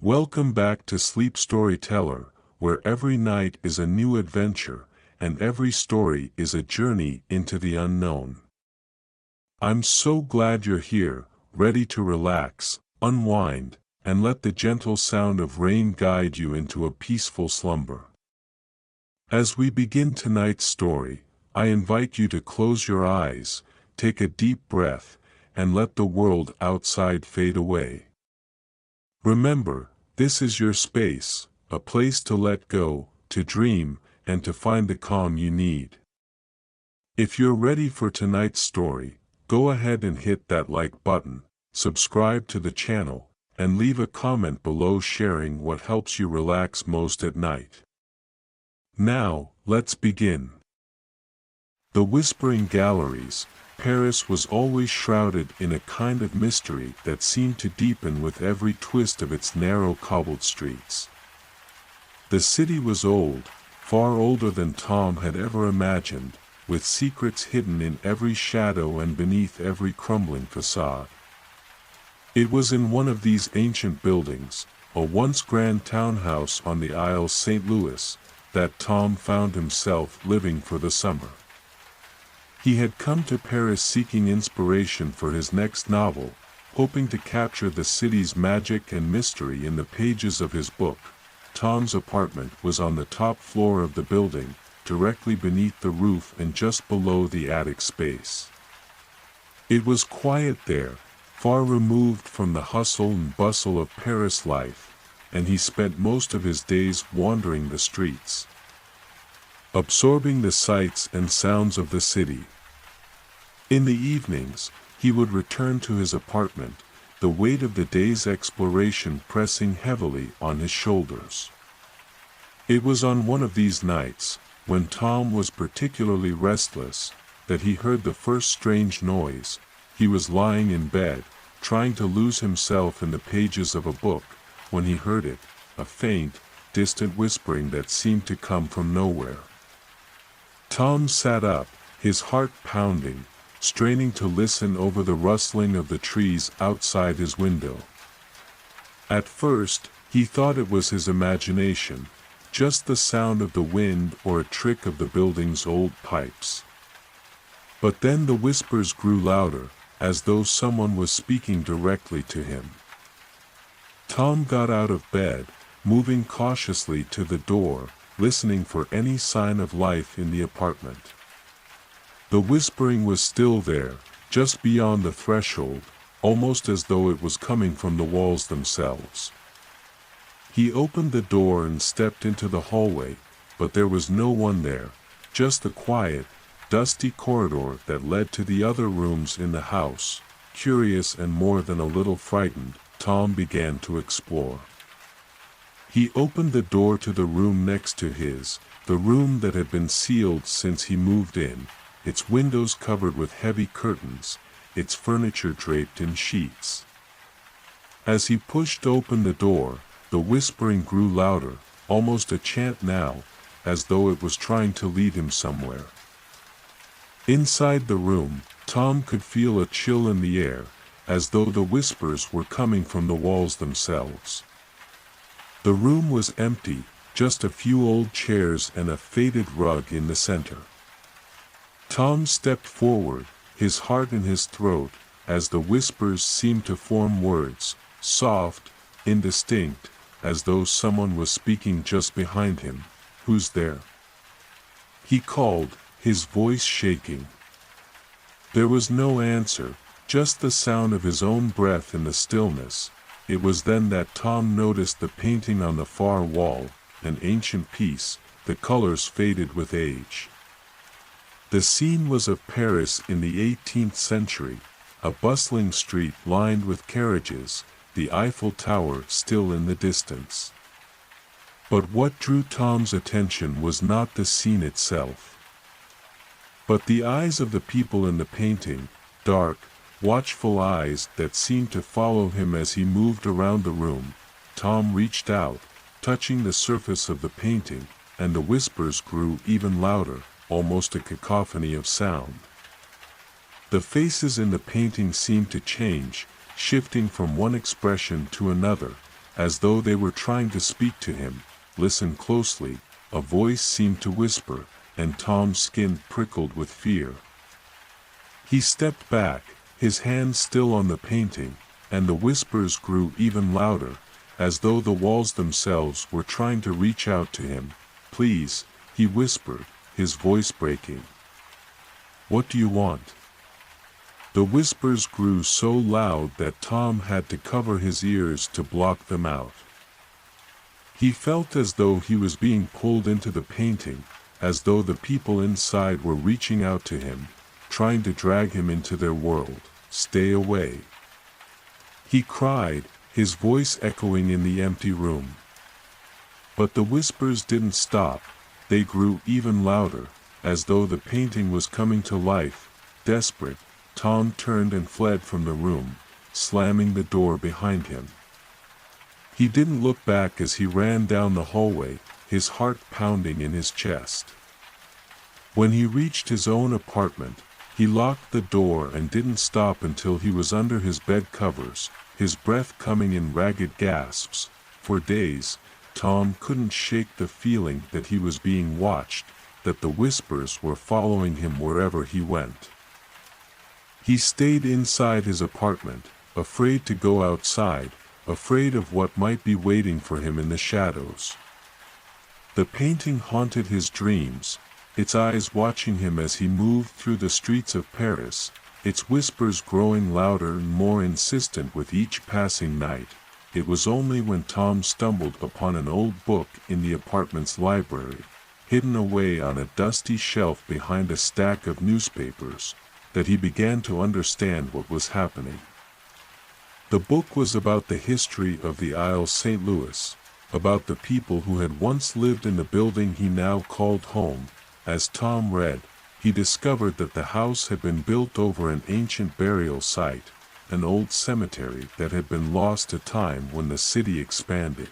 Welcome back to Sleep Storyteller, where every night is a new adventure, and every story is a journey into the unknown. I'm so glad you're here, ready to relax, unwind, and let the gentle sound of rain guide you into a peaceful slumber. As we begin tonight's story, I invite you to close your eyes, take a deep breath, and let the world outside fade away. Remember, this is your space, a place to let go, to dream, and to find the calm you need. If you're ready for tonight's story, go ahead and hit that like button, subscribe to the channel, and leave a comment below sharing what helps you relax most at night. Now, let's begin. The Whispering Galleries, Paris was always shrouded in a kind of mystery that seemed to deepen with every twist of its narrow cobbled streets. The city was old, far older than Tom had ever imagined, with secrets hidden in every shadow and beneath every crumbling facade. It was in one of these ancient buildings, a once grand townhouse on the Isle St. Louis, that Tom found himself living for the summer. He had come to Paris seeking inspiration for his next novel, hoping to capture the city's magic and mystery in the pages of his book. Tom's apartment was on the top floor of the building, directly beneath the roof and just below the attic space. It was quiet there, far removed from the hustle and bustle of Paris life, and he spent most of his days wandering the streets, absorbing the sights and sounds of the city. In the evenings, he would return to his apartment, the weight of the day's exploration pressing heavily on his shoulders. It was on one of these nights, when Tom was particularly restless, that he heard the first strange noise. He was lying in bed, trying to lose himself in the pages of a book, when he heard it, a faint, distant whispering that seemed to come from nowhere. Tom sat up, his heart pounding, straining to listen over the rustling of the trees outside his window. At first, he thought it was his imagination, just the sound of the wind or a trick of the building's old pipes. But then the whispers grew louder, as though someone was speaking directly to him. Tom got out of bed, moving cautiously to the door, listening for any sign of life in the apartment. The whispering was still there, just beyond the threshold, almost as though it was coming from the walls themselves. He opened the door and stepped into the hallway, but there was no one there, just the quiet, dusty corridor that led to the other rooms in the house. Curious and more than a little frightened, Tom began to explore. He opened the door to the room next to his, the room that had been sealed since he moved in, its windows covered with heavy curtains, its furniture draped in sheets. As he pushed open the door, the whispering grew louder, almost a chant now, as though it was trying to lead him somewhere. Inside the room, Tom could feel a chill in the air, as though the whispers were coming from the walls themselves. The room was empty, just a few old chairs and a faded rug in the center. Tom stepped forward, his heart in his throat, as the whispers seemed to form words, soft, indistinct, as though someone was speaking just behind him. "Who's there?" he called, his voice shaking. There was no answer, just the sound of his own breath in the stillness. It was then that Tom noticed the painting on the far wall, an ancient piece, the colors faded with age. The scene was of Paris in the 18th century, a bustling street lined with carriages, the Eiffel Tower still in the distance. But what drew Tom's attention was not the scene itself, but the eyes of the people in the painting, dark, watchful eyes that seemed to follow him as he moved around the room. Tom reached out, touching the surface of the painting, and the whispers grew even louder, almost a cacophony of sound. The faces in the painting seemed to change, shifting from one expression to another, as though they were trying to speak to him. Listen closely, a voice seemed to whisper, and Tom's skin prickled with fear. He stepped back, his hand still on the painting, and the whispers grew even louder, as though the walls themselves were trying to reach out to him. "Please," he whispered, his voice breaking. "What do you want?" The whispers grew so loud that Tom had to cover his ears to block them out. He felt as though he was being pulled into the painting, as though the people inside were reaching out to him, trying to drag him into their world. "Stay away," he cried, his voice echoing in the empty room. But the whispers didn't stop, they grew even louder, as though the painting was coming to life. Desperate, Tom turned and fled from the room, slamming the door behind him. He didn't look back as he ran down the hallway, his heart pounding in his chest. When he reached his own apartment, he locked the door and didn't stop until he was under his bed covers, his breath coming in ragged gasps. For days, Tom couldn't shake the feeling that he was being watched, that the whispers were following him wherever he went. He stayed inside his apartment, afraid to go outside, afraid of what might be waiting for him in the shadows. The painting haunted his dreams, its eyes watching him as he moved through the streets of Paris, its whispers growing louder and more insistent with each passing night. It was only when Tom stumbled upon an old book in the apartment's library, hidden away on a dusty shelf behind a stack of newspapers, that he began to understand what was happening. The book was about the history of the Isle St. Louis, about the people who had once lived in the building he now called home. As Tom read, he discovered that the house had been built over an ancient burial site, an old cemetery that had been lost to time when the city expanded.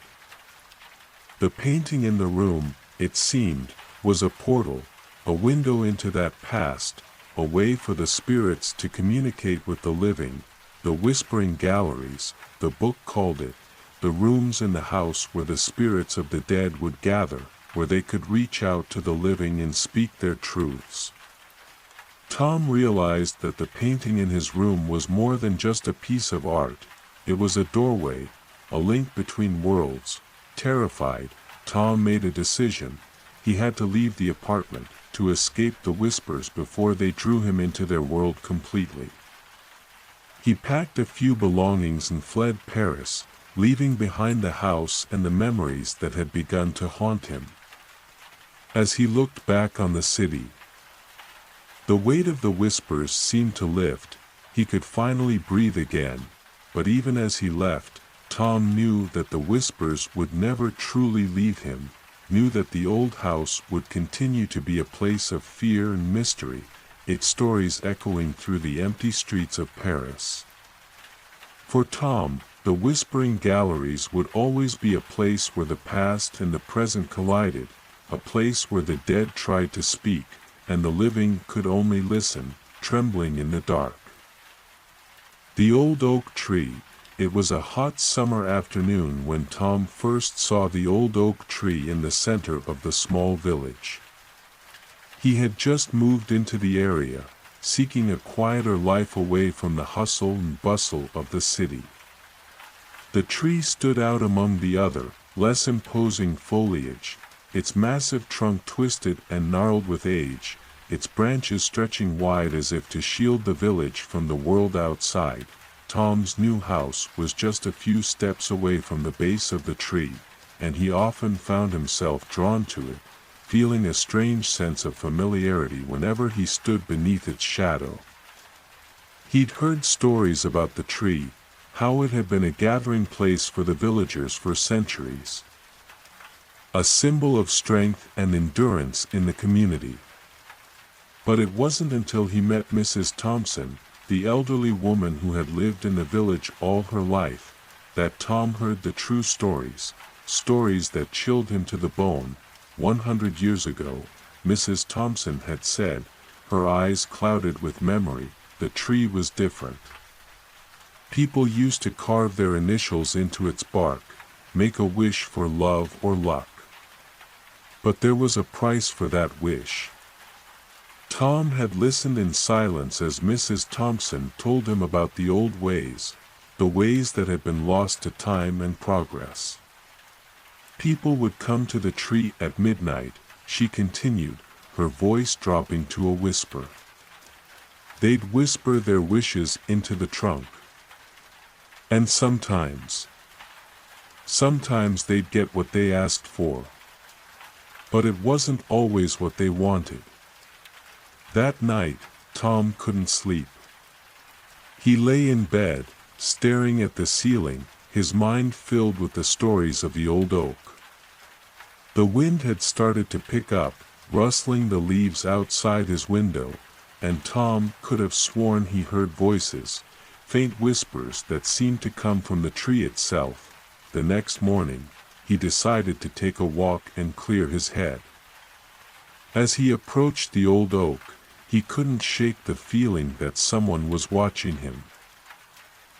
The painting in the room, it seemed, was a portal, a window into that past, a way for the spirits to communicate with the living. The whispering galleries, the book called it, the rooms in the house where the spirits of the dead would gather, where they could reach out to the living and speak their truths. Tom realized that the painting in his room was more than just a piece of art. It was a doorway, a link between worlds. Terrified, Tom made a decision. He had to leave the apartment, to escape the whispers before they drew him into their world completely. He packed a few belongings and fled Paris, leaving behind the house and the memories that had begun to haunt him. As he looked back on the city, the weight of the whispers seemed to lift. He could finally breathe again, but even as he left, Tom knew that the whispers would never truly leave him, knew that the old house would continue to be a place of fear and mystery, its stories echoing through the empty streets of Paris. For Tom, the whispering galleries would always be a place where the past and the present collided, a place where the dead tried to speak, and the living could only listen, trembling in the dark. The old oak tree. It was a hot summer afternoon when Tom first saw the old oak tree in the center of the small village. He had just moved into the area, seeking a quieter life away from the hustle and bustle of the city. The tree stood out among the other, less imposing foliage, its massive trunk twisted and gnarled with age, its branches stretching wide as if to shield the village from the world outside. Tom's new house was just a few steps away from the base of the tree, and he often found himself drawn to it, feeling a strange sense of familiarity whenever he stood beneath its shadow. He'd heard stories about the tree, how it had been a gathering place for the villagers for centuries, a symbol of strength and endurance in the community. But it wasn't until he met Mrs. Thompson, the elderly woman who had lived in the village all her life, that Tom heard the true stories, stories that chilled him to the bone. 100 years ago, Mrs. Thompson had said, her eyes clouded with memory, the tree was different. People used to carve their initials into its bark, make a wish for love or luck. But there was a price for that wish. Tom had listened in silence as Mrs. Thompson told him about the old ways, the ways that had been lost to time and progress. People would come to the tree at midnight, she continued, her voice dropping to a whisper. They'd whisper their wishes into the trunk. And sometimes they'd get what they asked for. But it wasn't always what they wanted. That night, Tom couldn't sleep. He lay in bed, staring at the ceiling, his mind filled with the stories of the old oak. The wind had started to pick up, rustling the leaves outside his window, and Tom could have sworn he heard voices, faint whispers that seemed to come from the tree itself. The next morning, he decided to take a walk and clear his head. As he approached the old oak, he couldn't shake the feeling that someone was watching him.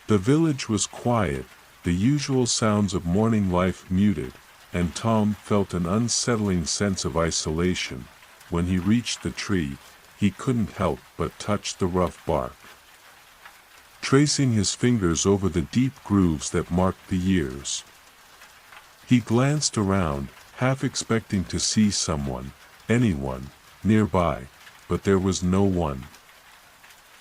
The village was quiet, the usual sounds of morning life muted, and Tom felt an unsettling sense of isolation. When he reached the tree, he couldn't help but touch the rough bark. Tracing his fingers over the deep grooves that marked the years. He glanced around, half expecting to see someone, anyone, nearby, but there was no one.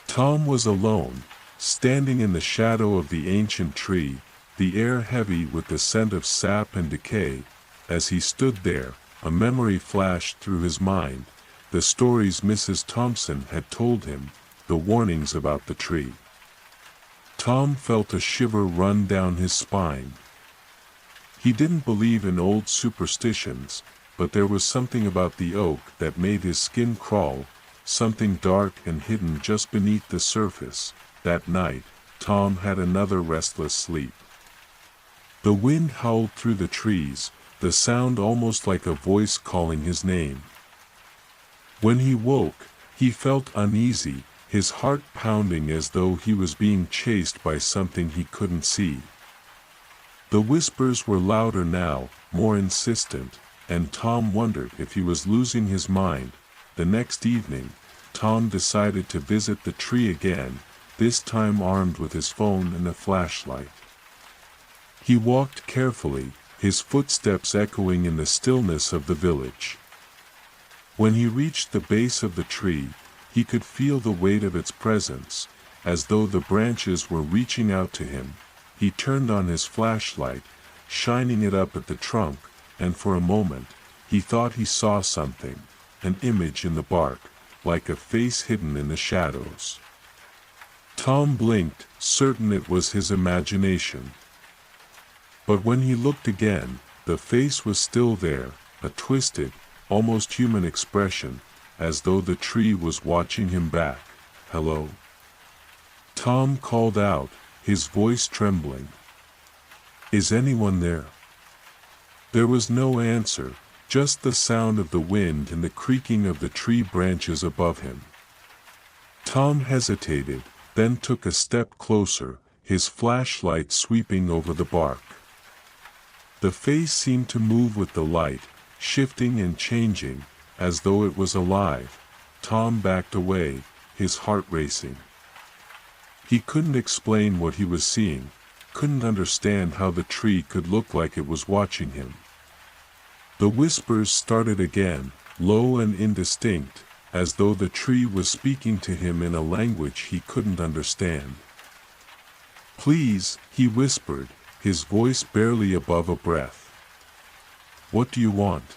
Tom was alone, standing in the shadow of the ancient tree, the air heavy with the scent of sap and decay. As he stood there, a memory flashed through his mind, the stories Mrs. Thompson had told him, the warnings about the tree. Tom felt a shiver run down his spine. He didn't believe in old superstitions, but there was something about the oak that made his skin crawl, something dark and hidden just beneath the surface. That night, Tom had another restless sleep. The wind howled through the trees, the sound almost like a voice calling his name. When he woke, he felt uneasy, his heart pounding as though he was being chased by something he couldn't see. The whispers were louder now, more insistent, and Tom wondered if he was losing his mind. The next evening, Tom decided to visit the tree again, this time armed with his phone and a flashlight. He walked carefully, his footsteps echoing in the stillness of the village. When he reached the base of the tree, he could feel the weight of its presence, as though the branches were reaching out to him. He turned on his flashlight, shining it up at the trunk, and for a moment, he thought he saw something, an image in the bark, like a face hidden in the shadows. Tom blinked, certain it was his imagination. But when he looked again, the face was still there, a twisted, almost human expression, as though the tree was watching him back. "Hello?" Tom called out, his voice trembling. "Is anyone there?" There was no answer, just the sound of the wind and the creaking of the tree branches above him. Tom hesitated, then took a step closer, his flashlight sweeping over the bark. The face seemed to move with the light, shifting and changing, as though it was alive. Tom backed away, his heart racing. He couldn't explain what he was seeing, couldn't understand how the tree could look like it was watching him. The whispers started again, low and indistinct, as though the tree was speaking to him in a language he couldn't understand. "Please," he whispered, his voice barely above a breath. "What do you want?"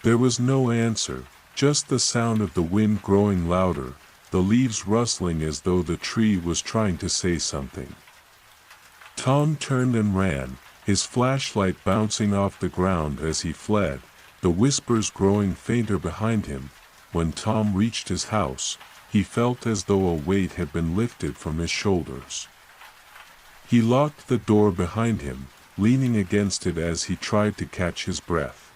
There was no answer, just the sound of the wind growing louder, the leaves rustling as though the tree was trying to say something. Tom turned and ran, his flashlight bouncing off the ground as he fled, the whispers growing fainter behind him. When Tom reached his house, he felt as though a weight had been lifted from his shoulders. He locked the door behind him, leaning against it as he tried to catch his breath.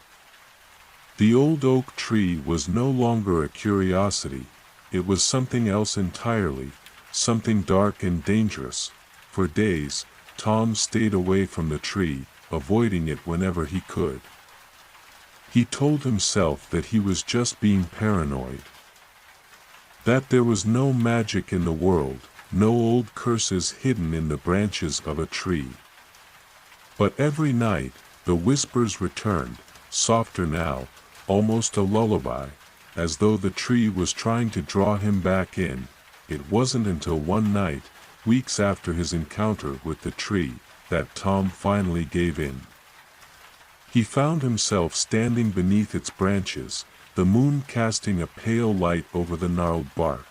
The old oak tree was no longer a curiosity, it was something else entirely, something dark and dangerous. For days, Tom stayed away from the tree, avoiding it whenever he could. He told himself that he was just being paranoid. That there was no magic in the world, no old curses hidden in the branches of a tree. But every night, the whispers returned, softer now, almost a lullaby, as though the tree was trying to draw him back in. It wasn't until one night, weeks after his encounter with the tree, that Tom finally gave in. He found himself standing beneath its branches, the moon casting a pale light over the gnarled bark.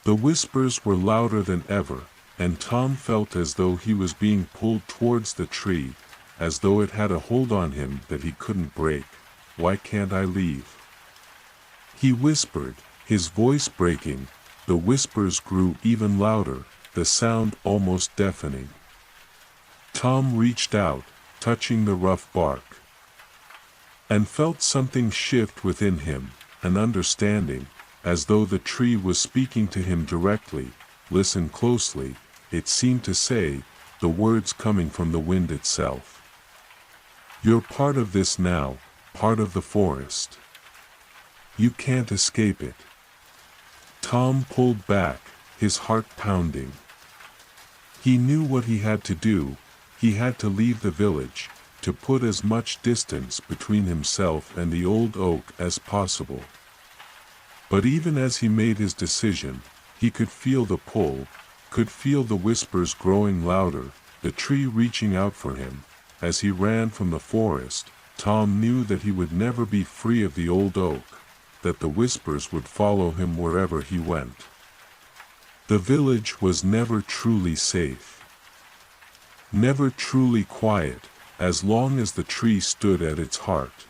The whispers were louder than ever, and Tom felt as though he was being pulled towards the tree, as though it had a hold on him that he couldn't break. "Why can't I leave?" He whispered, his voice breaking. The whispers grew even louder, the sound almost deafening. Tom reached out, touching the rough bark, and felt something shift within him, an understanding, as though the tree was speaking to him directly. "Listen closely," it seemed to say, the words coming from the wind itself. "You're part of this now, part of the forest. You can't escape it." Tom pulled back, his heart pounding. He knew what he had to do. He had to leave the village, to put as much distance between himself and the old oak as possible. But even as he made his decision, he could feel the pull, could feel the whispers growing louder, the tree reaching out for him. As he ran from the forest, Tom knew that he would never be free of the old oak, that the whispers would follow him wherever he went. The village was never truly safe, never truly quiet, as long as the tree stood at its heart.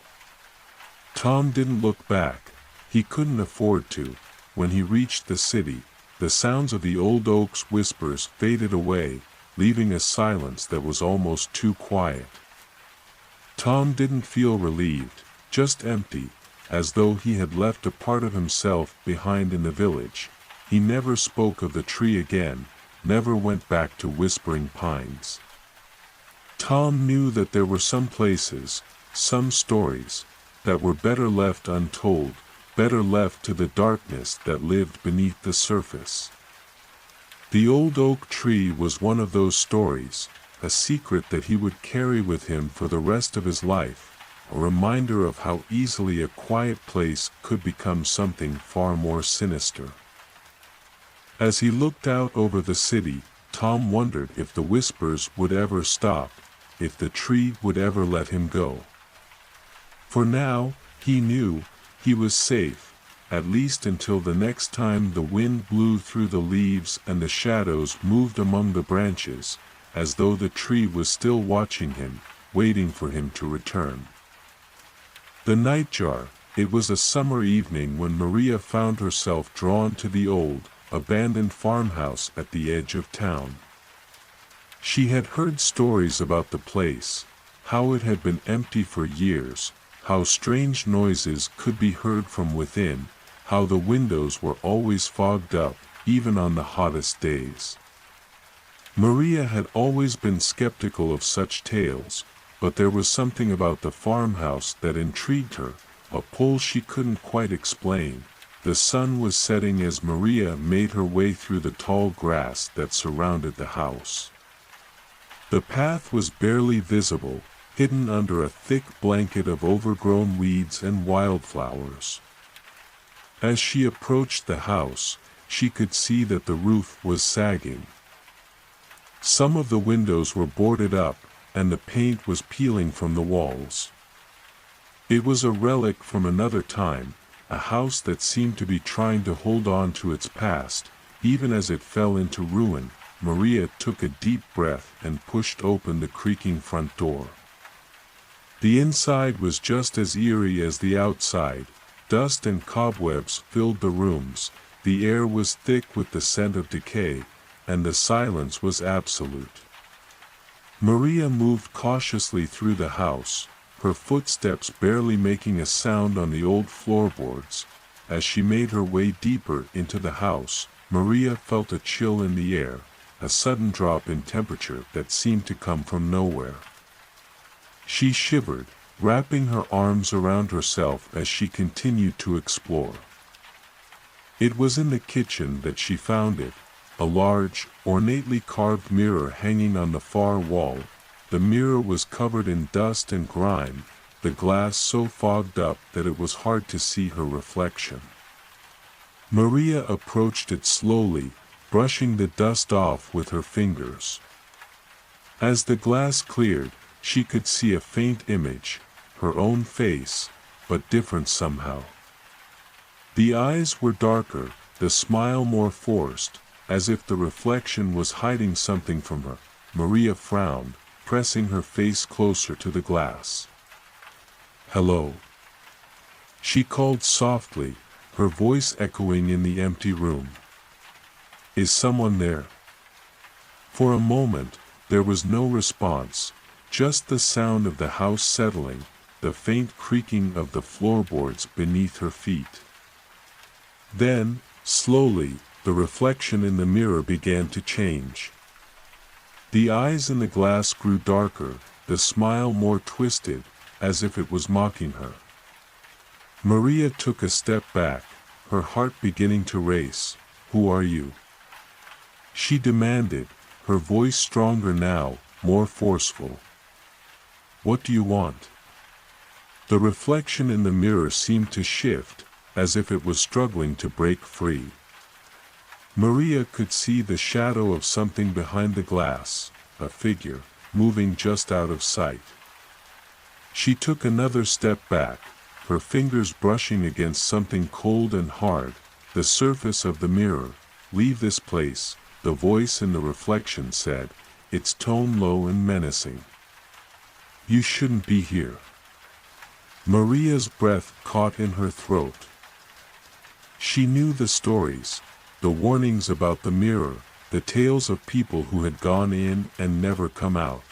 Tom didn't look back. He couldn't afford to. When he reached the city, the sounds of the old oak's whispers faded away, leaving a silence that was almost too quiet. Tom didn't feel relieved, just empty, as though he had left a part of himself behind in the village. He never spoke of the tree again, never went back to Whispering Pines. Tom knew that there were some places, some stories, that were better left untold, better left to the darkness that lived beneath the surface. The old oak tree was one of those stories, a secret that he would carry with him for the rest of his life, a reminder of how easily a quiet place could become something far more sinister. As he looked out over the city, Tom wondered if the whispers would ever stop, if the tree would ever let him go. For now, he knew, he was safe, at least until the next time the wind blew through the leaves and the shadows moved among the branches, as though the tree was still watching him, waiting for him to return. The nightjar. It was a summer evening when Maria found herself drawn to the old, abandoned farmhouse at the edge of town. She had heard stories about the place, how it had been empty for years, how strange noises could be heard from within, how the windows were always fogged up, even on the hottest days. Maria had always been skeptical of such tales, but there was something about the farmhouse that intrigued her, a pull she couldn't quite explain. The sun was setting as Maria made her way through the tall grass that surrounded the house. The path was barely visible, hidden under a thick blanket of overgrown weeds and wildflowers. As she approached the house, she could see that the roof was sagging. Some of the windows were boarded up, and the paint was peeling from the walls. It was a relic from another time, a house that seemed to be trying to hold on to its past, even as it fell into ruin. Maria took a deep breath and pushed open the creaking front door. The inside was just as eerie as the outside. Dust and cobwebs filled the rooms, the air was thick with the scent of decay, and the silence was absolute. Maria moved cautiously through the house, her footsteps barely making a sound on the old floorboards. As she made her way deeper into the house, Maria felt a chill in the air, a sudden drop in temperature that seemed to come from nowhere. She shivered, wrapping her arms around herself as she continued to explore. It was in the kitchen that she found it, a large, ornately carved mirror hanging on the far wall. The mirror was covered in dust and grime, the glass so fogged up that it was hard to see her reflection. Maria approached it slowly, brushing the dust off with her fingers. As the glass cleared, she could see a faint image, her own face, but different somehow. The eyes were darker, the smile more forced, as if the reflection was hiding something from her. Maria frowned, pressing her face closer to the glass. "Hello," she called softly, her voice echoing in the empty room. "Is someone there?" For a moment, there was no response, just the sound of the house settling, the faint creaking of the floorboards beneath her feet. Then, slowly, the reflection in the mirror began to change. The eyes in the glass grew darker, the smile more twisted, as if it was mocking her. Maria took a step back, her heart beginning to race. "Who are you?" she demanded, her voice stronger now, more forceful. "What do you want?" The reflection in the mirror seemed to shift, as if it was struggling to break free. Maria could see the shadow of something behind the glass, a figure, moving just out of sight. She took another step back, her fingers brushing against something cold and hard, the surface of the mirror. "Leave this place," the voice in the reflection said, its tone low and menacing. "You shouldn't be here." Maria's breath caught in her throat. She knew the stories, the warnings about the mirror, the tales of people who had gone in and never come out.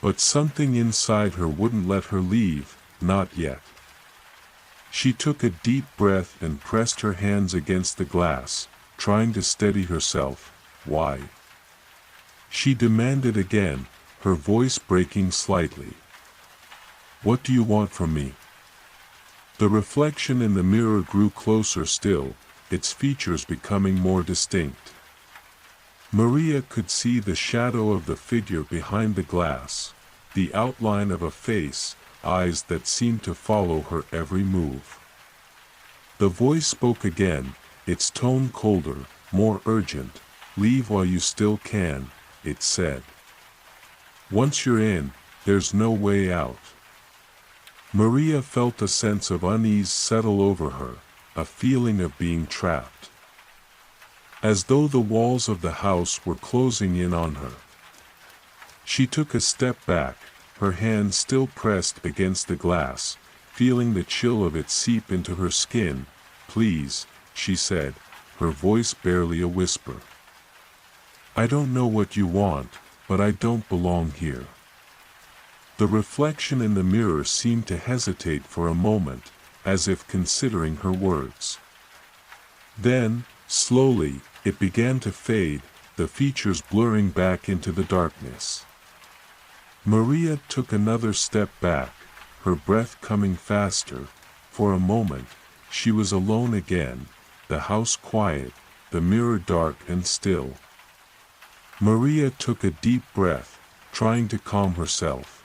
But something inside her wouldn't let her leave, not yet. She took a deep breath and pressed her hands against the glass, trying to steady herself. "Why?" she demanded again, her voice breaking slightly. "What do you want from me?" The reflection in the mirror grew closer still, its features becoming more distinct. Maria could see the shadow of the figure behind the glass, the outline of a face, eyes that seemed to follow her every move. The voice spoke again, its tone colder, more urgent. "Leave while you still can," it said. "Once you're in, there's no way out." Maria felt a sense of unease settle over her, a feeling of being trapped. As though the walls of the house were closing in on her. She took a step back, her hand still pressed against the glass, feeling the chill of it seep into her skin. "Please," she said, her voice barely a whisper. "I don't know what you want, but I don't belong here." The reflection in the mirror seemed to hesitate for a moment, as if considering her words. Then, slowly, it began to fade, the features blurring back into the darkness. Maria took another step back, her breath coming faster. For a moment, she was alone again, the house quiet, the mirror dark and still. Maria took a deep breath, trying to calm herself.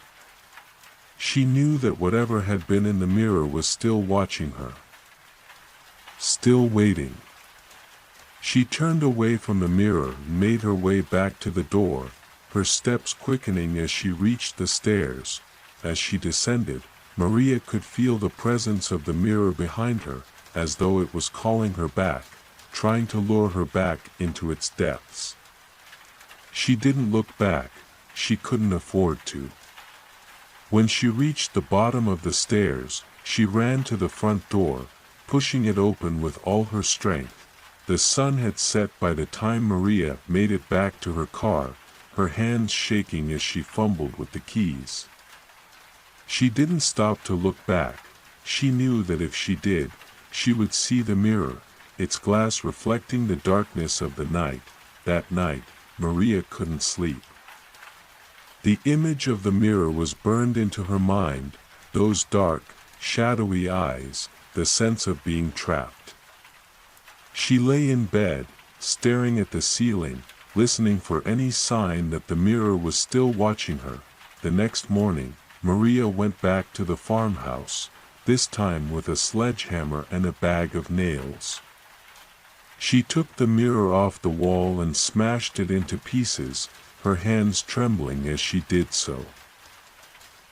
She knew that whatever had been in the mirror was still watching her. Still waiting. She turned away from the mirror and made her way back to the door, her steps quickening as she reached the stairs. As she descended, Maria could feel the presence of the mirror behind her, as though it was calling her back, trying to lure her back into its depths. She didn't look back, she couldn't afford to. When she reached the bottom of the stairs, she ran to the front door, pushing it open with all her strength. The sun had set by the time Maria made it back to her car, her hands shaking as she fumbled with the keys. She didn't stop to look back. She knew that if she did, she would see the mirror, its glass reflecting the darkness of the night. That night, Maria couldn't sleep. The image of the mirror was burned into her mind, those dark, shadowy eyes, the sense of being trapped. She lay in bed, staring at the ceiling, listening for any sign that the mirror was still watching her. The next morning, Maria went back to the farmhouse, this time with a sledgehammer and a bag of nails. She took the mirror off the wall and smashed it into pieces, her hands trembling as she did so.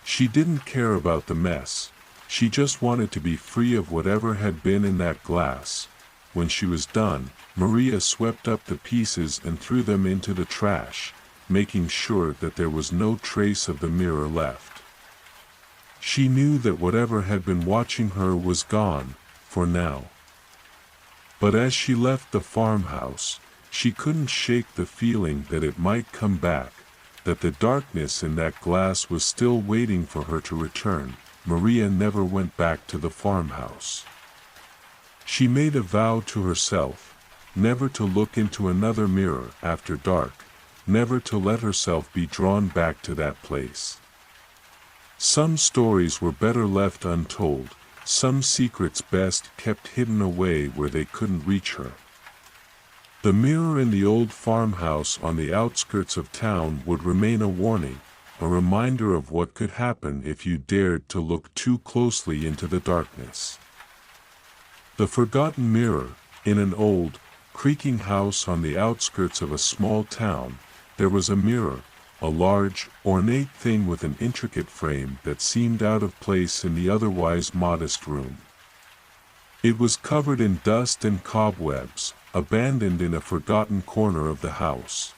She didn't care about the mess, she just wanted to be free of whatever had been in that glass. When she was done, Maria swept up the pieces and threw them into the trash, making sure that there was no trace of the mirror left. She knew that whatever had been watching her was gone, for now. But as she left the farmhouse, she couldn't shake the feeling that it might come back, that the darkness in that glass was still waiting for her to return. Maria never went back to the farmhouse. She made a vow to herself, never to look into another mirror after dark, never to let herself be drawn back to that place. Some stories were better left untold, some secrets best kept hidden away where they couldn't reach her. The mirror in the old farmhouse on the outskirts of town would remain a warning, a reminder of what could happen if you dared to look too closely into the darkness. The forgotten mirror, in an old, creaking house on the outskirts of a small town, there was a mirror, a large, ornate thing with an intricate frame that seemed out of place in the otherwise modest room. It was covered in dust and cobwebs, abandoned in a forgotten corner of the house.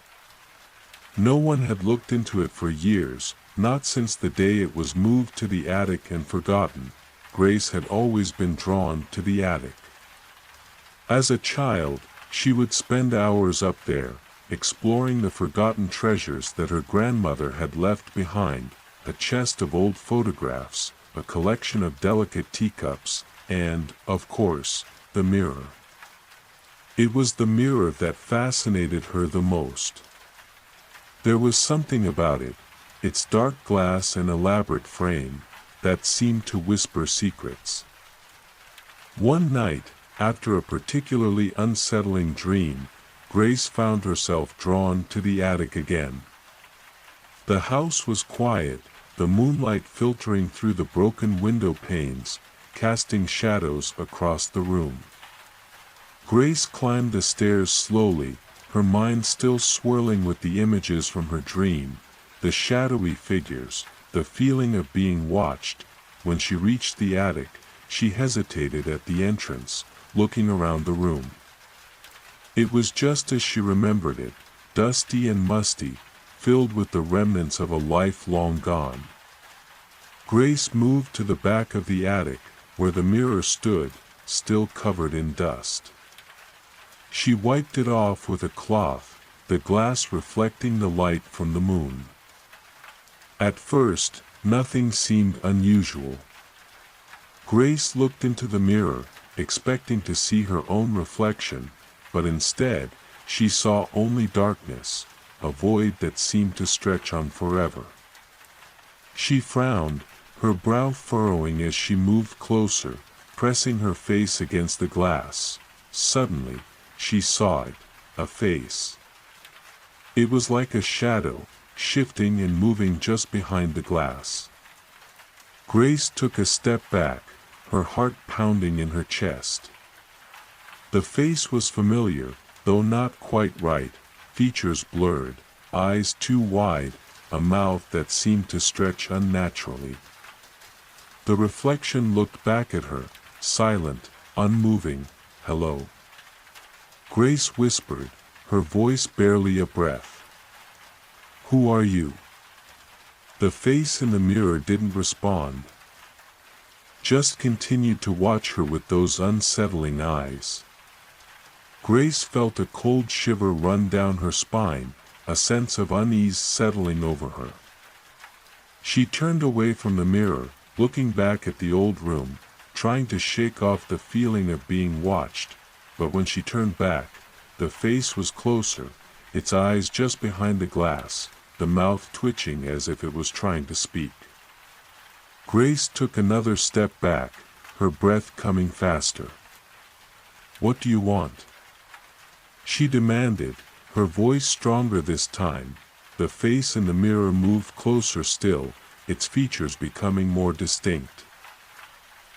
No one had looked into it for years, not since the day it was moved to the attic and forgotten. Grace had always been drawn to the attic. As a child, she would spend hours up there, exploring the forgotten treasures that her grandmother had left behind, a chest of old photographs, a collection of delicate teacups, and, of course, the mirror. It was the mirror that fascinated her the most. There was something about it, its dark glass and elaborate frame, that seemed to whisper secrets. One night, after a particularly unsettling dream, Grace found herself drawn to the attic again. The house was quiet, the moonlight filtering through the broken window panes, casting shadows across the room. Grace climbed the stairs slowly, her mind still swirling with the images from her dream, the shadowy figures, the feeling of being watched. When she reached the attic, she hesitated at the entrance, looking around the room. It was just as she remembered it, dusty and musty, filled with the remnants of a life long gone. Grace moved to the back of the attic, where the mirror stood, still covered in dust. She wiped it off with a cloth, the glass reflecting the light from the moon. At first, nothing seemed unusual. Grace looked into the mirror, expecting to see her own reflection, but instead, she saw only darkness, a void that seemed to stretch on forever. She frowned, her brow furrowing as she moved closer, pressing her face against the glass. Suddenly, she saw it, a face. It was like a shadow, shifting and moving just behind the glass. Grace took a step back, her heart pounding in her chest. The face was familiar, though not quite right, features blurred, eyes too wide, a mouth that seemed to stretch unnaturally. The reflection looked back at her, silent, unmoving. "Hello?" Grace whispered, her voice barely a breath. "Who are you?" The face in the mirror didn't respond, just continued to watch her with those unsettling eyes. Grace felt a cold shiver run down her spine, a sense of unease settling over her. She turned away from the mirror, looking back at the old room, trying to shake off the feeling of being watched, but when she turned back, the face was closer, its eyes just behind the glass, the mouth twitching as if it was trying to speak. Grace took another step back, her breath coming faster. "What do you want?" she demanded, her voice stronger this time. The face in the mirror moved closer still, its features becoming more distinct.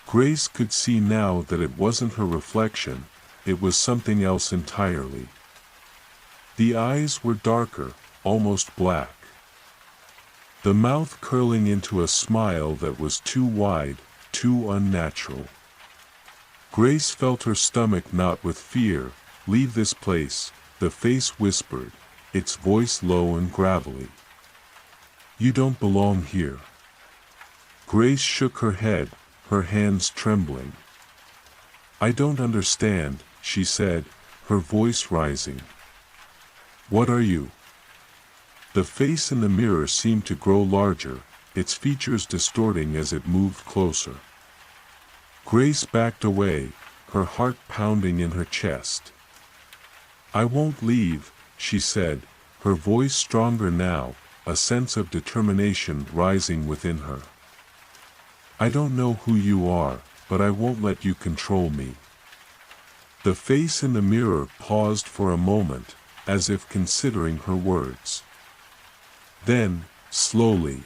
Grace could see now that it wasn't her reflection, it was something else entirely. The eyes were darker, almost black. The mouth curling into a smile that was too wide, too unnatural. Grace felt her stomach knot with fear. "Leave this place," the face whispered, its voice low and gravelly. "You don't belong here." Grace shook her head, her hands trembling. "I don't understand," she said, her voice rising. "What are you?" The face in the mirror seemed to grow larger, its features distorting as it moved closer. Grace backed away, her heart pounding in her chest. "I won't leave," she said, her voice stronger now, a sense of determination rising within her. "I don't know who you are, but I won't let you control me." The face in the mirror paused for a moment, as if considering her words. Then, slowly,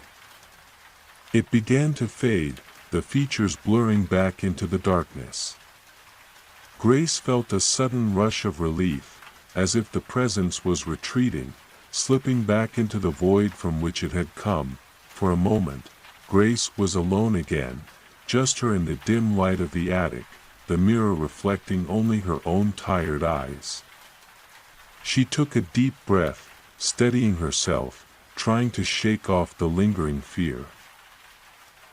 it began to fade, the features blurring back into the darkness. Grace felt a sudden rush of relief, as if the presence was retreating, slipping back into the void from which it had come. For a moment, Grace was alone again, just her in the dim light of the attic, the mirror reflecting only her own tired eyes. She took a deep breath, steadying herself, trying to shake off the lingering fear.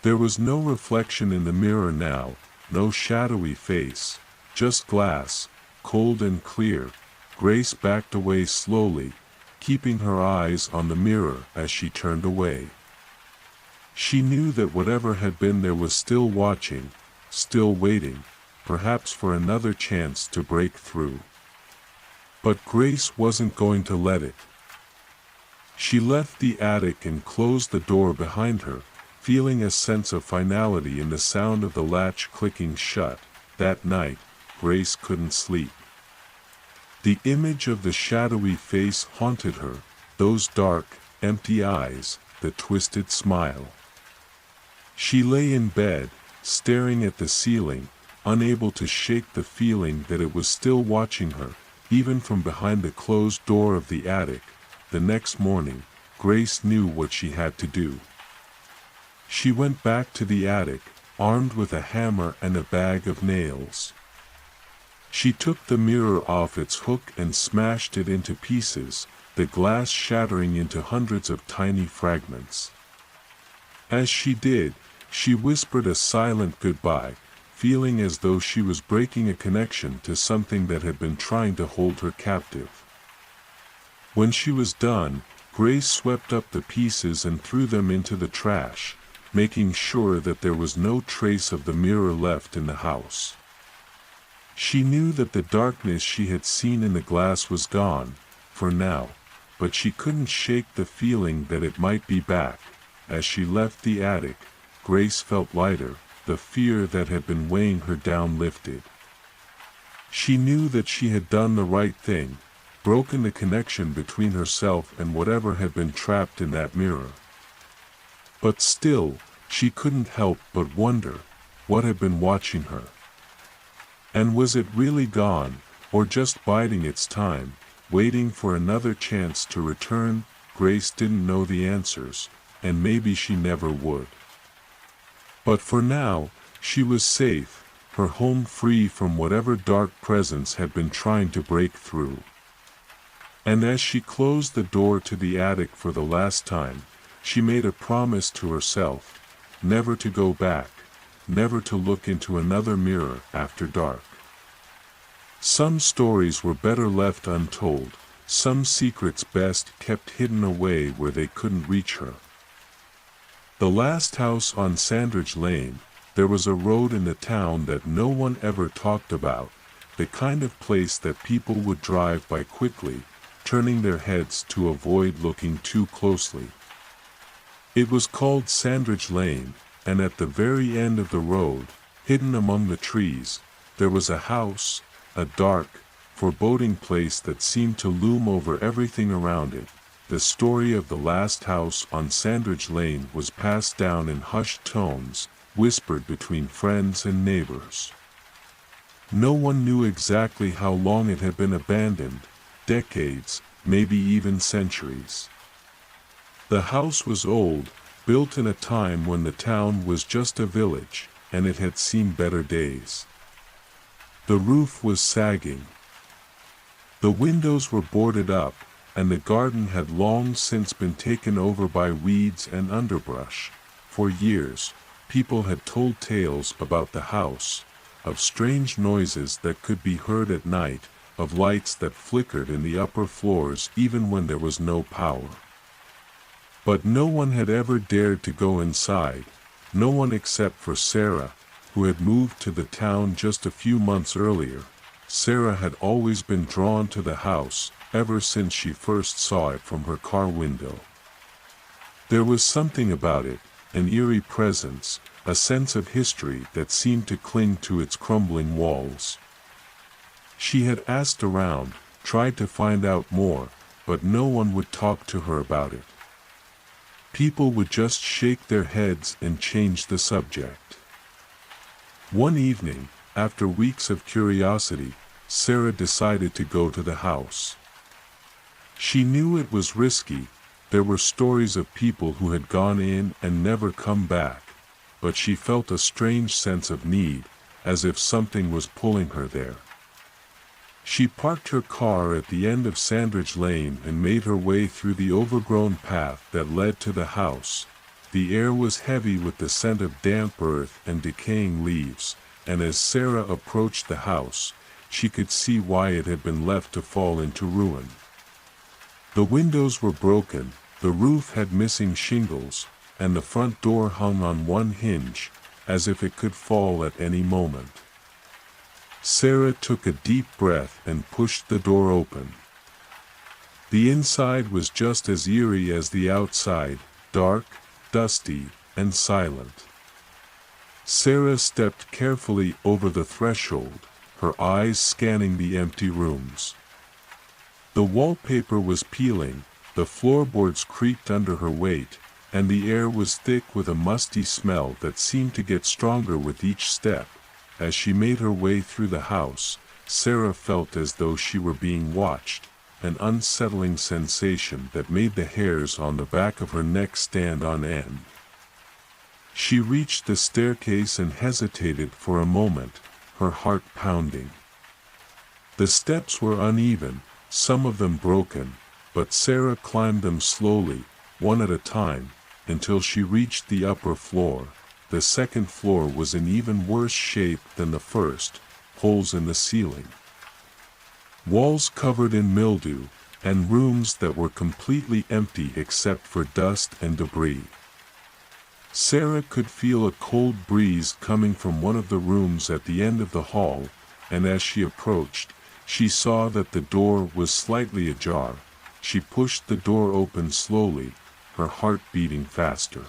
There was no reflection in the mirror now, no shadowy face, just glass, cold and clear. Grace backed away slowly, keeping her eyes on the mirror as she turned away. She knew that whatever had been there was still watching, still waiting, perhaps for another chance to break through. But Grace wasn't going to let it. She left the attic and closed the door behind her, feeling a sense of finality in the sound of the latch clicking shut. That night, Grace couldn't sleep. The image of the shadowy face haunted her, those dark, empty eyes, the twisted smile. She lay in bed, staring at the ceiling, unable to shake the feeling that it was still watching her, even from behind the closed door of the attic. The next morning, Grace knew what she had to do. She went back to the attic, armed with a hammer and a bag of nails. She took the mirror off its hook and smashed it into pieces, the glass shattering into hundreds of tiny fragments. As she did, she whispered a silent goodbye, feeling as though she was breaking a connection to something that had been trying to hold her captive. When she was done, Grace swept up the pieces and threw them into the trash, making sure that there was no trace of the mirror left in the house. She knew that the darkness she had seen in the glass was gone, for now, but she couldn't shake the feeling that it might be back. As she left the attic, Grace felt lighter, the fear that had been weighing her down lifted. She knew that she had done the right thing, broken the connection between herself and whatever had been trapped in that mirror. But still, she couldn't help but wonder, what had been watching her? And was it really gone, or just biding its time, waiting for another chance to return? Grace didn't know the answers, and maybe she never would. But for now, she was safe, her home free from whatever dark presence had been trying to break through. And as she closed the door to the attic for the last time, she made a promise to herself, never to go back, never to look into another mirror after dark. Some stories were better left untold, some secrets best kept hidden away where they couldn't reach her. The last house on Sandridge Lane, there was a road in the town that no one ever talked about, the kind of place that people would drive by quickly, turning their heads to avoid looking too closely. It was called Sandridge Lane, and at the very end of the road, hidden among the trees, there was a house, a dark, foreboding place that seemed to loom over everything around it. The story of the last house on Sandridge Lane was passed down in hushed tones, whispered between friends and neighbors. No one knew exactly how long it had been abandoned, decades, maybe even centuries. The house was old, built in a time when the town was just a village, and it had seen better days. The roof was sagging. The windows were boarded up, and the garden had long since been taken over by weeds and underbrush. For years, people had told tales about the house, of strange noises that could be heard at night, of lights that flickered in the upper floors even when there was no power. But no one had ever dared to go inside, no one except for Sarah, who had moved to the town just a few months earlier. Sarah had always been drawn to the house, ever since she first saw it from her car window. There was something about it, an eerie presence, a sense of history that seemed to cling to its crumbling walls. She had asked around, tried to find out more, but no one would talk to her about it. People would just shake their heads and change the subject. One evening, after weeks of curiosity, Sarah decided to go to the house. She knew it was risky. There were stories of people who had gone in and never come back, but she felt a strange sense of need, as if something was pulling her there. She parked her car at the end of Sandridge Lane and made her way through the overgrown path that led to the house. The air was heavy with the scent of damp earth and decaying leaves, and as Sarah approached the house, she could see why it had been left to fall into ruin. The windows were broken, the roof had missing shingles, and the front door hung on one hinge, as if it could fall at any moment. Sarah took a deep breath and pushed the door open. The inside was just as eerie as the outside, dark, dusty, and silent. Sarah stepped carefully over the threshold, her eyes scanning the empty rooms. The wallpaper was peeling, the floorboards creaked under her weight, and the air was thick with a musty smell that seemed to get stronger with each step. As she made her way through the house, Sarah felt as though she were being watched, an unsettling sensation that made the hairs on the back of her neck stand on end. She reached the staircase and hesitated for a moment, her heart pounding. The steps were uneven, some of them broken, but Sarah climbed them slowly, one at a time, until she reached the upper floor. The second floor was in even worse shape than the first, holes in the ceiling, walls covered in mildew, and rooms that were completely empty except for dust and debris. Sarah could feel a cold breeze coming from one of the rooms at the end of the hall, and as she approached, she saw that the door was slightly ajar. She pushed the door open slowly, her heart beating faster.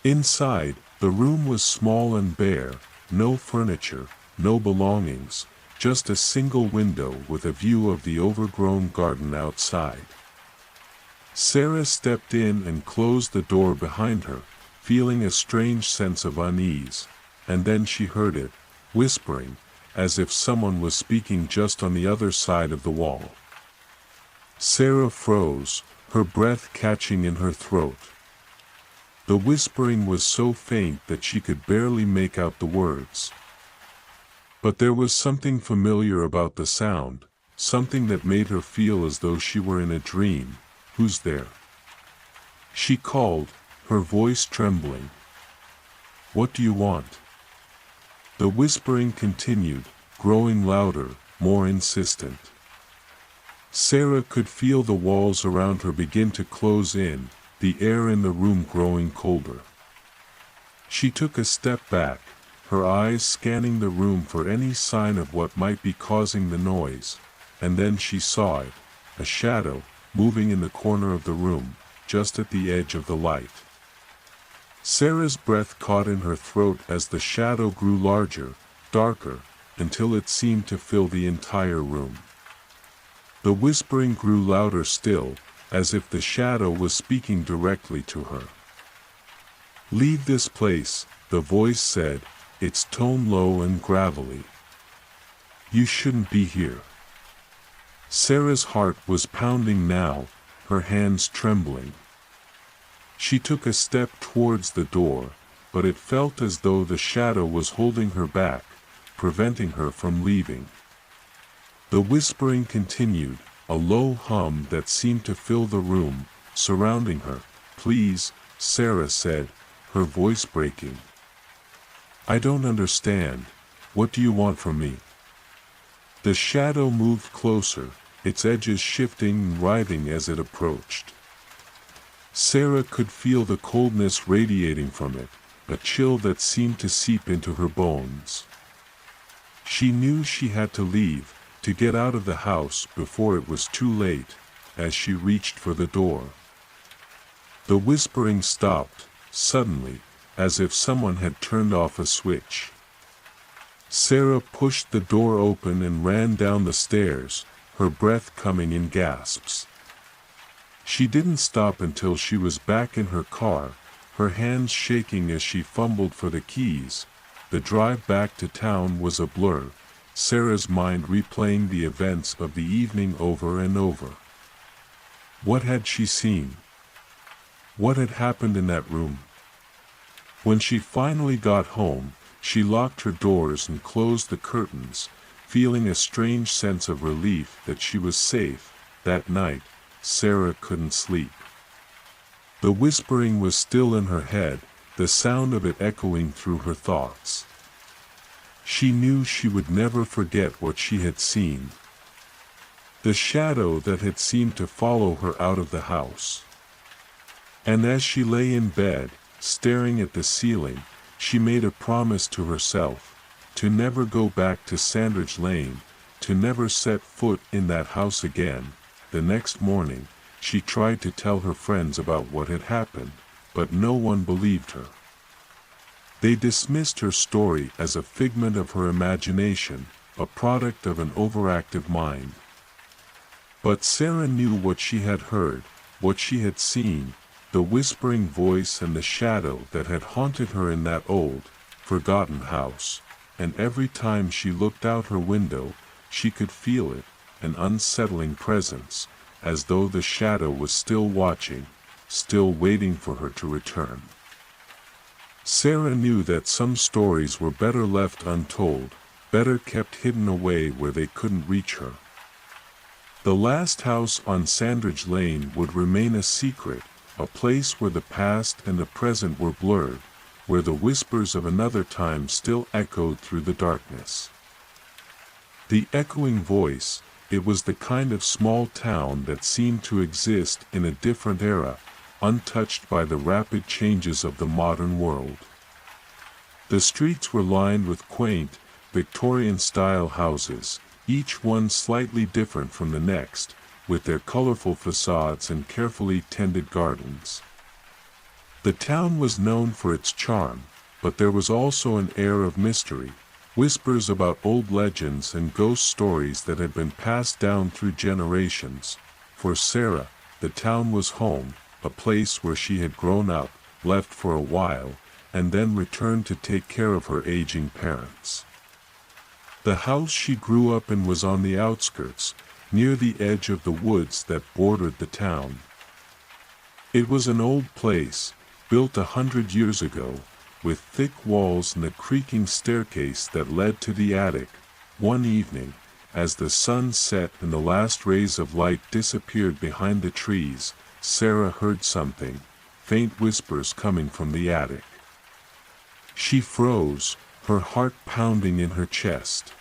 Inside, the room was small and bare, no furniture, no belongings, just a single window with a view of the overgrown garden outside. Sarah stepped in and closed the door behind her, feeling a strange sense of unease, and then she heard it, whispering, as if someone was speaking just on the other side of the wall. Sarah froze, her breath catching in her throat. The whispering was so faint that she could barely make out the words. But there was something familiar about the sound, something that made her feel as though she were in a dream. "Who's there?" she called, her voice trembling. "What do you want?" The whispering continued, growing louder, more insistent. Sarah could feel the walls around her begin to close in, the air in the room growing colder. She took a step back, her eyes scanning the room for any sign of what might be causing the noise, and then she saw it. a shadow, moving in the corner of the room, just at the edge of the light. Sarah's breath caught in her throat as the shadow grew larger, darker, until it seemed to fill the entire room. The whispering grew louder still, as if the shadow was speaking directly to her. "Leave this place," the voice said, its tone low and gravelly. "You shouldn't be here." Sarah's heart was pounding now, her hands trembling. She took a step towards the door, but it felt as though the shadow was holding her back, preventing her from leaving. The whispering continued, a low hum that seemed to fill the room, surrounding her. "Please," Sarah said, her voice breaking. "I don't understand. What do you want from me?" The shadow moved closer, its edges shifting and writhing as it approached. Sarah could feel the coldness radiating from it, a chill that seemed to seep into her bones. She knew she had to leave, to get out of the house before it was too late, as she reached for the door. The whispering stopped, suddenly, as if someone had turned off a switch. Sarah pushed the door open and ran down the stairs, her breath coming in gasps. She didn't stop until she was back in her car, her hands shaking as she fumbled for the keys. The drive back to town was a blur, Sarah's mind replaying the events of the evening over and over. What had she seen? What had happened in that room? When she finally got home, she locked her doors and closed the curtains, feeling a strange sense of relief that she was safe. That night, Sarah couldn't sleep. The whispering was still in her head, the sound of it echoing through her thoughts. She knew she would never forget what she had seen. The shadow that had seemed to follow her out of the house. And as she lay in bed, staring at the ceiling, she made a promise to herself, to never go back to Sandridge Lane, to never set foot in that house again. The next morning, she tried to tell her friends about what had happened, but no one believed her. They dismissed her story as a figment of her imagination, a product of an overactive mind. But Sarah knew what she had heard, what she had seen, the whispering voice and the shadow that had haunted her in that old, forgotten house, and every time she looked out her window, she could feel it, an unsettling presence, as though the shadow was still watching, still waiting for her to return. Sarah knew that some stories were better left untold, better kept hidden away where they couldn't reach her. The last house on Sandridge Lane would remain a secret, a place where the past and the present were blurred, where the whispers of another time still echoed through the darkness. The echoing voice, it was the kind of small town that seemed to exist in a different era, untouched by the rapid changes of the modern world. The streets were lined with quaint, Victorian-style houses, each one slightly different from the next, with their colorful facades and carefully tended gardens. The town was known for its charm, but there was also an air of mystery, whispers about old legends and ghost stories that had been passed down through generations. For Sarah, the town was home, a place where she had grown up, left for a while, and then returned to take care of her aging parents. The house she grew up in was on the outskirts, near the edge of the woods that bordered the town. It was an old place, built 100 years ago, with thick walls and a creaking staircase that led to the attic. One evening, as the sun set and the last rays of light disappeared behind the trees, Sarah heard something, faint whispers coming from the attic. She froze, her heart pounding in her chest.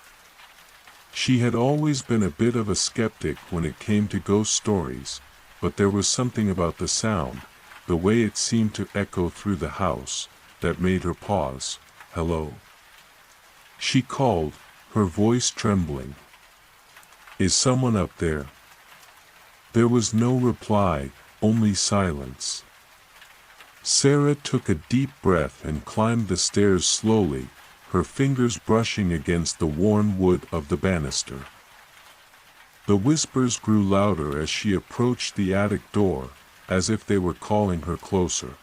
She had always been a bit of a skeptic when it came to ghost stories, but there was something about the sound, the way it seemed to echo through the house, that made her pause. "Hello?" She called, her voice trembling. "Is someone up there?" There was no reply, only silence. Sarah took a deep breath and climbed the stairs slowly, her fingers brushing against the worn wood of the banister. The whispers grew louder as she approached the attic door, as if they were calling her closer.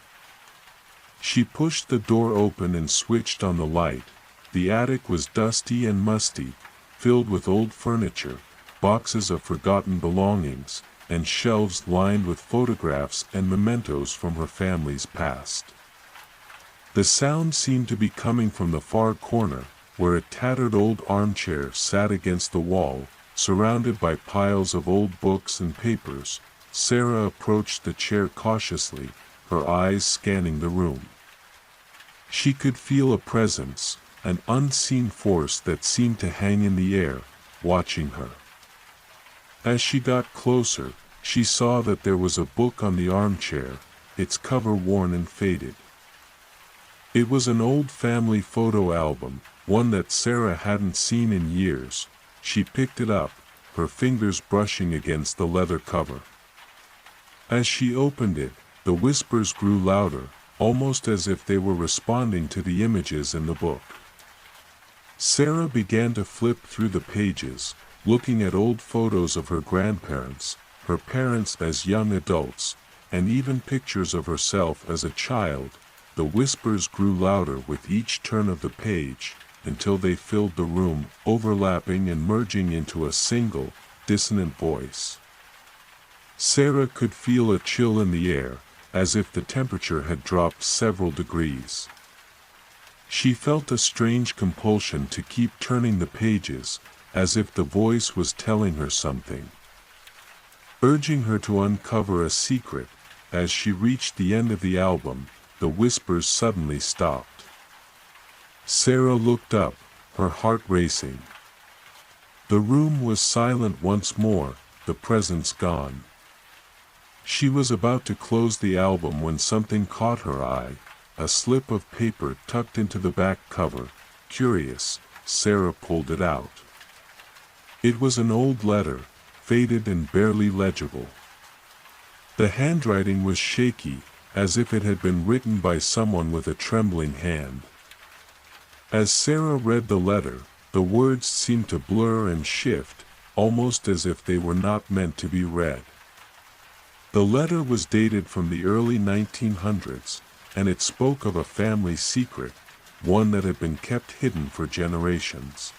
She pushed the door open and switched on the light. The attic was dusty and musty, filled with old furniture, boxes of forgotten belongings, and shelves lined with photographs and mementos from her family's past. The sound seemed to be coming from the far corner, where a tattered old armchair sat against the wall, surrounded by piles of old books and papers. Sarah approached the chair cautiously, her eyes scanning the room. She could feel a presence, an unseen force that seemed to hang in the air, watching her. As she got closer, she saw that there was a book on the armchair, its cover worn and faded. It was an old family photo album, one that Sarah hadn't seen in years. She picked it up, her fingers brushing against the leather cover. As she opened it, the whispers grew louder, almost as if they were responding to the images in the book. Sarah began to flip through the pages, looking at old photos of her grandparents, her parents as young adults, and even pictures of herself as a child. The whispers grew louder with each turn of the page, until they filled the room, overlapping and merging into a single, dissonant voice. Sarah could feel a chill in the air, as if the temperature had dropped several degrees. She felt a strange compulsion to keep turning the pages, as if the voice was telling her something, urging her to uncover a secret. As she reached the end of the album, the whispers suddenly stopped. Sarah looked up, her heart racing. The room was silent once more, the presence gone. She was about to close the album when something caught her eye, a slip of paper tucked into the back cover. Curious, Sarah pulled it out. It was an old letter, faded and barely legible. The handwriting was shaky, as if it had been written by someone with a trembling hand. As Sarah read the letter, the words seemed to blur and shift, almost as if they were not meant to be read. The letter was dated from the early 1900s, and it spoke of a family secret, one that had been kept hidden for generations.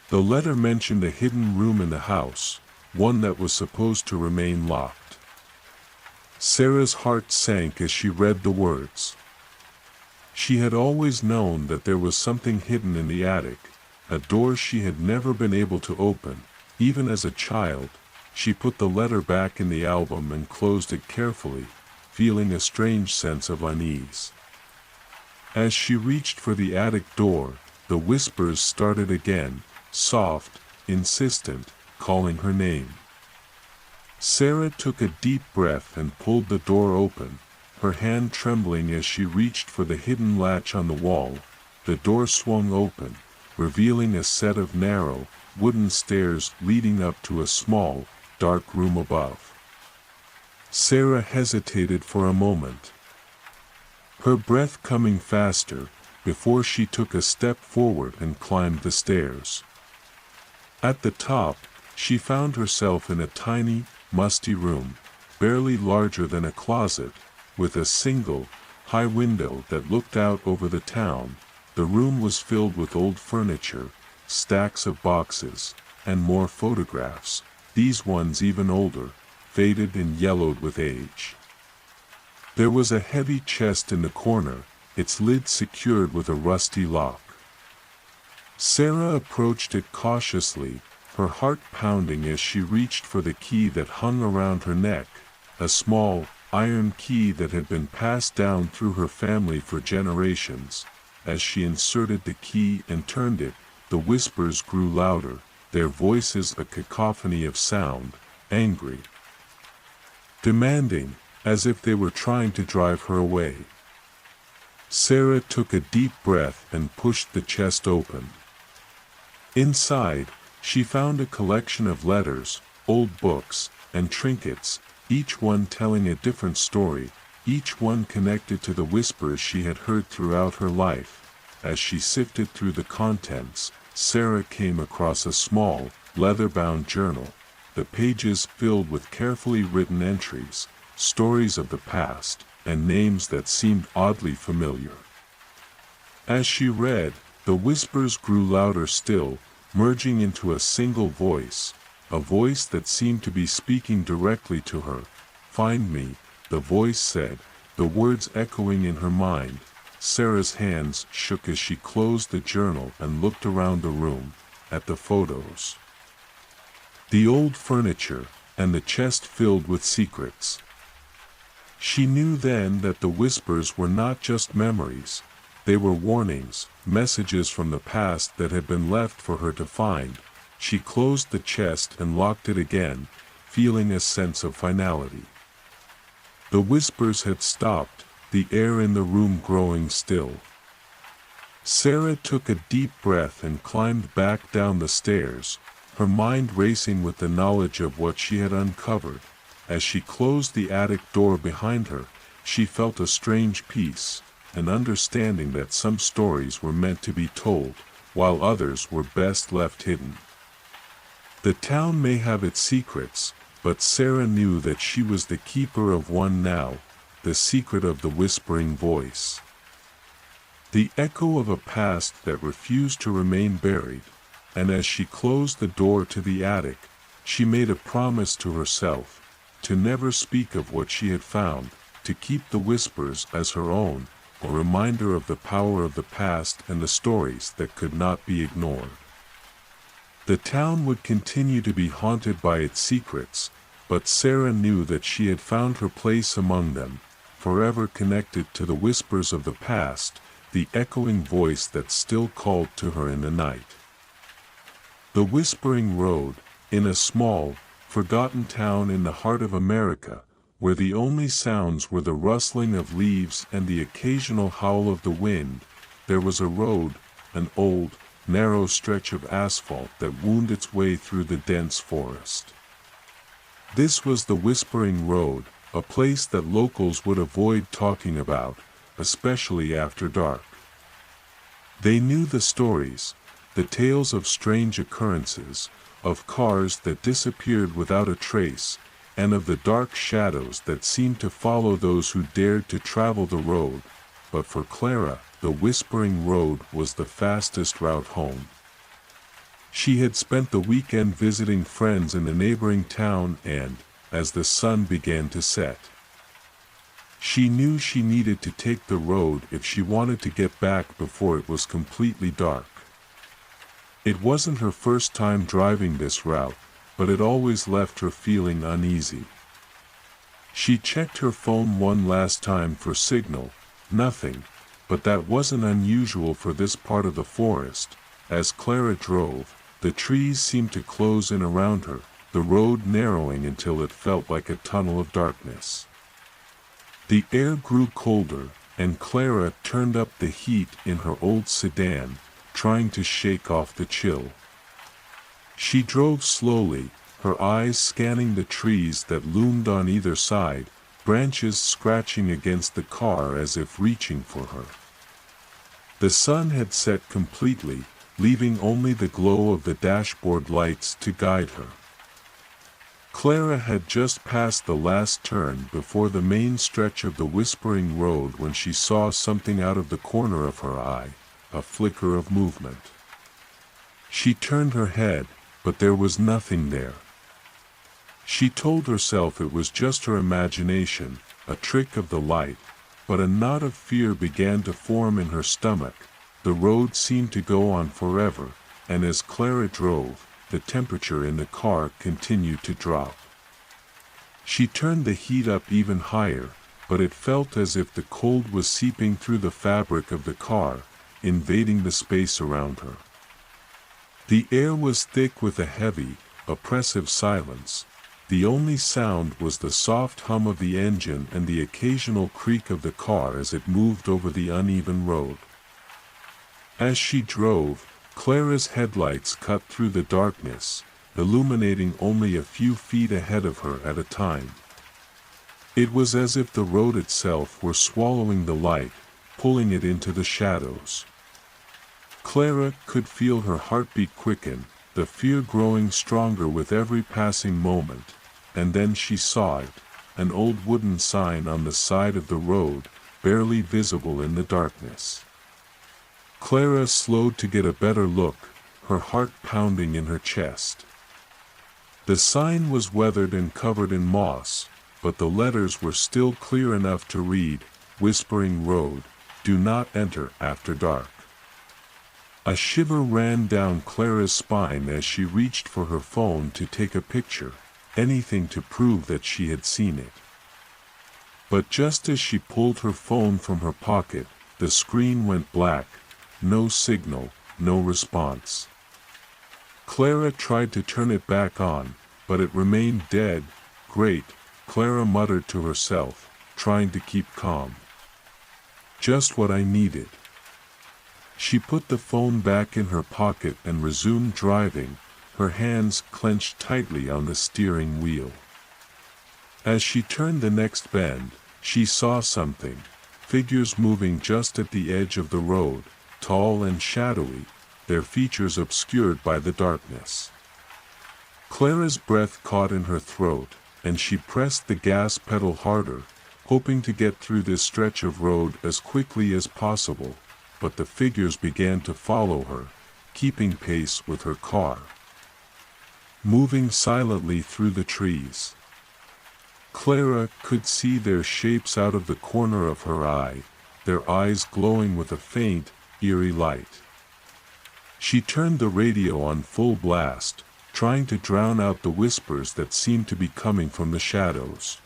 The letter mentioned a hidden room in the house, one that was supposed to remain locked. Sarah's heart sank as she read the words. She had always known that there was something hidden in the attic, a door she had never been able to open. Even as a child, she put the letter back in the album and closed it carefully, feeling a strange sense of unease. As she reached for the attic door, the whispers started again, soft, insistent, calling her name. Sarah took a deep breath and pulled the door open, her hand trembling as she reached for the hidden latch on the wall. The door swung open, revealing a set of narrow, wooden stairs leading up to a small, dark room above. Sarah hesitated for a moment, her breath coming faster, before she took a step forward and climbed the stairs. At the top, she found herself in a tiny, musty room, barely larger than a closet, with a single, high window that looked out over the town. The room was filled with old furniture, stacks of boxes, and more photographs, these ones even older, faded and yellowed with age. There was a heavy chest in the corner, its lid secured with a rusty lock. Sarah approached it cautiously, her heart pounding as she reached for the key that hung around her neck, a small, iron key that had been passed down through her family for generations. As she inserted the key and turned it, the whispers grew louder, their voices a cacophony of sound, angry, demanding, as if they were trying to drive her away. Sarah took a deep breath and pushed the chest open. Inside, she found a collection of letters, old books, and trinkets, each one telling a different story, each one connected to the whispers she had heard throughout her life. As she sifted through the contents, Sarah came across a small, leather-bound journal, the pages filled with carefully written entries, stories of the past, and names that seemed oddly familiar. As she read, the whispers grew louder still, merging into a single voice, a voice that seemed to be speaking directly to her. "Find me," the voice said, the words echoing in her mind. Sarah's hands shook as she closed the journal and looked around the room, at the photos, the old furniture, and the chest filled with secrets. She knew then that the whispers were not just memories, they were warnings, messages from the past that had been left for her to find. She closed the chest and locked it again, feeling a sense of finality. The whispers had stopped, the air in the room growing still. Sarah took a deep breath and climbed back down the stairs, her mind racing with the knowledge of what she had uncovered. As she closed the attic door behind her, she felt a strange peace, an understanding that some stories were meant to be told, while others were best left hidden. The town may have its secrets, but Sarah knew that she was the keeper of one now, the secret of the whispering voice. The echo of a past that refused to remain buried, and as she closed the door to the attic, she made a promise to herself, to never speak of what she had found, to keep the whispers as her own, a reminder of the power of the past and the stories that could not be ignored. The town would continue to be haunted by its secrets, but Sarah knew that she had found her place among them, forever connected to the whispers of the past, the echoing voice that still called to her in the night. The Whispering Road, in a small, forgotten town in the heart of America, where the only sounds were the rustling of leaves and the occasional howl of the wind, there was a road, an old, narrow stretch of asphalt that wound its way through the dense forest. This was the Whispering Road, a place that locals would avoid talking about, especially after dark. They knew the stories, the tales of strange occurrences, of cars that disappeared without a trace, and of the dark shadows that seemed to follow those who dared to travel the road. But for Clara, the Whispering Road was the fastest route home. She had spent the weekend visiting friends in the neighboring town and, as the sun began to set, she knew she needed to take the road if she wanted to get back before it was completely dark. It wasn't her first time driving this route, but it always left her feeling uneasy. She checked her phone one last time for signal, nothing, but that wasn't unusual for this part of the forest. As Clara drove, the trees seemed to close in around her, the road narrowing until it felt like a tunnel of darkness. The air grew colder, and Clara turned up the heat in her old sedan, trying to shake off the chill. She drove slowly, her eyes scanning the trees that loomed on either side, branches scratching against the car as if reaching for her. The sun had set completely, leaving only the glow of the dashboard lights to guide her. Clara had just passed the last turn before the main stretch of the Whispering Road when she saw something out of the corner of her eye, a flicker of movement. She turned her head, but there was nothing there. She told herself it was just her imagination, a trick of the light, but a knot of fear began to form in her stomach. The road seemed to go on forever, and as Clara drove, the temperature in the car continued to drop. She turned the heat up even higher, but it felt as if the cold was seeping through the fabric of the car, invading the space around her. The air was thick with a heavy, oppressive silence. The only sound was the soft hum of the engine and the occasional creak of the car as it moved over the uneven road. As she drove, Clara's headlights cut through the darkness, illuminating only a few feet ahead of her at a time. It was as if the road itself were swallowing the light, pulling it into the shadows. Clara could feel her heartbeat quicken, the fear growing stronger with every passing moment, and then she saw it, an old wooden sign on the side of the road, barely visible in the darkness. Clara slowed to get a better look, her heart pounding in her chest. The sign was weathered and covered in moss, but the letters were still clear enough to read, Whispering Road, do not enter after dark. A shiver ran down Clara's spine as she reached for her phone to take a picture, anything to prove that she had seen it. But just as she pulled her phone from her pocket, the screen went black, no signal, no response. Clara tried to turn it back on, but it remained dead. Great, Clara muttered to herself, trying to keep calm. Just what I needed. She put the phone back in her pocket and resumed driving, her hands clenched tightly on the steering wheel. As she turned the next bend, she saw something, figures moving just at the edge of the road, tall and shadowy, their features obscured by the darkness. Clara's breath caught in her throat, and she pressed the gas pedal harder, hoping to get through this stretch of road as quickly as possible, but the figures began to follow her, keeping pace with her car. Moving silently through the trees. Clara could see their shapes out of the corner of her eye, their eyes glowing with a faint, eerie light. She turned the radio on full blast, trying to drown out the whispers that seemed to be coming from the shadows.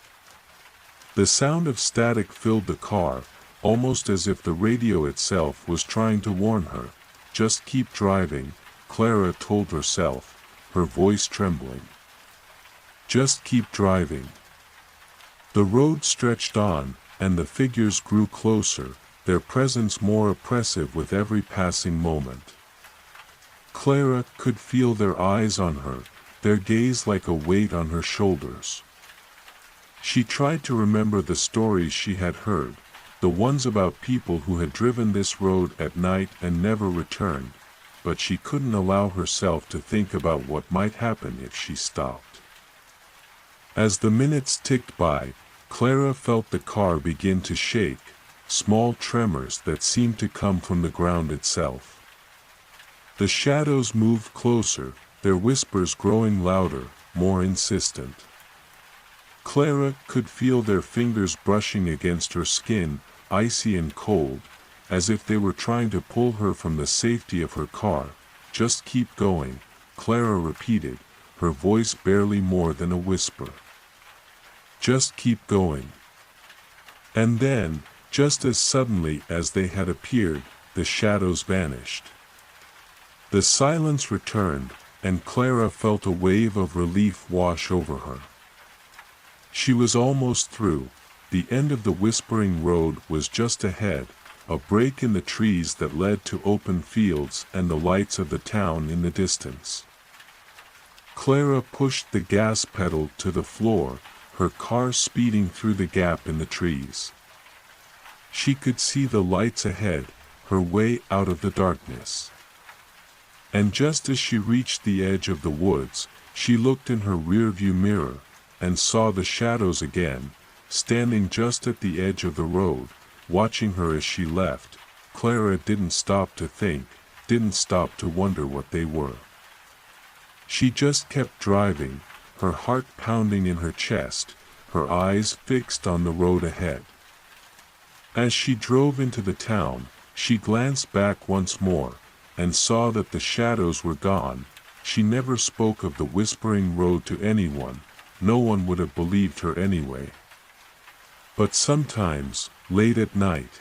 The sound of static filled the car, almost as if the radio itself was trying to warn her. Just keep driving, Clara told herself, her voice trembling. Just keep driving. The road stretched on, and the figures grew closer, their presence more oppressive with every passing moment. Clara could feel their eyes on her, their gaze like a weight on her shoulders. She tried to remember the stories she had heard, the ones about people who had driven this road at night and never returned, but she couldn't allow herself to think about what might happen if she stopped. As the minutes ticked by, Clara felt the car begin to shake, small tremors that seemed to come from the ground itself. The shadows moved closer, their whispers growing louder, more insistent. Clara could feel their fingers brushing against her skin, icy and cold, as if they were trying to pull her from the safety of her car. Just keep going, Clara repeated, her voice barely more than a whisper. Just keep going. And then, just as suddenly as they had appeared, the shadows vanished. The silence returned, and Clara felt a wave of relief wash over her. She was almost through. The end of the Whispering Road was just ahead, a break in the trees that led to open fields and the lights of the town in the distance. Clara pushed the gas pedal to the floor, her car speeding through the gap in the trees. She could see the lights ahead, her way out of the darkness. And just as she reached the edge of the woods, she looked in her rearview mirror, and saw the shadows again, standing just at the edge of the road, watching her as she left. Clara didn't stop to think, didn't stop to wonder what they were. She just kept driving, her heart pounding in her chest, her eyes fixed on the road ahead. As she drove into the town, she glanced back once more, and saw that the shadows were gone. She never spoke of the Whispering Road to anyone, no one would have believed her anyway. But sometimes, late at night,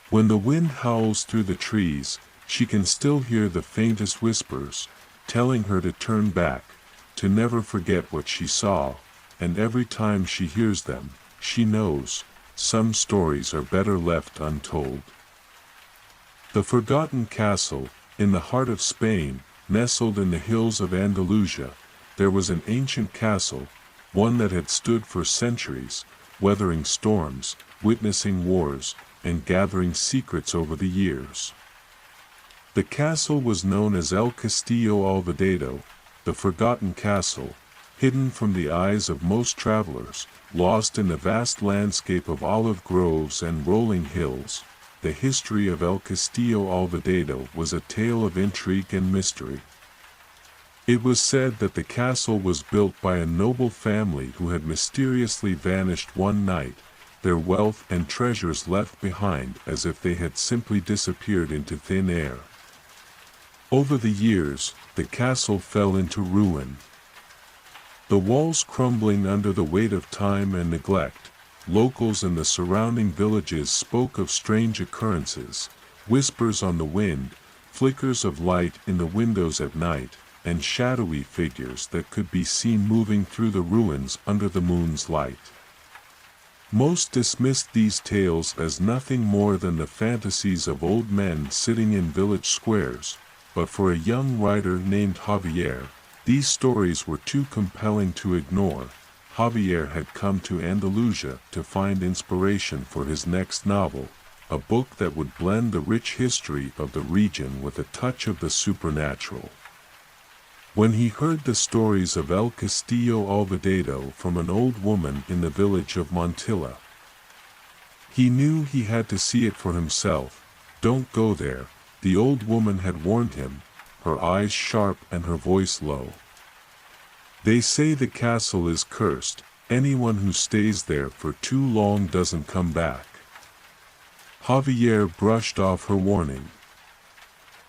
when the wind howls through the trees, she can still hear the faintest whispers, telling her to turn back, to never forget what she saw, and every time she hears them, she knows, some stories are better left untold. The Forgotten Castle, in the heart of Spain, nestled in the hills of Andalusia, there was an ancient castle, one that had stood for centuries, weathering storms, witnessing wars, and gathering secrets over the years. The castle was known as El Castillo Olvidado, the forgotten castle, hidden from the eyes of most travelers, lost in the vast landscape of olive groves and rolling hills. The history of El Castillo Olvidado was a tale of intrigue and mystery. It was said that the castle was built by a noble family who had mysteriously vanished one night, their wealth and treasures left behind as if they had simply disappeared into thin air. Over the years, the castle fell into ruin. The walls crumbling under the weight of time and neglect, locals in the surrounding villages spoke of strange occurrences, whispers on the wind, flickers of light in the windows at night, and shadowy figures that could be seen moving through the ruins under the moon's light. Most dismissed these tales as nothing more than the fantasies of old men sitting in village squares, but for a young writer named Javier, these stories were too compelling to ignore. Javier had come to Andalusia to find inspiration for his next novel, a book that would blend the rich history of the region with a touch of the supernatural. When he heard the stories of El Castillo Olvidado from an old woman in the village of Montilla, he knew he had to see it for himself. "Don't go there," the old woman had warned him, her eyes sharp and her voice low. "They say the castle is cursed, anyone who stays there for too long doesn't come back." Javier brushed off her warning.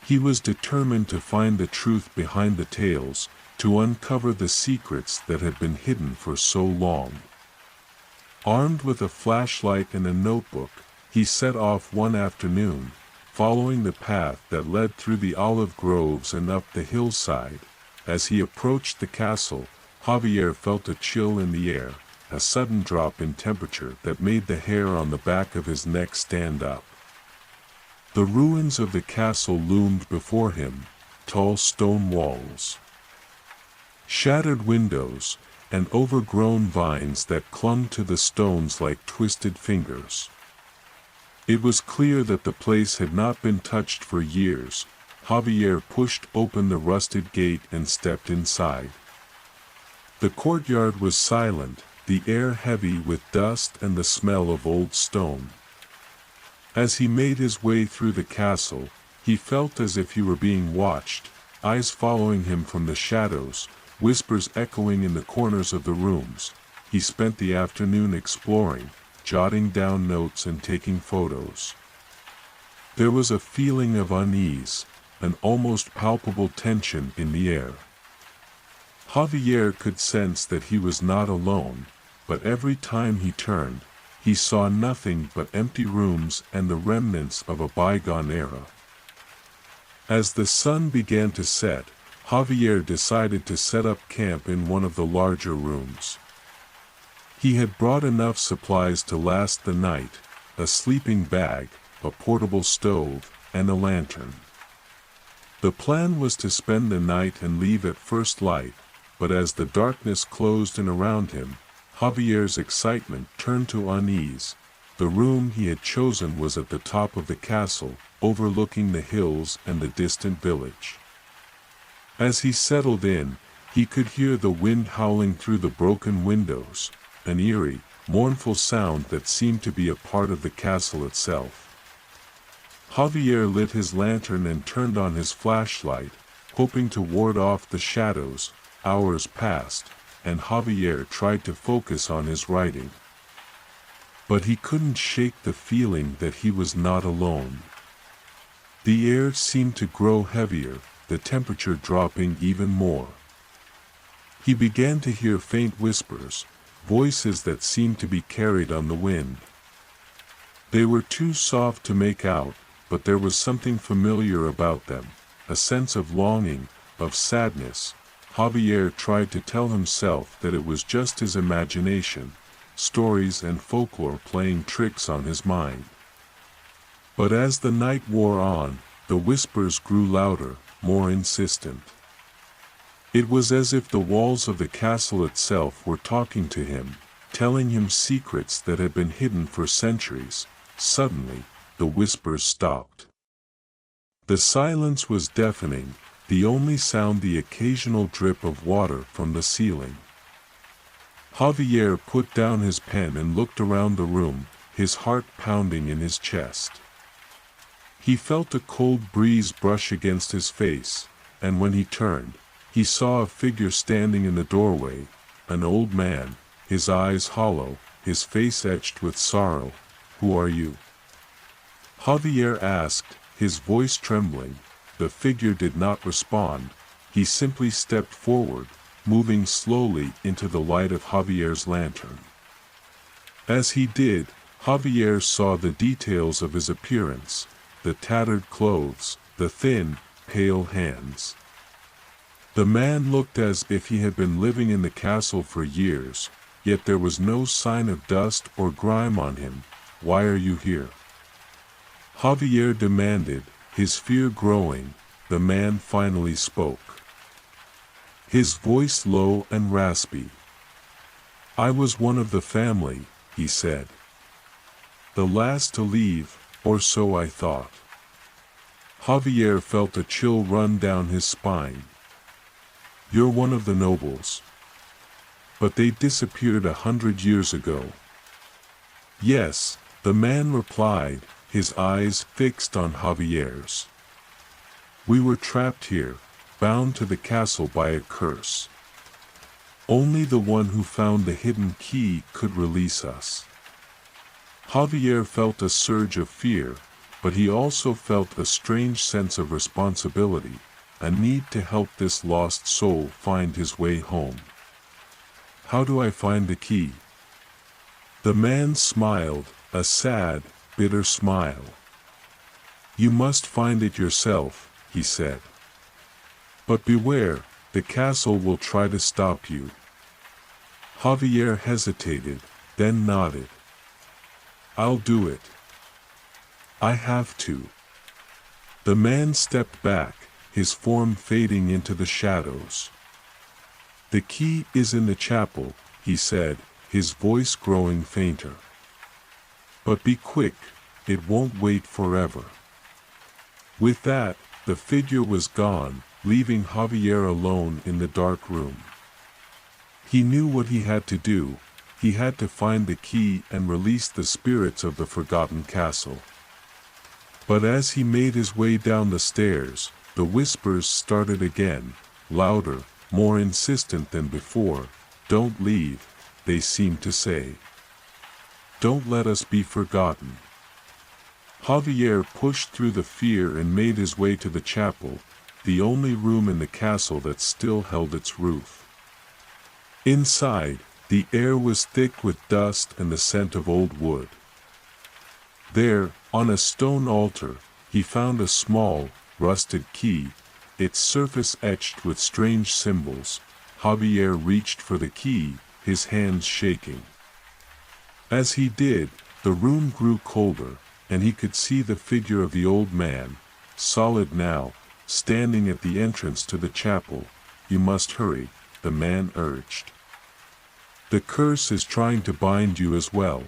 He was determined to find the truth behind the tales, to uncover the secrets that had been hidden for so long. Armed with a flashlight and a notebook, he set off one afternoon, following the path that led through the olive groves and up the hillside. As he approached the castle, Javier felt a chill in the air, a sudden drop in temperature that made the hair on the back of his neck stand up. The ruins of the castle loomed before him, tall stone walls, shattered windows, and overgrown vines that clung to the stones like twisted fingers. It was clear that the place had not been touched for years. Javier pushed open the rusted gate and stepped inside. The courtyard was silent, the air heavy with dust and the smell of old stone. As he made his way through the castle, he felt as if he were being watched, eyes following him from the shadows, whispers echoing in the corners of the rooms. He spent the afternoon exploring, jotting down notes and taking photos. There was a feeling of unease, an almost palpable tension in the air. Javier could sense that he was not alone, but every time he turned, he saw nothing but empty rooms and the remnants of a bygone era. As the sun began to set, Javier decided to set up camp in one of the larger rooms. He had brought enough supplies to last the night, a sleeping bag, a portable stove, and a lantern. The plan was to spend the night and leave at first light, but as the darkness closed in around him, Javier's excitement turned to unease. The room he had chosen was at the top of the castle, overlooking the hills and the distant village. As he settled in, he could hear the wind howling through the broken windows, an eerie, mournful sound that seemed to be a part of the castle itself. Javier lit his lantern and turned on his flashlight, hoping to ward off the shadows. Hours passed, and Javier tried to focus on his writing. But he couldn't shake the feeling that he was not alone. The air seemed to grow heavier, the temperature dropping even more. He began to hear faint whispers, voices that seemed to be carried on the wind. They were too soft to make out, but there was something familiar about them, a sense of longing, of sadness. Javier tried to tell himself that it was just his imagination, stories and folklore playing tricks on his mind. But as the night wore on, the whispers grew louder, more insistent. It was as if the walls of the castle itself were talking to him, telling him secrets that had been hidden for centuries. Suddenly, the whispers stopped. The silence was deafening, the only sound the occasional drip of water from the ceiling. Javier put down his pen and looked around the room, his heart pounding in his chest. He felt a cold breeze brush against his face, and when he turned, he saw a figure standing in the doorway, an old man, his eyes hollow, his face etched with sorrow. "Who are you?" Javier asked, his voice trembling. The figure did not respond. He simply stepped forward, moving slowly into the light of Javier's lantern. As he did, Javier saw the details of his appearance, the tattered clothes, the thin, pale hands. The man looked as if he had been living in the castle for years, yet there was no sign of dust or grime on him. "Why are you here?" Javier demanded, his fear growing. The man finally spoke. His voice low and raspy. "I was one of the family," he said. "The last to leave, or so I thought." Javier felt a chill run down his spine. "You're one of the nobles. But they disappeared 100 years ago." "Yes," the man replied, his eyes fixed on Javier's. "We were trapped here, bound to the castle by a curse. Only the one who found the hidden key could release us." Javier felt a surge of fear, but he also felt a strange sense of responsibility, a need to help this lost soul find his way home. "How do I find the key?" The man smiled, a sad, bitter smile. "You must find it yourself," he said. "But beware, the castle will try to stop you." Javier hesitated, then nodded. "I'll do it. I have to." The man stepped back, his form fading into the shadows. "The key is in the chapel," he said, his voice growing fainter. "But be quick, it won't wait forever." With that, the figure was gone, leaving Javier alone in the dark room. He knew what he had to do. He had to find the key and release the spirits of the forgotten castle. But as he made his way down the stairs, the whispers started again, louder, more insistent than before. "Don't leave," they seemed to say. "Don't let us be forgotten." Javier pushed through the fear and made his way to the chapel, the only room in the castle that still held its roof. Inside, the air was thick with dust and the scent of old wood. There, on a stone altar, he found a small, rusted key, its surface etched with strange symbols. Javier reached for the key, his hands shaking. As he did, the room grew colder, and he could see the figure of the old man, solid now, standing at the entrance to the chapel. "You must hurry," the man urged. "The curse is trying to bind you as well."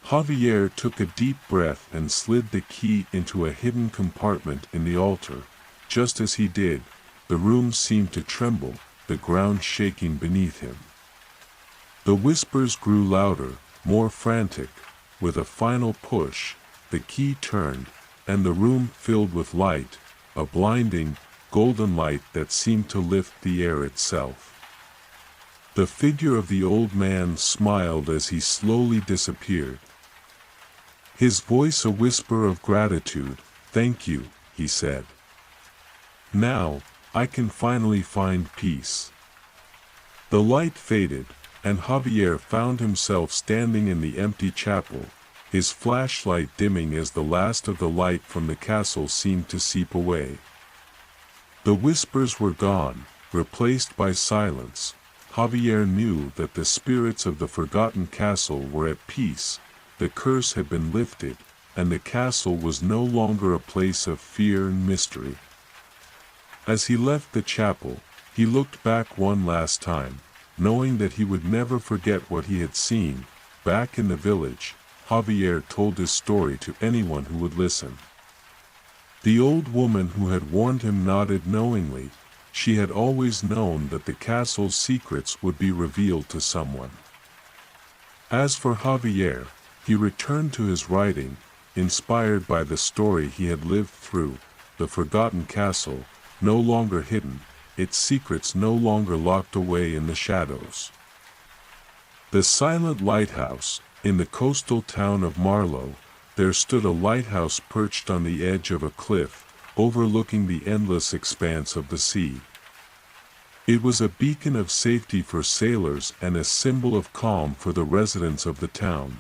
Javier took a deep breath and slid the key into a hidden compartment in the altar. Just as he did, the room seemed to tremble, the ground shaking beneath him. The whispers grew louder, more frantic. With a final push, the key turned, and the room filled with light, a blinding, golden light that seemed to lift the air itself. The figure of the old man smiled as he slowly disappeared. His voice a whisper of gratitude. "Thank you," he said. "Now, I can finally find peace." The light faded, and Javier found himself standing in the empty chapel, his flashlight dimming as the last of the light from the castle seemed to seep away. The whispers were gone, replaced by silence. Javier knew that the spirits of the forgotten castle were at peace, the curse had been lifted, and the castle was no longer a place of fear and mystery. As he left the chapel, he looked back one last time, knowing that he would never forget what he had seen. Back in the village, Javier told his story to anyone who would listen. The old woman who had warned him nodded knowingly. She had always known that the castle's secrets would be revealed to someone. As for Javier, he returned to his writing, inspired by the story he had lived through. The forgotten castle, no longer hidden, its secrets no longer locked away in the shadows. The silent lighthouse. In the coastal town of Marlow, there stood a lighthouse perched on the edge of a cliff, overlooking the endless expanse of the sea. It was a beacon of safety for sailors and a symbol of calm for the residents of the town.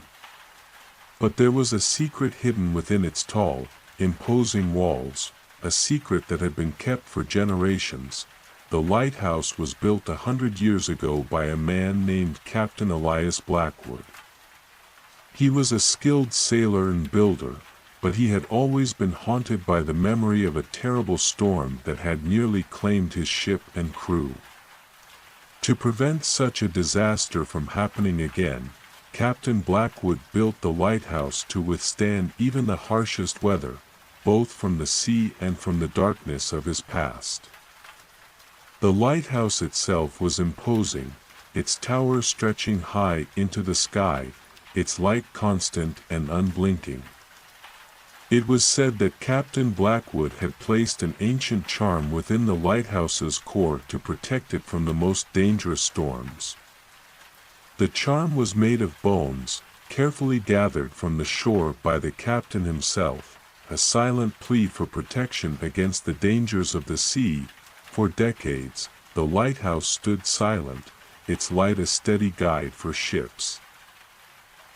But there was a secret hidden within its tall, imposing walls, a secret that had been kept for generations. The lighthouse was built 100 years ago by a man named Captain Elias Blackwood. He was a skilled sailor and builder, but he had always been haunted by the memory of a terrible storm that had nearly claimed his ship and crew. To prevent such a disaster from happening again, Captain Blackwood built the lighthouse to withstand even the harshest weather, both from the sea and from the darkness of his past. The lighthouse itself was imposing, its tower stretching high into the sky, its light constant and unblinking. It was said that Captain Blackwood had placed an ancient charm within the lighthouse's core to protect it from the most dangerous storms. The charm was made of bones, carefully gathered from the shore by the captain himself, a silent plea for protection against the dangers of the sea. For decades, the lighthouse stood silent, its light a steady guide for ships.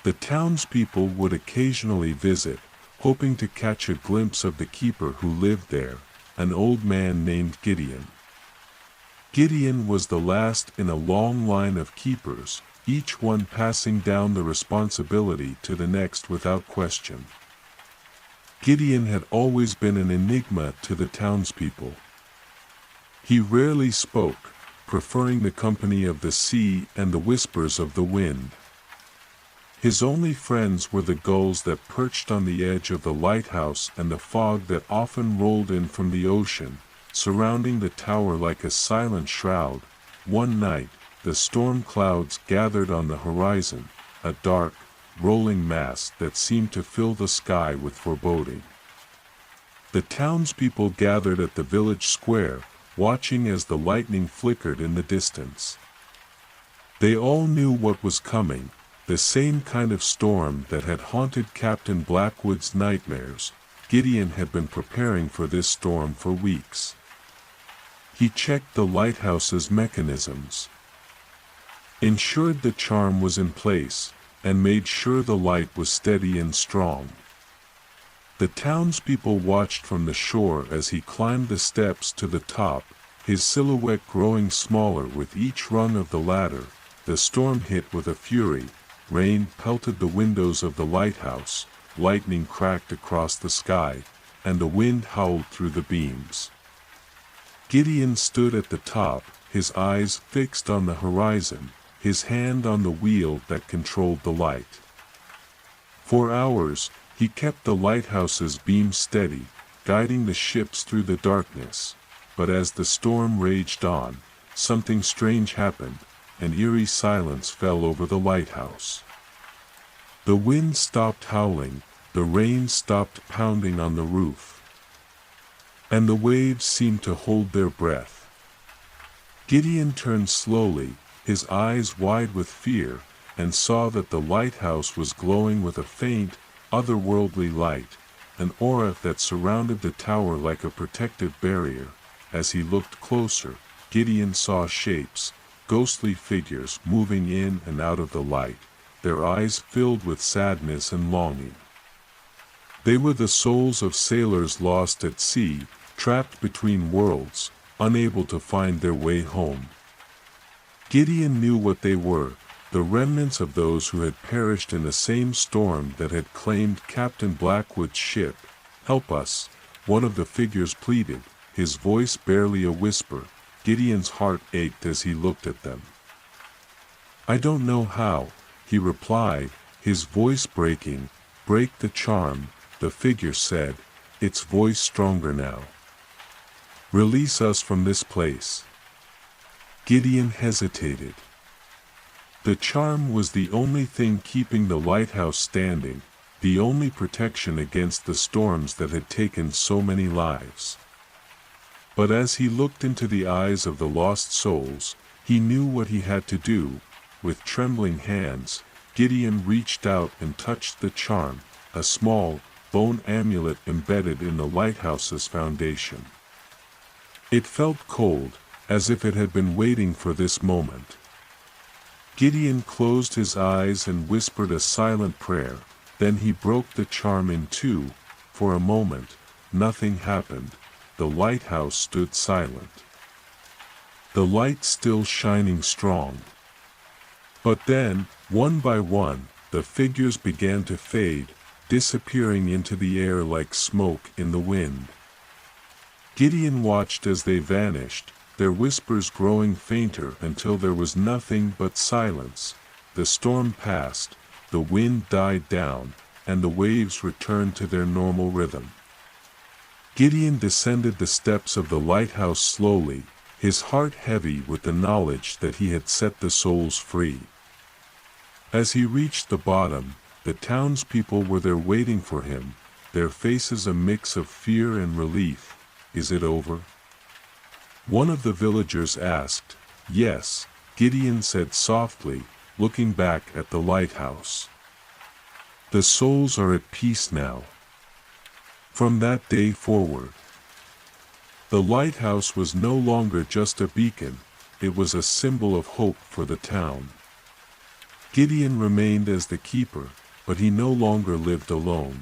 The townspeople would occasionally visit, hoping to catch a glimpse of the keeper who lived there, an old man named Gideon. Gideon was the last in a long line of keepers, each one passing down the responsibility to the next without question. Gideon had always been an enigma to the townspeople. He rarely spoke, preferring the company of the sea and the whispers of the wind. His only friends were the gulls that perched on the edge of the lighthouse and the fog that often rolled in from the ocean, surrounding the tower like a silent shroud. One night, the storm clouds gathered on the horizon, a dark, rolling mass that seemed to fill the sky with foreboding. The townspeople gathered at the village square, watching as the lightning flickered in the distance. They all knew what was coming. The same kind of storm that had haunted Captain Blackwood's nightmares. Gideon had been preparing for this storm for weeks. He checked the lighthouse's mechanisms, ensured the charm was in place, and made sure the light was steady and strong. The townspeople watched from the shore as he climbed the steps to the top, his silhouette growing smaller with each rung of the ladder. The storm hit with a fury. Rain pelted the windows of the lighthouse, lightning cracked across the sky, and the wind howled through the beams. Gideon stood at the top, his eyes fixed on the horizon, his hand on the wheel that controlled the light. For hours, he kept the lighthouse's beam steady, guiding the ships through the darkness. But as the storm raged on, something strange happened. An eerie silence fell over the lighthouse. The wind stopped howling, the rain stopped pounding on the roof, and the waves seemed to hold their breath. Gideon turned slowly, his eyes wide with fear, and saw that the lighthouse was glowing with a faint, otherworldly light, an aura that surrounded the tower like a protective barrier. As he looked closer, Gideon saw shapes, ghostly figures moving in and out of the light, their eyes filled with sadness and longing. They were the souls of sailors lost at sea, trapped between worlds, unable to find their way home. Gideon knew what they were, the remnants of those who had perished in the same storm that had claimed Captain Blackwood's ship. "Help us," one of the figures pleaded, his voice barely a whisper. Gideon's heart ached as he looked at them. "I don't know how," he replied, his voice breaking. "Break the charm," the figure said, its voice stronger now. "Release us from this place." Gideon hesitated. The charm was the only thing keeping the lighthouse standing, the only protection against the storms that had taken so many lives. But as he looked into the eyes of the lost souls, he knew what he had to do. With trembling hands, Gideon reached out and touched the charm, a small, bone amulet embedded in the lighthouse's foundation. It felt cold, as if it had been waiting for this moment. Gideon closed his eyes and whispered a silent prayer, then he broke the charm in two. For a moment, nothing happened. The lighthouse stood silent, the light still shining strong. But then, one by one, the figures began to fade, disappearing into the air like smoke in the wind. Gideon watched as they vanished, their whispers growing fainter until there was nothing but silence. The storm passed, the wind died down, and the waves returned to their normal rhythm. Gideon descended the steps of the lighthouse slowly, his heart heavy with the knowledge that he had set the souls free. As he reached the bottom, the townspeople were there waiting for him, their faces a mix of fear and relief. "Is it over?" one of the villagers asked. "Yes," Gideon said softly, looking back at the lighthouse. "The souls are at peace now." From that day forward, the lighthouse was no longer just a beacon, it was a symbol of hope for the town. Gideon remained as the keeper, but he no longer lived alone.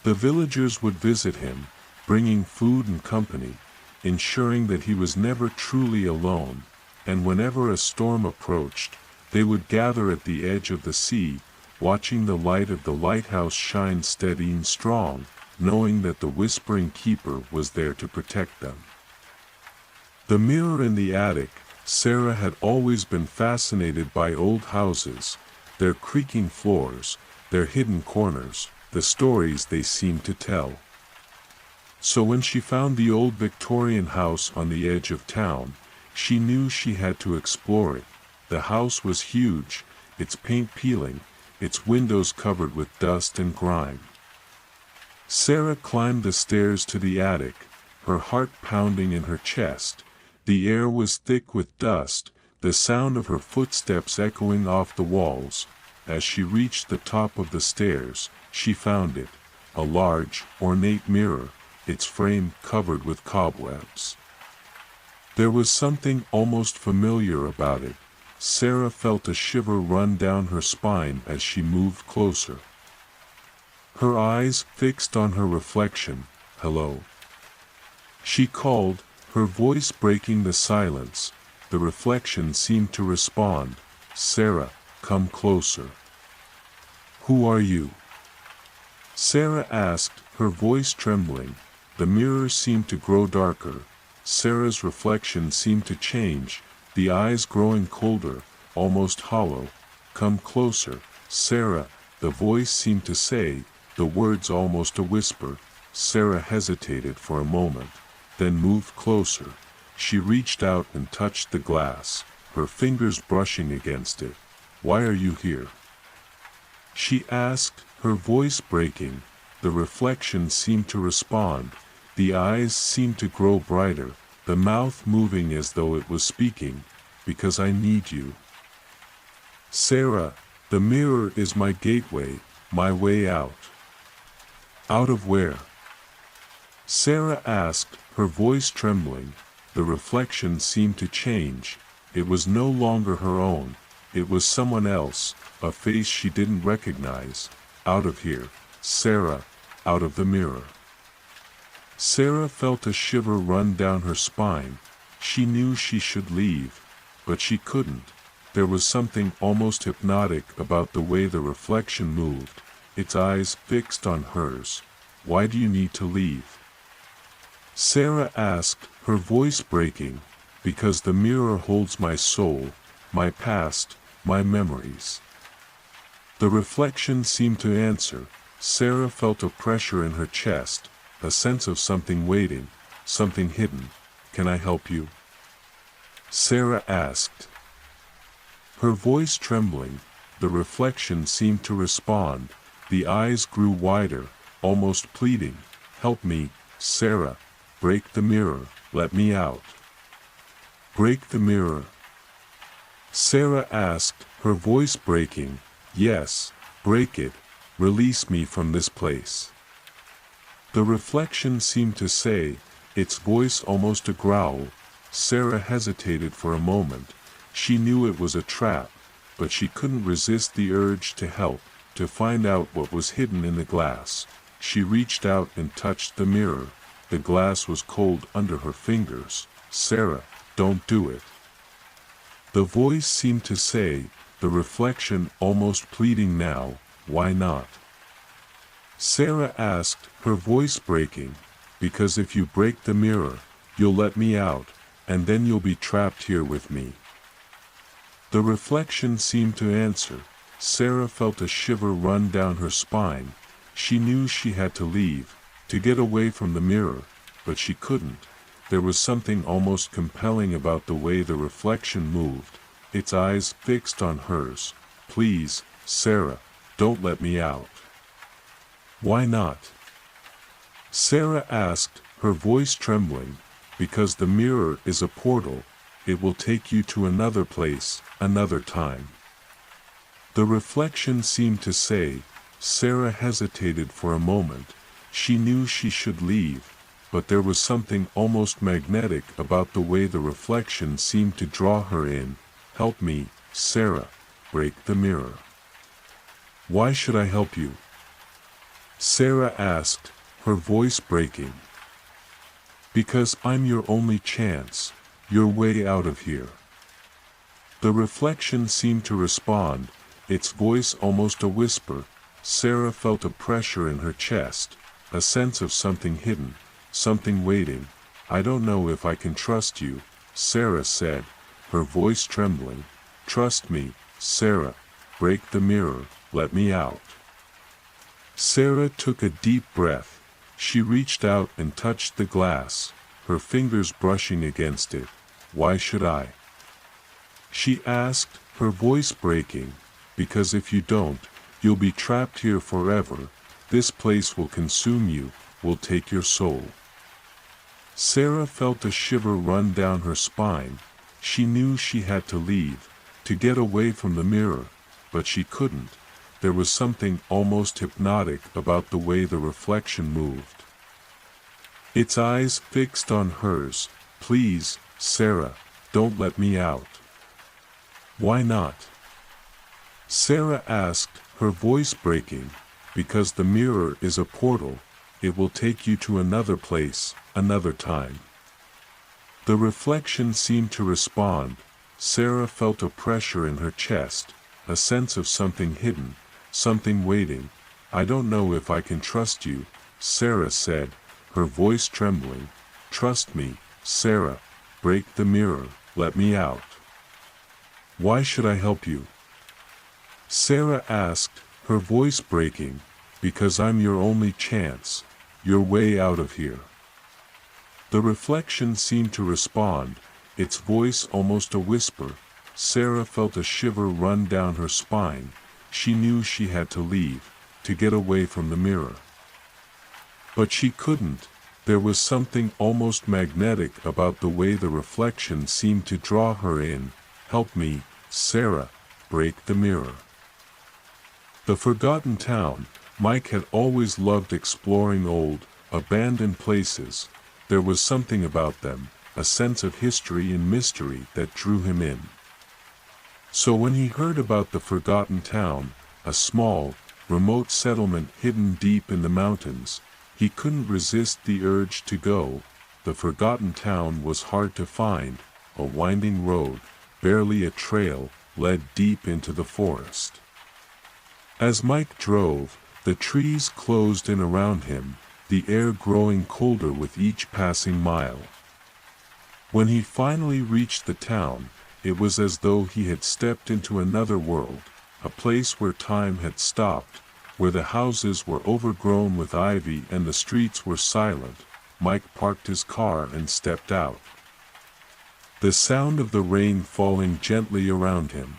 The villagers would visit him, bringing food and company, ensuring that he was never truly alone, and whenever a storm approached, they would gather at the edge of the sea, watching the light of the lighthouse shine steady and strong, knowing that the whispering keeper was there to protect them. The mirror in the attic. Sarah had always been fascinated by old houses, their creaking floors, their hidden corners, the stories they seemed to tell. So when she found the old Victorian house on the edge of town, she knew she had to explore it. The house was huge, its paint peeling, its windows covered with dust and grime. Sarah climbed the stairs to the attic, her heart pounding in her chest. The air was thick with dust, the sound of her footsteps echoing off the walls. As she reached the top of the stairs, she found it, a large, ornate mirror, its frame covered with cobwebs. There was something almost familiar about it. Sarah felt a shiver run down her spine as she moved closer. Her eyes fixed on her reflection. "Hello," she called, her voice breaking the silence. The reflection seemed to respond. "Sarah, come closer." "Who are you?" Sarah asked, her voice trembling. The mirror seemed to grow darker. Sarah's reflection seemed to change, the eyes growing colder, almost hollow. "Come closer, Sarah," the voice seemed to say, the words almost a whisper. Sarah hesitated for a moment, then moved closer. She reached out and touched the glass, her fingers brushing against it. "Why are you here?" she asked, her voice breaking. The reflection seemed to respond. The eyes seemed to grow brighter, the mouth moving as though it was speaking. "Because I need you." "Sarah, the mirror is my gateway, my way out." "Out of where?" Sarah asked, her voice trembling. The reflection seemed to change. It was no longer her own. It was someone else, a face she didn't recognize. "Out of here, Sarah, out of the mirror." Sarah felt a shiver run down her spine. She knew she should leave, but she couldn't. There was something almost hypnotic about the way the reflection moved, its eyes fixed on hers. "Why do you need to leave?" Sarah asked, her voice breaking, because the mirror holds my soul, my past, my memories. The reflection seemed to answer. Sarah felt a pressure in her chest, a sense of something waiting, something hidden. Can I help you? Sarah asked. Her voice trembling, the reflection seemed to respond. The eyes grew wider, almost pleading. Help me, Sarah. Break the mirror, let me out. Break the mirror? Sarah asked, her voice breaking. Yes, break it, release me from this place. The reflection seemed to say, its voice almost a growl. Sarah hesitated for a moment. She knew it was a trap, but she couldn't resist the urge to help, to find out what was hidden in the glass. She reached out and touched the mirror. The glass was cold under her fingers. Sarah, don't do it. The voice seemed to say, the reflection almost pleading now, why not? Sarah asked, her voice breaking, because if you break the mirror, you'll let me out, and then you'll be trapped here with me. The reflection seemed to answer. Sarah felt a shiver run down her spine. She knew she had to leave, to get away from the mirror, but she couldn't. There was something almost compelling about the way the reflection moved, its eyes fixed on hers. Please, Sarah, don't let me out. Why not? Sarah asked, her voice trembling. Because the mirror is a portal, it will take you to another place, another time. The reflection seemed to say. Sarah hesitated for a moment. She knew she should leave, but there was something almost magnetic about the way the reflection seemed to draw her in. Help me, Sarah. Break the mirror. Why should I help you? Sarah asked, her voice breaking. Because I'm your only chance, your way out of here. The reflection seemed to respond, its voice almost a whisper. Sarah felt a pressure in her chest, a sense of something hidden, something waiting. I don't know if I can trust you, Sarah said, her voice trembling. Trust me, Sarah. Break the mirror, let me out. Sarah took a deep breath. She reached out and touched the glass, her fingers brushing against it. Why should I? She asked, her voice breaking. Because if you don't, you'll be trapped here forever. This place will consume you, will take your soul. Sarah felt a shiver run down her spine. She knew she had to leave, to get away from the mirror, but she couldn't. There was something almost hypnotic about the way the reflection moved. Its eyes fixed on hers. Please, Sarah, don't let me out. Why not? Sarah asked, her voice breaking. Because the mirror is a portal, it will take you to another place, another time. The reflection seemed to respond. Sarah felt a pressure in her chest, a sense of something hidden, something waiting. I don't know if I can trust you, Sarah said, her voice trembling. Trust me, Sarah. Break the mirror, let me out. Why should I help you? Sarah asked, her voice breaking. Because I'm your only chance, your way out of here. The reflection seemed to respond, its voice almost a whisper. Sarah felt a shiver run down her spine. She knew she had to leave, to get away from the mirror. But she couldn't. There was something almost magnetic about the way the reflection seemed to draw her in. Help me, Sarah. Break the mirror. The Forgotten Town. Mike had always loved exploring old, abandoned places. There was something about them, a sense of history and mystery that drew him in. So when he heard about the Forgotten Town, a small, remote settlement hidden deep in the mountains, he couldn't resist the urge to go. The Forgotten Town was hard to find. A winding road, barely a trail, led deep into the forest. As Mike drove, the trees closed in around him. the air growing colder with each passing mile. When he finally reached the town, it was as though he had stepped into another world, a place where time had stopped, where the houses were overgrown with ivy and the streets were silent. Mike parked his car and stepped out. The sound of the rain falling gently around him.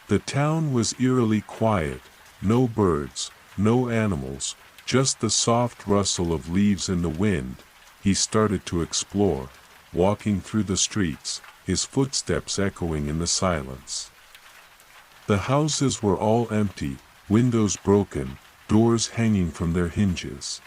The town was eerily quiet, no birds, no animals, just the soft rustle of leaves in the wind. He started to explore, walking through the streets, his footsteps echoing in the silence. The houses were all empty, windows broken, doors hanging from their hinges.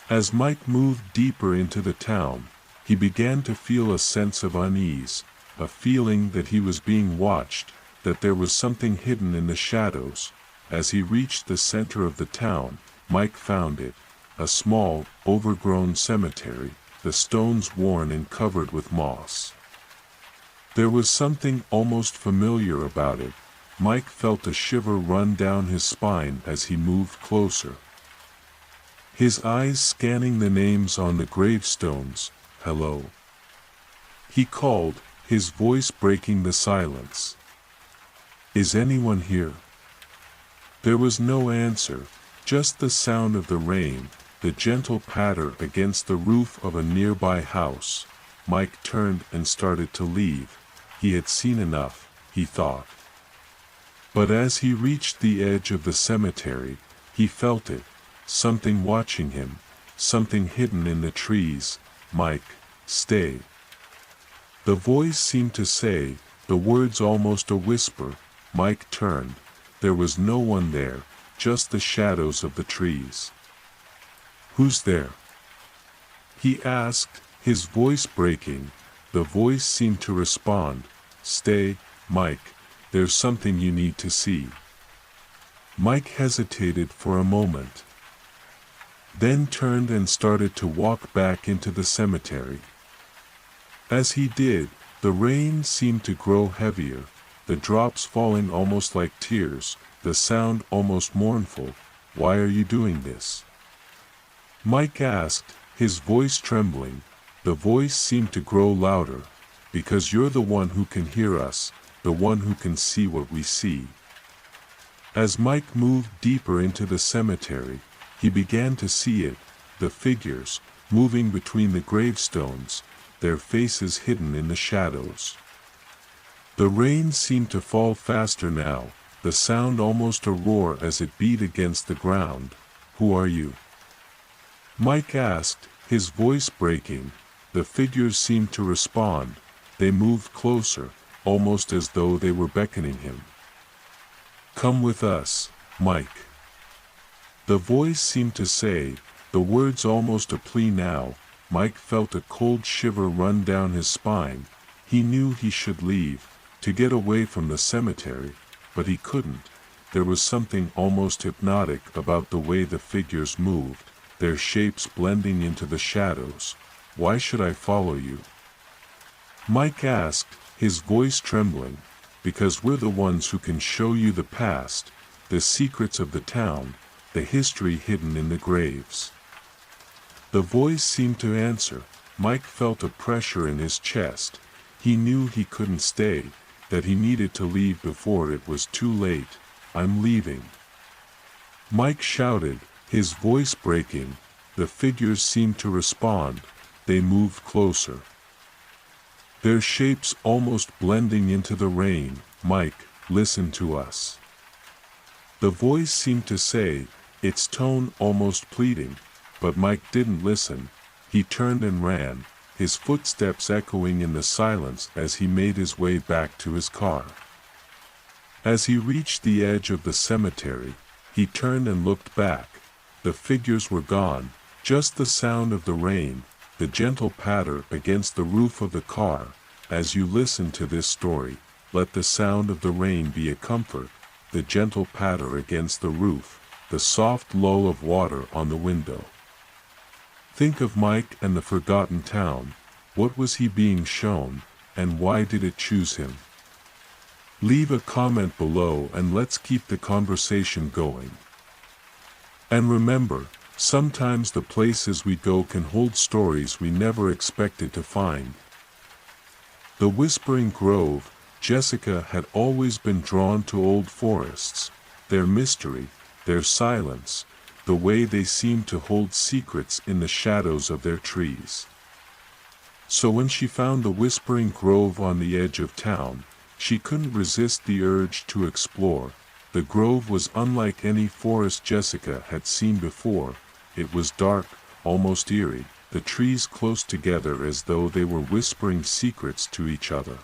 As Mike moved deeper into the town, he began to feel a sense of unease, a feeling that he was being watched, that there was something hidden in the shadows. As he reached the center of the town, Mike found it, a small, overgrown cemetery, the stones worn and covered with moss. There was something almost familiar about it. Mike felt a shiver run down his spine as he moved closer. His eyes scanning the names on the gravestones. "Hello," he called, his voice breaking the silence. "Is anyone here?" There was no answer, just the sound of the rain, the gentle patter against the roof of a nearby house. Mike turned and started to leave. He had seen enough, he thought. But as he reached the edge of the cemetery, he felt it, something watching him, something hidden in the trees. "Mike, stay." The voice seemed to say, the words almost a whisper. Mike turned. There was no one there, just the shadows of the trees. "Who's there?" he asked, his voice breaking. The voice seemed to respond, "Stay, Mike, there's something you need to see." Mike hesitated for a moment, then turned and started to walk back into the cemetery. As he did, the rain seemed to grow heavier, the drops falling almost like tears, the sound almost mournful. "Why are you doing this?" Mike asked, his voice trembling. The voice seemed to grow louder. "Because you're the one who can hear us, the one who can see what we see." As Mike moved deeper into the cemetery, he began to see it, the figures, moving between the gravestones, their faces hidden in the shadows. The rain seemed to fall faster now, the sound almost a roar as it beat against the ground. "Who are you?" Mike asked, his voice breaking. The figures seemed to respond. They moved closer, almost as though they were beckoning him. "Come with us, Mike." The voice seemed to say, the words almost a plea now. Mike felt a cold shiver run down his spine. He knew he should leave, to get away from the cemetery, but he couldn't. There was something almost hypnotic about the way the figures moved, their shapes blending into the shadows. "Why should I follow you?" Mike asked, his voice trembling. "Because we're the ones who can show you the past, the secrets of the town, the history hidden in the graves." The voice seemed to answer. Mike felt a pressure in his chest. He knew he couldn't stay, that he needed to leave before it was too late. "I'm leaving," Mike shouted, his voice breaking. The figures seemed to respond. They moved closer, their shapes almost blending into the rain. "Mike, listen to us." The voice seemed to say, its tone almost pleading. But Mike didn't listen. He turned and ran, his footsteps echoing in the silence as he made his way back to his car. As he reached the edge of the cemetery, he turned and looked back. The figures were gone, just the sound of the rain, the gentle patter against the roof of the car. As you listen to this story, let the sound of the rain be a comfort, the gentle patter against the roof, the soft lull of water on the window. Think of Mike and the forgotten town. What was he being shown, and why did it choose him? Leave a comment below and let's keep the conversation going. And remember, Sometimes the places we go can hold stories we never expected to find. The Whispering Grove. Jessica had always been drawn to old forests, their mystery, their silence, the way they seemed to hold secrets in the shadows of their trees. So when she found the Whispering Grove on the edge of town, she couldn't resist the urge to explore. The grove was unlike any forest Jessica had seen before. It was dark, almost eerie, the trees close together as though they were whispering secrets to each other.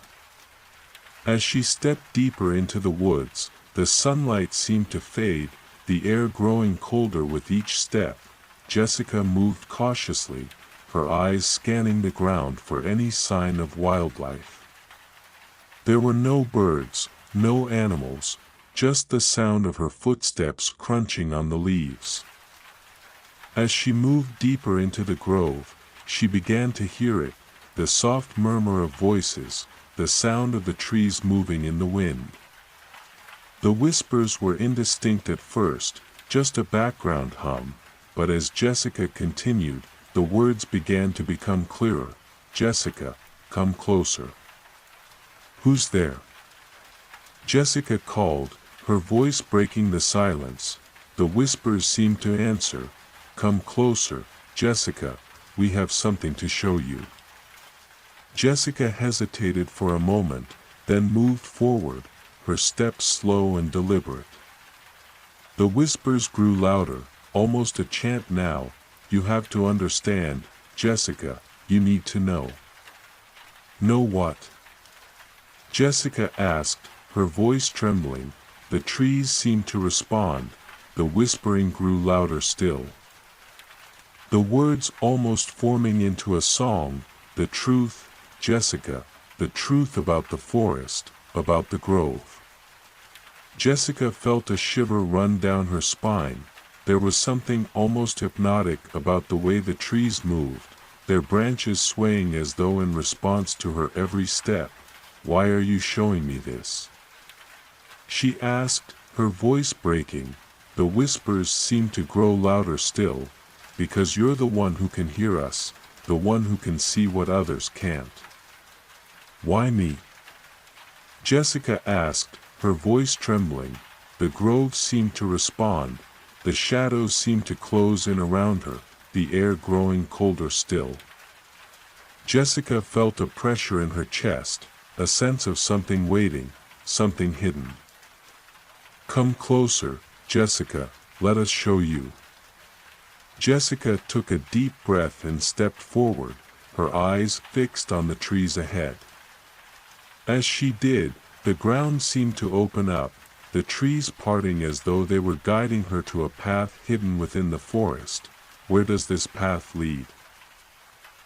As she stepped deeper into the woods, the sunlight seemed to fade, the air growing colder with each step. Jessica moved cautiously, her eyes scanning the ground for any sign of wildlife. There were no birds, no animals, just the sound of her footsteps crunching on the leaves. As she moved deeper into the grove, she began to hear it, the soft murmur of voices, the sound of the trees moving in the wind. The whispers were indistinct at first, just a background hum, but as Jessica continued, the words began to become clearer. "Jessica, come closer." "Who's there?" Jessica called, her voice breaking the silence. The whispers seemed to answer, "Come closer, Jessica, we have something to show you." Jessica hesitated for a moment, then moved forward, her steps slow and deliberate. The whispers grew louder, almost a chant now. "You have to understand, Jessica, you need to know." "Know what?" Jessica asked, her voice trembling. The trees seemed to respond, the whispering grew louder still. The words almost forming into a song, "The truth, Jessica, the truth about the forest, about the grove." Jessica felt a shiver run down her spine. There was something almost hypnotic about the way the trees moved, their branches swaying as though in response to her every step. "Why are you showing me this?" she asked, her voice breaking. The whispers seemed to grow louder still. "Because you're the one who can hear us, the one who can see what others can't." "Why me?" Jessica asked, her voice trembling. The grove seemed to respond, the shadows seemed to close in around her, the air growing colder still. Jessica felt a pressure in her chest, a sense of something waiting, something hidden. "Come closer, Jessica, let us show you." Jessica took a deep breath and stepped forward, her eyes fixed on the trees ahead. As she did, the ground seemed to open up, the trees parting as though they were guiding her to a path hidden within the forest. "Where does this path lead?"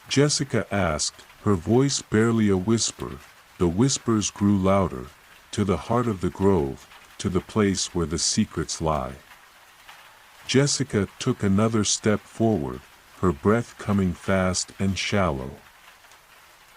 Jessica asked, her voice barely a whisper. The whispers grew louder, "To the heart of the grove, to the place where the secrets lie." Jessica took another step forward, her breath coming fast and shallow.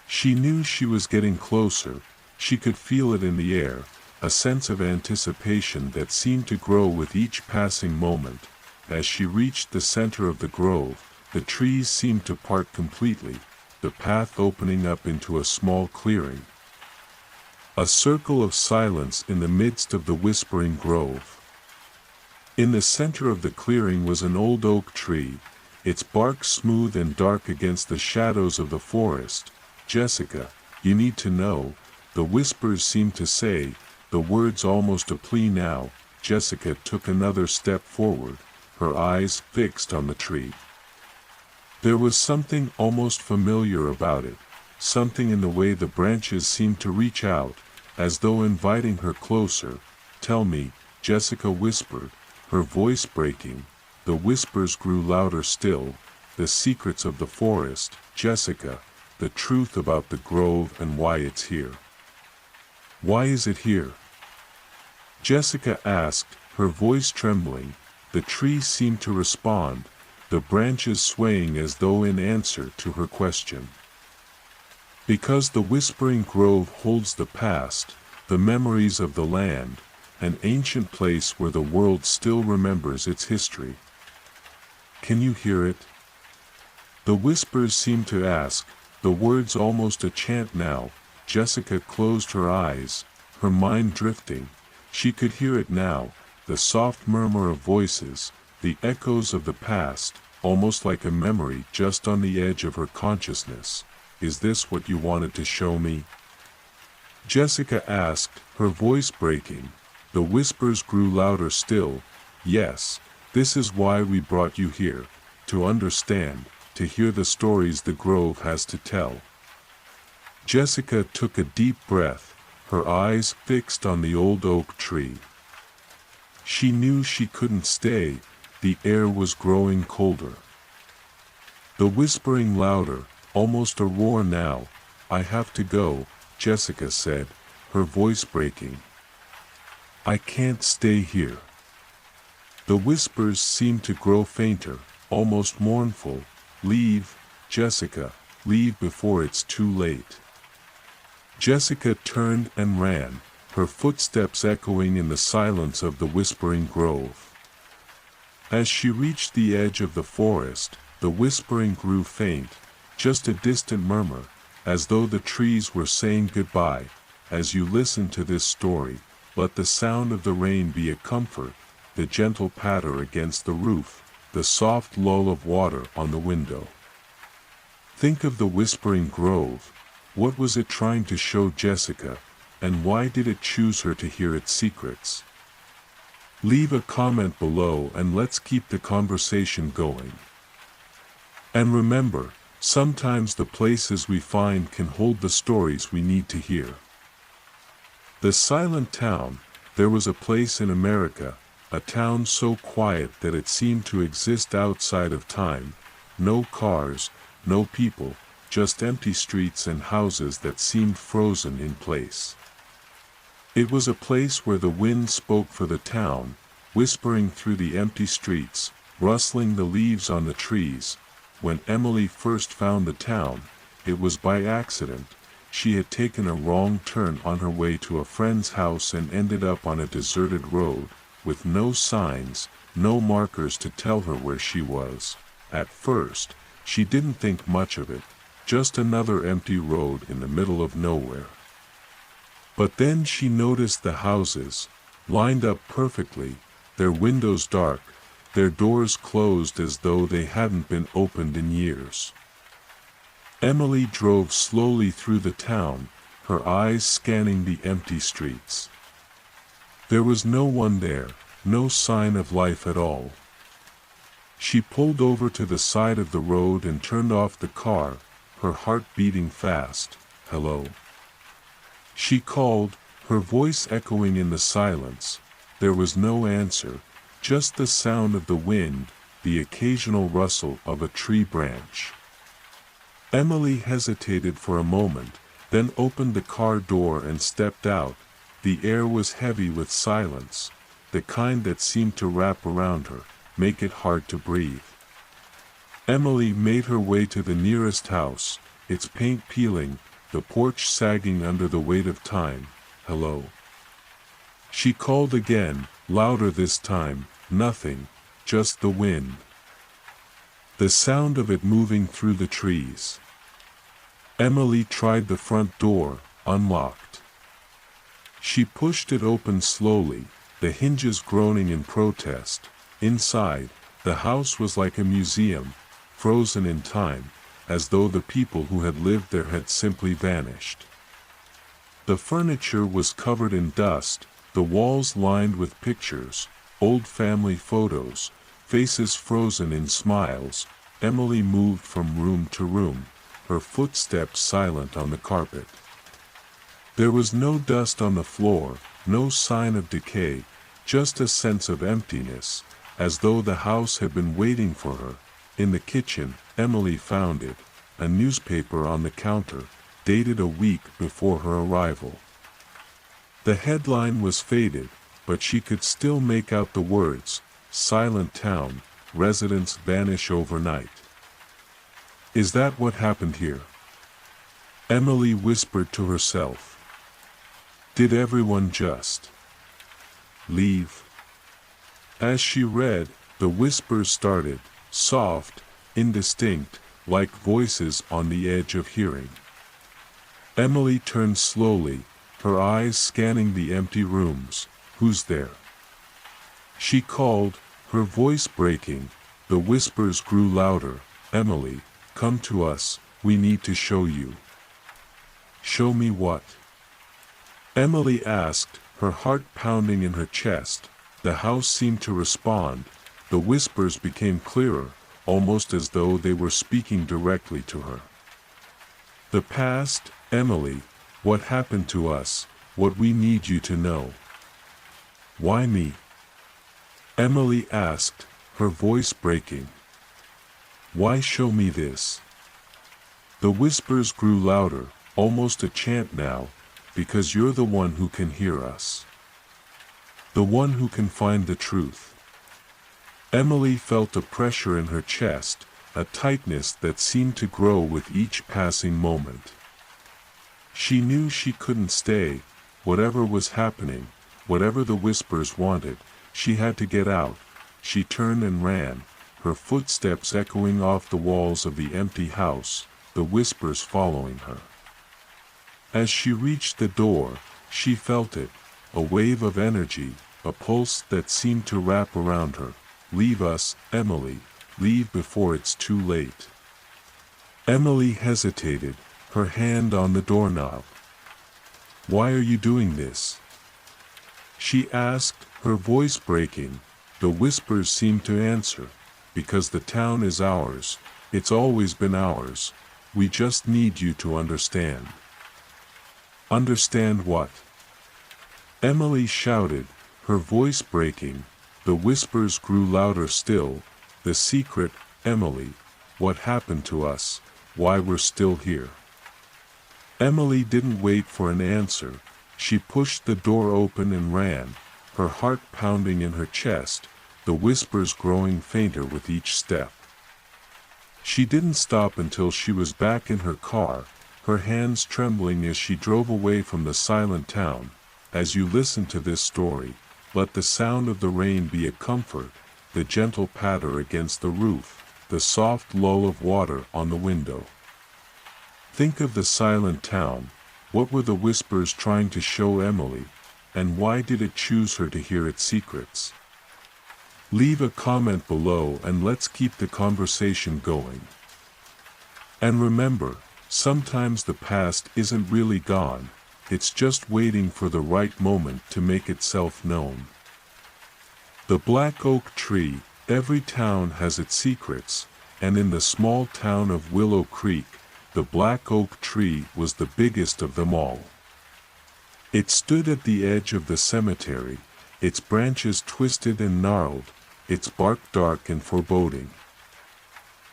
She knew she was getting closer, she could feel it in the air, a sense of anticipation that seemed to grow with each passing moment. As she reached the center of the grove, the trees seemed to part completely, the path opening up into a small clearing. A circle of silence in the midst of the Whispering Grove. In the center of the clearing was an old oak tree, its bark smooth and dark against the shadows of the forest. "Jessica, you need to know," the whispers seemed to say, the words almost a plea now. Jessica took another step forward, her eyes fixed on the tree. There was something almost familiar about it, something in the way the branches seemed to reach out, as though inviting her closer. "Tell me," Jessica whispered, her voice breaking. The whispers grew louder still, "the secrets of the forest, Jessica, the truth about the grove and why it's here." "Why is it here?" Jessica asked, her voice trembling. The tree seemed to respond, the branches swaying as though in answer to her question. "Because the Whispering Grove holds the past, the memories of the land, an ancient place where the world still remembers its history." Can you hear it? The whispers seemed to ask, the words almost a chant now. Jessica closed her eyes, her mind drifting. She could hear it now, the soft murmur of voices, the echoes of the past, almost like a memory just on the edge of her consciousness. Is this what you wanted to show me? Jessica asked, her voice breaking. The whispers grew louder still. Yes, this is why we brought you here, to understand, to hear the stories the grove has to tell. Jessica took a deep breath, her eyes fixed on the old oak tree. She knew she couldn't stay, the air was growing colder. The whispering louder, almost a roar now. I have to go, Jessica said, her voice breaking. I can't stay here. The whispers seemed to grow fainter, almost mournful. Leave, Jessica, leave before it's too late. Jessica turned and ran, her footsteps echoing in the silence of the whispering grove. As she reached the edge of the forest, the whispering grew faint, just a distant murmur, as though the trees were saying goodbye. As you listen to this story, let the sound of the rain be a comfort, the gentle patter against the roof, the soft lull of water on the window. Think of the whispering grove. What was it trying to show Jessica, and why did it choose her to hear its secrets? Leave a comment below and let's keep the conversation going. And remember, sometimes the places we find can hold the stories we need to hear. The Silent Town. There was a place in America, a town so quiet that it seemed to exist outside of time. No cars, no people, just empty streets and houses that seemed frozen in place. It was a place where the wind spoke for the town, whispering through the empty streets, rustling the leaves on the trees. When Emily first found the town, it was by accident. She had taken a wrong turn on her way to a friend's house and ended up on a deserted road, with no signs, no markers to tell her where she was. At first, she didn't think much of it, just another empty road in the middle of nowhere. But then she noticed the houses, lined up perfectly, their windows dark, their doors closed as though they hadn't been opened in years. Emily drove slowly through the town, her eyes scanning the empty streets. There was no one there, no sign of life at all. She pulled over to the side of the road and turned off the car, her heart beating fast. Hello? She called, her voice echoing in the silence. There was no answer, just the sound of the wind, the occasional rustle of a tree branch. Emily hesitated for a moment, then opened the car door and stepped out. The air was heavy with silence, the kind that seemed to wrap around her, make it hard to breathe. Emily made her way to the nearest house, its paint peeling, the porch sagging under the weight of time. Hello? She called again, louder this time. Nothing, just the wind. The sound of it moving through the trees. Emily tried the front door, unlocked. She pushed it open slowly, the hinges groaning in protest. Inside, the house was like a museum, frozen in time, as though the people who had lived there had simply vanished. The furniture was covered in dust, the walls lined with pictures, old family photos, faces frozen in smiles. Emily moved from room to room, her footsteps silent on the carpet. There was no dust on the floor, no sign of decay, just a sense of emptiness, as though the house had been waiting for her. In the kitchen, Emily found it, a newspaper on the counter, dated a week before her arrival. The headline was faded, but she could still make out the words, Silent Town, residents vanish overnight. Is that what happened here? Emily whispered to herself. Did everyone just leave? As she read, the whispers started, soft, indistinct, like voices on the edge of hearing. Emily turned slowly, her eyes scanning the empty rooms. "Who's there?" she called, her voice breaking. The whispers grew louder. "Emily, come to us, we need to show you." "Show me what?" Emily asked, her heart pounding in her chest. The house seemed to respond. The whispers became clearer, almost as though they were speaking directly to her. "The past, Emily, what happened to us, what we need you to know." "Why me?" Emily asked, her voice breaking. "Why show me this?" The whispers grew louder, almost a chant now. "Because you're the one who can hear us. The one who can find the truth." Emily felt a pressure in her chest, a tightness that seemed to grow with each passing moment. She knew she couldn't stay, whatever was happening, whatever the whispers wanted, she had to get out. She turned and ran, her footsteps echoing off the walls of the empty house, the whispers following her. As she reached the door, she felt it, a wave of energy, a pulse that seemed to wrap around her. "Leave us, Emily, leave before it's too late." Emily hesitated, her hand on the doorknob. "Why are you doing this?" she asked, her voice breaking. The whispers seemed to answer. "Because the town is ours, it's always been ours. We just need you to understand." "Understand what?" Emily shouted, her voice breaking. The whispers grew louder still. "The secret, Emily, what happened to us, why we're still here." Emily didn't wait for an answer. She pushed the door open and ran, her heart pounding in her chest, the whispers growing fainter with each step. She didn't stop until she was back in her car, her hands trembling as she drove away from the silent town. As you listen to this story, let the sound of the rain be a comfort, the gentle patter against the roof, the soft lull of water on the window. Think of the silent town. What were the whispers trying to show Emily, and why did it choose her to hear its secrets? Leave a comment below and let's keep the conversation going. And remember, sometimes the past isn't really gone, it's just waiting for the right moment to make itself known. The black oak tree. Every town has its secrets, and in the small town of Willow Creek, the black oak tree was the biggest of them all. It stood at the edge of the cemetery, its branches twisted and gnarled, its bark dark and foreboding.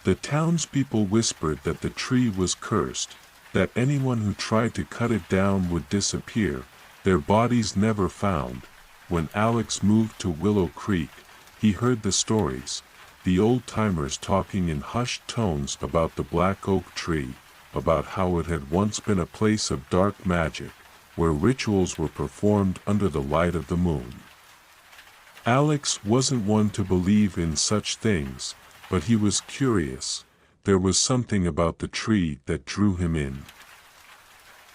The townspeople whispered that the tree was cursed, that anyone who tried to cut it down would disappear, their bodies never found. When Alex moved to Willow Creek, he heard the stories, the old-timers talking in hushed tones about the black oak tree, about how it had once been a place of dark magic, where rituals were performed under the light of the moon. Alex wasn't one to believe in such things, but he was curious. There was something about the tree that drew him in.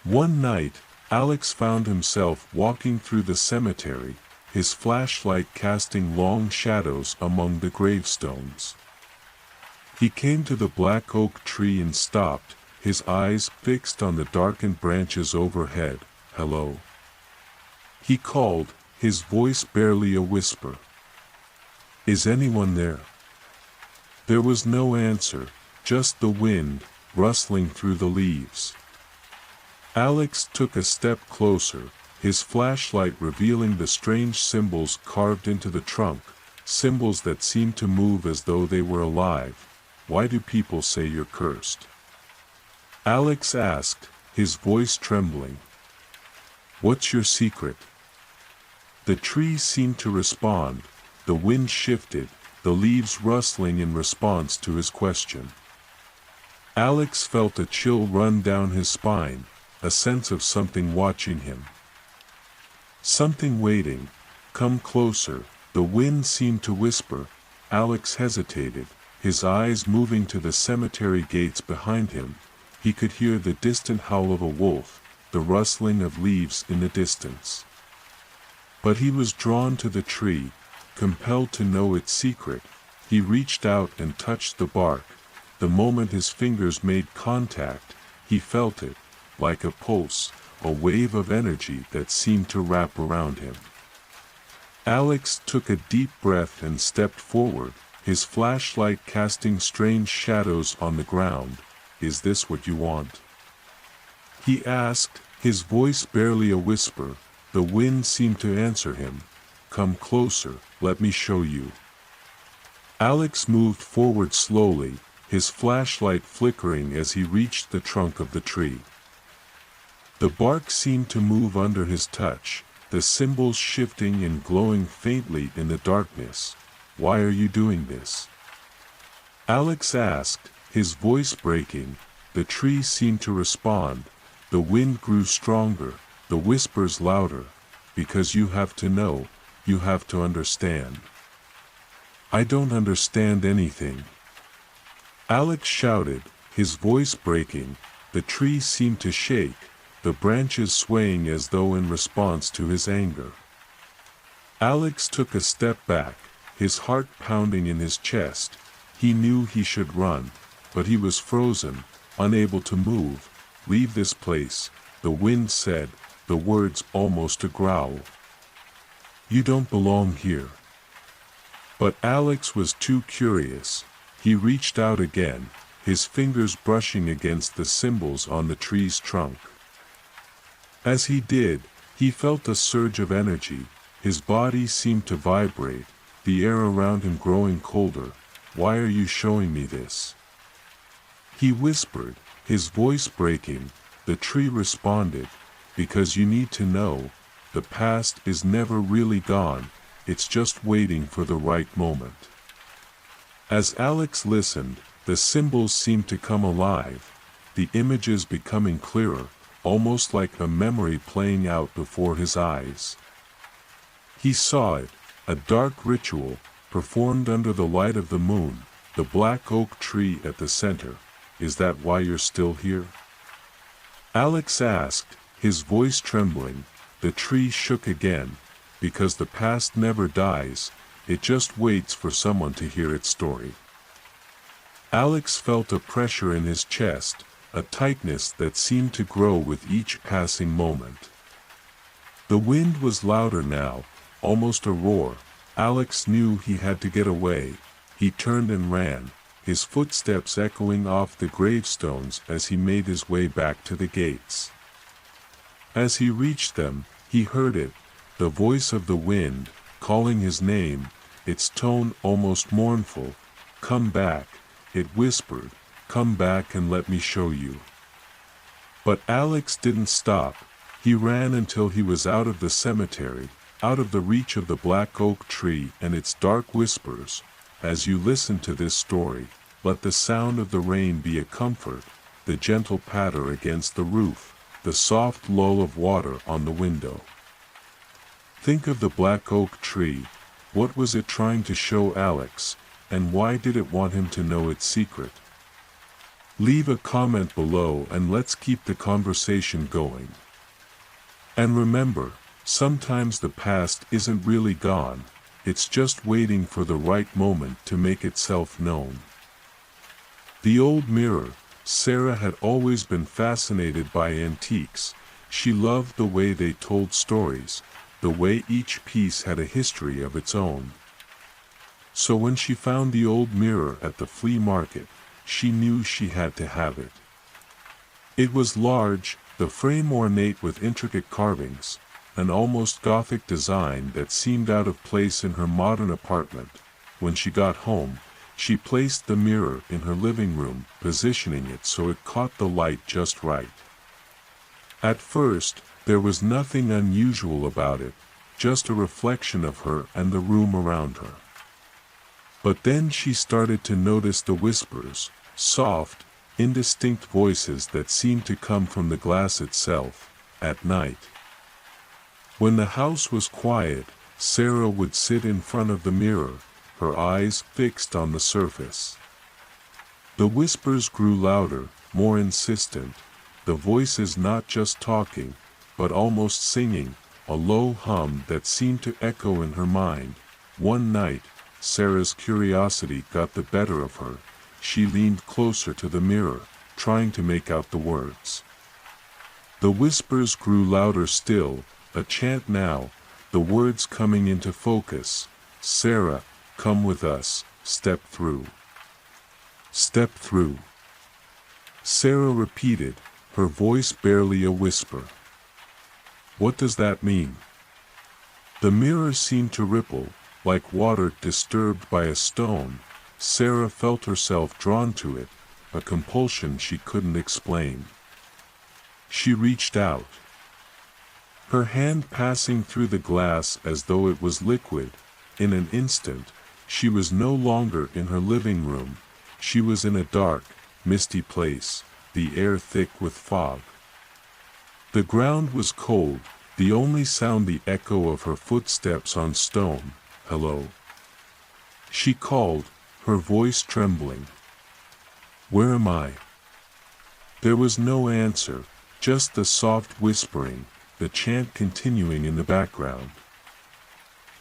One night, Alex found himself walking through the cemetery, his flashlight casting long shadows among the gravestones. He came to the black oak tree and stopped, his eyes fixed on the darkened branches overhead. "Hello?" he called, his voice barely a whisper. "Is anyone there?" There was no answer, just the wind, rustling through the leaves. Alex took a step closer, his flashlight revealing the strange symbols carved into the trunk, symbols that seemed to move as though they were alive. "Why do people say you're cursed?" Alex asked, his voice trembling. "What's your secret?" The tree seemed to respond, the wind shifted, the leaves rustling in response to his question. Alex felt a chill run down his spine, a sense of something watching him. Something waiting. "Come closer," the wind seemed to whisper. Alex hesitated, his eyes moving to the cemetery gates behind him. He could hear the distant howl of a wolf, the rustling of leaves in the distance. But he was drawn to the tree, compelled to know its secret. He reached out and touched the bark. The moment his fingers made contact, he felt it, like a pulse, a wave of energy that seemed to wrap around him. Alex took a deep breath and stepped forward, his flashlight casting strange shadows on the ground. "Is this what you want?" he asked, his voice barely a whisper. The wind seemed to answer him. "Come closer, let me show you." Alex moved forward slowly, his flashlight flickering as he reached the trunk of the tree. The bark seemed to move under his touch, the symbols shifting and glowing faintly in the darkness. "Why are you doing this?" Alex asked, his voice breaking. The tree seemed to respond. The wind grew stronger, the whispers louder. "Because you have to know, you have to understand." "I don't understand anything," Alex shouted, his voice breaking. The tree seemed to shake, the branches swaying as though in response to his anger. Alex took a step back, his heart pounding in his chest. He knew he should run, but he was frozen, unable to move. "Leave this place," the wind said, the words almost a growl. "You don't belong here." But Alex was too curious. He reached out again, his fingers brushing against the symbols on the tree's trunk. As he did, he felt a surge of energy. His body seemed to vibrate, the air around him growing colder. "Why are you showing me this?" he whispered, his voice breaking. The tree responded, "Because you need to know. The past is never really gone, it's just waiting for the right moment." As Alex listened, the symbols seemed to come alive, the images becoming clearer, almost like a memory playing out before his eyes. He saw it, a dark ritual, performed under the light of the moon, the black oak tree at the center. "Is that why you're still here?" Alex asked, his voice trembling. The tree shook again. "Because the past never dies, it just waits for someone to hear its story." Alex felt a pressure in his chest, a tightness that seemed to grow with each passing moment. The wind was louder now, almost a roar. Alex knew he had to get away. He turned and ran, his footsteps echoing off the gravestones as he made his way back to the gates. As he reached them, he heard it, the voice of the wind, calling his name, its tone almost mournful. "Come back," it whispered, "come back and let me show you." But Alex didn't stop. He ran until he was out of the cemetery, out of the reach of the black oak tree and its dark whispers. As you listen to this story, let the sound of the rain be a comfort, the gentle patter against the roof, the soft lull of water on the window. Think of the black oak tree. What was it trying to show Alex, and why did it want him to know its secret? Leave a comment below and let's keep the conversation going. And remember, sometimes the past isn't really gone, it's just waiting for the right moment to make itself known. The old mirror. Sarah had always been fascinated by antiques. She loved the way they told stories, the way each piece had a history of its own. So when she found the old mirror at the flea market, she knew she had to have it. It was large, the frame ornate with intricate carvings, an almost Gothic design that seemed out of place in her modern apartment. When she got home, she placed the mirror in her living room, positioning it so it caught the light just right. At first, there was nothing unusual about it, just a reflection of her and the room around her. But then she started to notice the whispers, soft, indistinct voices that seemed to come from the glass itself, at night. When the house was quiet, Sarah would sit in front of the mirror, her eyes fixed on the surface. The whispers grew louder, more insistent, the voices not just talking, but almost singing, a low hum that seemed to echo in her mind. One night, Sarah's curiosity got the better of her. She leaned closer to the mirror, trying to make out the words. The whispers grew louder still, a chant now, the words coming into focus. Sarah, come with us, step through. Step through. Sarah repeated, her voice barely a whisper. What does that mean? The mirror seemed to ripple, like water disturbed by a stone. Sarah felt herself drawn to it, a compulsion she couldn't explain. She reached out, her hand passing through the glass as though it was liquid. In an instant, she was no longer in her living room. She was in a dark, misty place, the air thick with fog. The ground was cold, the only sound the echo of her footsteps on stone. Hello? She called, her voice trembling. Where am I? There was no answer, just the soft whispering, the chant continuing in the background.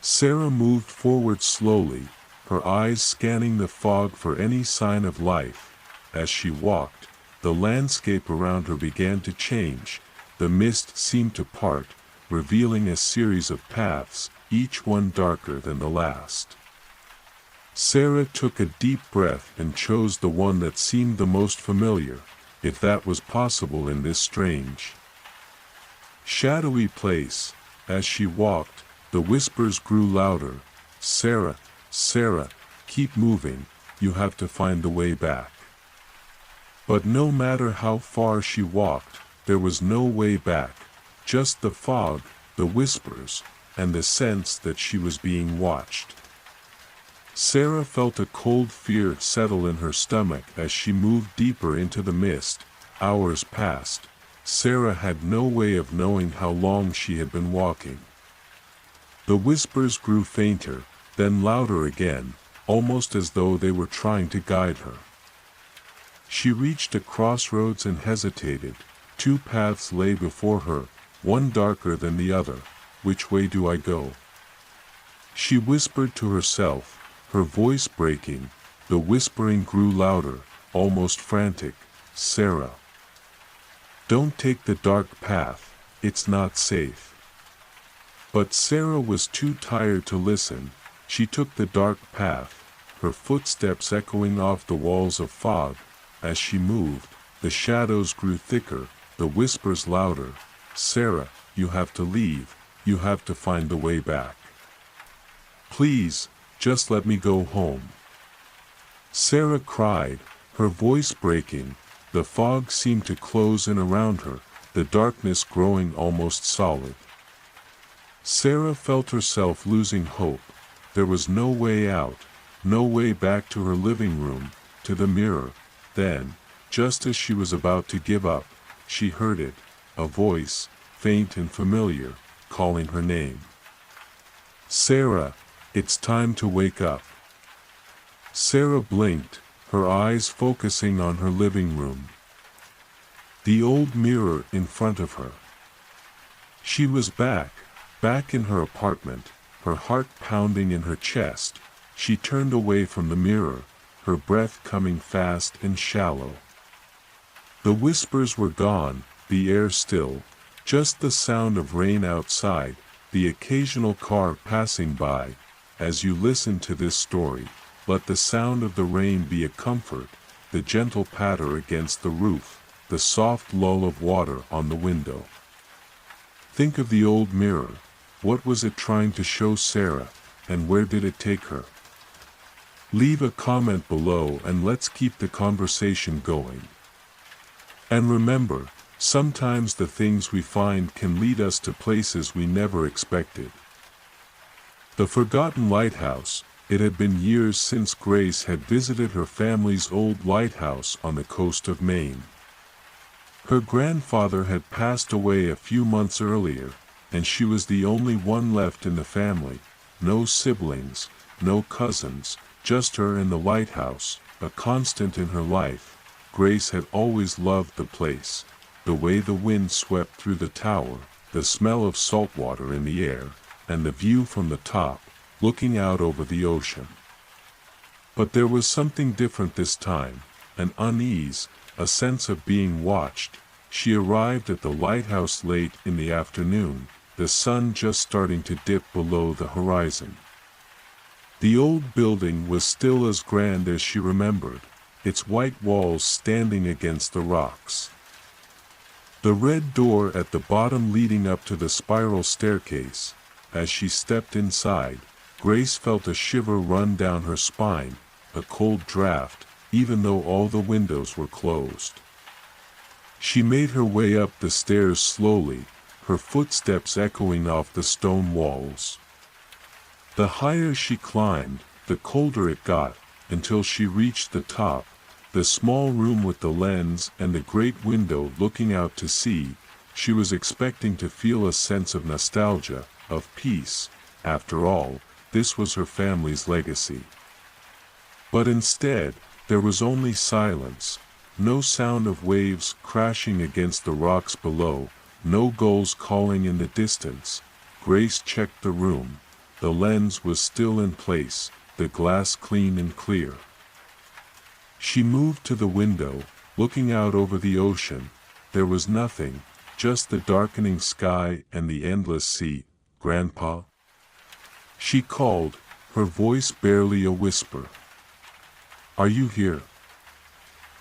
Sarah moved forward slowly, her eyes scanning the fog for any sign of life. As she walked, the landscape around her began to change. The mist seemed to part, revealing a series of paths, each one darker than the last. Sarah took a deep breath and chose the one that seemed the most familiar, if that was possible in this strange, shadowy place. As she walked, the whispers grew louder. Sarah, Sarah, keep moving, you have to find the way back. But no matter how far she walked, there was no way back, just the fog, the whispers, and the sense that she was being watched. Sarah felt a cold fear settle in her stomach as she moved deeper into the mist. Hours passed. Sarah had no way of knowing how long she had been walking. The whispers grew fainter, then louder again, almost as though they were trying to guide her. She reached a crossroads and hesitated. Two paths lay before her, one darker than the other. Which way do I go? She whispered to herself, her voice breaking. The whispering grew louder, almost frantic. Sarah, don't take the dark path, it's not safe. But Sarah was too tired to listen. She took the dark path, her footsteps echoing off the walls of fog. As she moved, the shadows grew thicker, the whispers louder. Sarah, you have to leave, you have to find the way back. Please, just let me go home. Sarah cried, her voice breaking. The fog seemed to close in around her, the darkness growing almost solid. Sarah felt herself losing hope. There was no way out, no way back to her living room, to the mirror. Then, just as she was about to give up, she heard it, a voice, faint and familiar, calling her name. Sarah, it's time to wake up. Sarah blinked, her eyes focusing on her living room. The old mirror in front of her. She was back in her apartment, her heart pounding in her chest. She turned away from the mirror, her breath coming fast and shallow. The whispers were gone, the air still, just the sound of rain outside, the occasional car passing by. As you listen to this story, let the sound of the rain be a comfort, the gentle patter against the roof, the soft lull of water on the window. Think of the old mirror. What was it trying to show Sarah, and where did it take her? Leave a comment below and let's keep the conversation going. And remember, sometimes the things we find can lead us to places we never expected. The Forgotten Lighthouse. It had been years since Grace had visited her family's old lighthouse on the coast of Maine. Her grandfather had passed away a few months earlier, and she was the only one left in the family. No siblings, no cousins, just her and the lighthouse, a constant in her life. Grace had always loved the place, the way the wind swept through the tower, the smell of salt water in the air, and the view from the top, looking out over the ocean. But there was something different this time, an unease, a sense of being watched. She arrived at the lighthouse late in the afternoon, the sun just starting to dip below the horizon. The old building was still as grand as she remembered, its white walls standing against the rocks. The red door at the bottom leading up to the spiral staircase. As she stepped inside, Grace felt a shiver run down her spine, a cold draft, even though all the windows were closed. She made her way up the stairs slowly, her footsteps echoing off the stone walls. The higher she climbed, the colder it got, until she reached the top, the small room with the lens and the great window looking out to sea. She was expecting to feel a sense of nostalgia, of peace. After all, this was her family's legacy. But instead, there was only silence, no sound of waves crashing against the rocks below, no gulls calling in the distance. Grace checked the room. The lens was still in place, the glass clean and clear. She moved to the window, looking out over the ocean. There was nothing, just the darkening sky and the endless sea. "Grandpa?" she called, her voice barely a whisper. "Are you here?"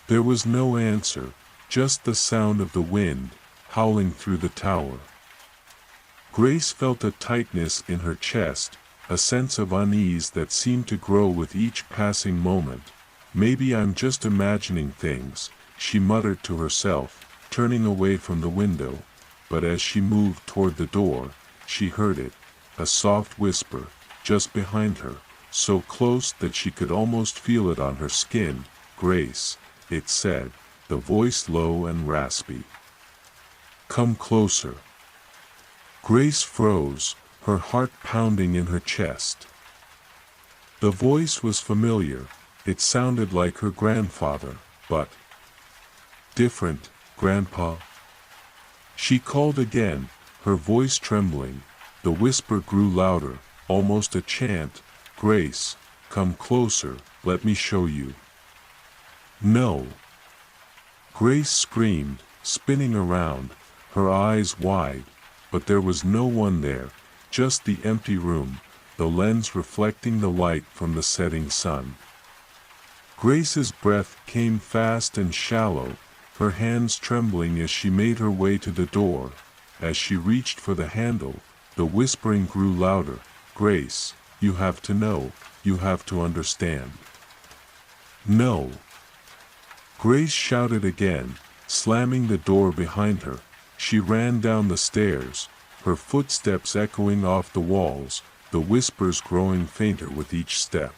There was no answer, just the sound of the wind, howling through the tower. Grace felt a tightness in her chest, a sense of unease that seemed to grow with each passing moment. "Maybe I'm just imagining things," she muttered to herself, turning away from the window. But as she moved toward the door, she heard it, a soft whisper, just behind her, so close that she could almost feel it on her skin. "Grace," it said, the voice low and raspy. "Come closer." Grace froze, her heart pounding in her chest. The voice was familiar. It sounded like her grandfather, but different. "Grandpa?" She called again, her voice trembling. The whisper grew louder, almost a chant. "Grace, come closer, let me show you." "No!" Grace screamed, spinning around, her eyes wide, but there was no one there, just the empty room, the lens reflecting the light from the setting sun. Grace's breath came fast and shallow, her hands trembling as she made her way to the door. As she reached for the handle, the whispering grew louder. "Grace, you have to know, you have to understand." "No!" Grace shouted again, slamming the door behind her. She ran down the stairs, her footsteps echoing off the walls, the whispers growing fainter with each step.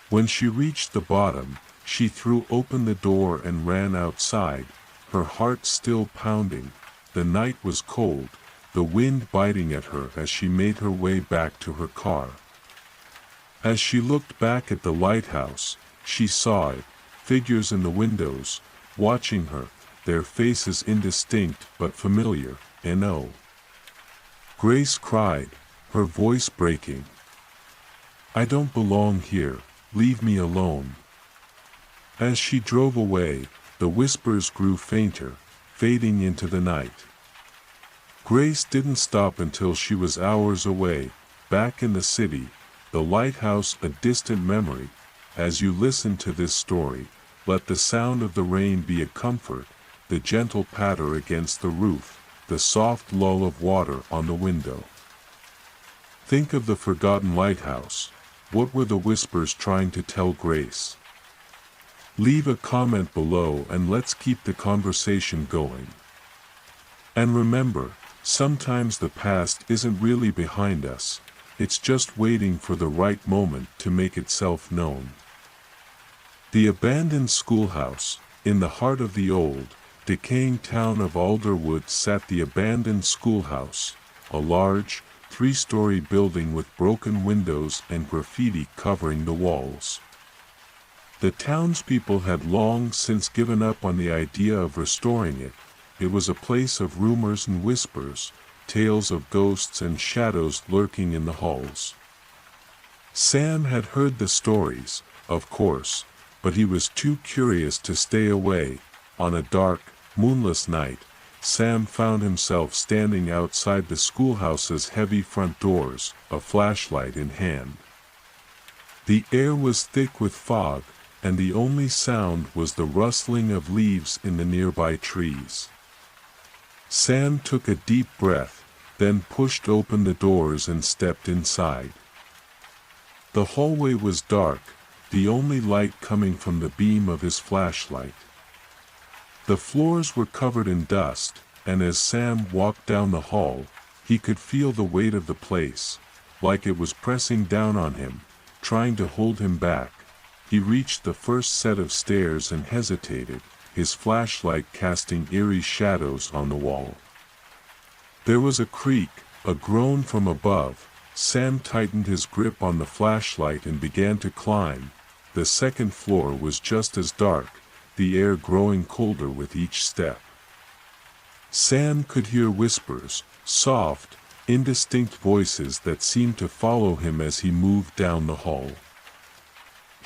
When she reached the bottom, she threw open the door and ran outside, her heart still pounding. The night was cold, the wind biting at her as she made her way back to her car. As she looked back at the lighthouse, she saw it, figures in the windows, watching her, their faces indistinct but familiar. "No!" Grace cried, her voice breaking. "I don't belong here, leave me alone." As she drove away, the whispers grew fainter, fading into the night. Grace didn't stop until she was hours away, back in the city, the lighthouse a distant memory. As you listen to this story, let the sound of the rain be a comfort, the gentle patter against the roof, the soft lull of water on the window. Think of the forgotten lighthouse. What were the whispers trying to tell Grace? Leave a comment below and let's keep the conversation going. And remember, sometimes the past isn't really behind us, it's just waiting for the right moment to make itself known. The abandoned schoolhouse. In the heart of the old, decaying town of Alderwood sat the abandoned schoolhouse, a large, three-story building with broken windows and graffiti covering the walls. The townspeople had long since given up on the idea of restoring it. It was a place of rumors and whispers, tales of ghosts and shadows lurking in the halls. Sam had heard the stories, of course, but he was too curious to stay away. On a dark, moonless night, Sam found himself standing outside the schoolhouse's heavy front doors, a flashlight in hand. The air was thick with fog, and the only sound was the rustling of leaves in the nearby trees. Sam took a deep breath, then pushed open the doors and stepped inside. The hallway was dark, the only light coming from the beam of his flashlight. The floors were covered in dust, and as Sam walked down the hall, he could feel the weight of the place, like it was pressing down on him, trying to hold him back. He reached the first set of stairs and hesitated, his flashlight casting eerie shadows on the wall. There was a creak, a groan from above. Sam tightened his grip on the flashlight and began to climb. The second floor was just as dark, the air growing colder with each step. Sam could hear whispers, soft, indistinct voices that seemed to follow him as he moved down the hall.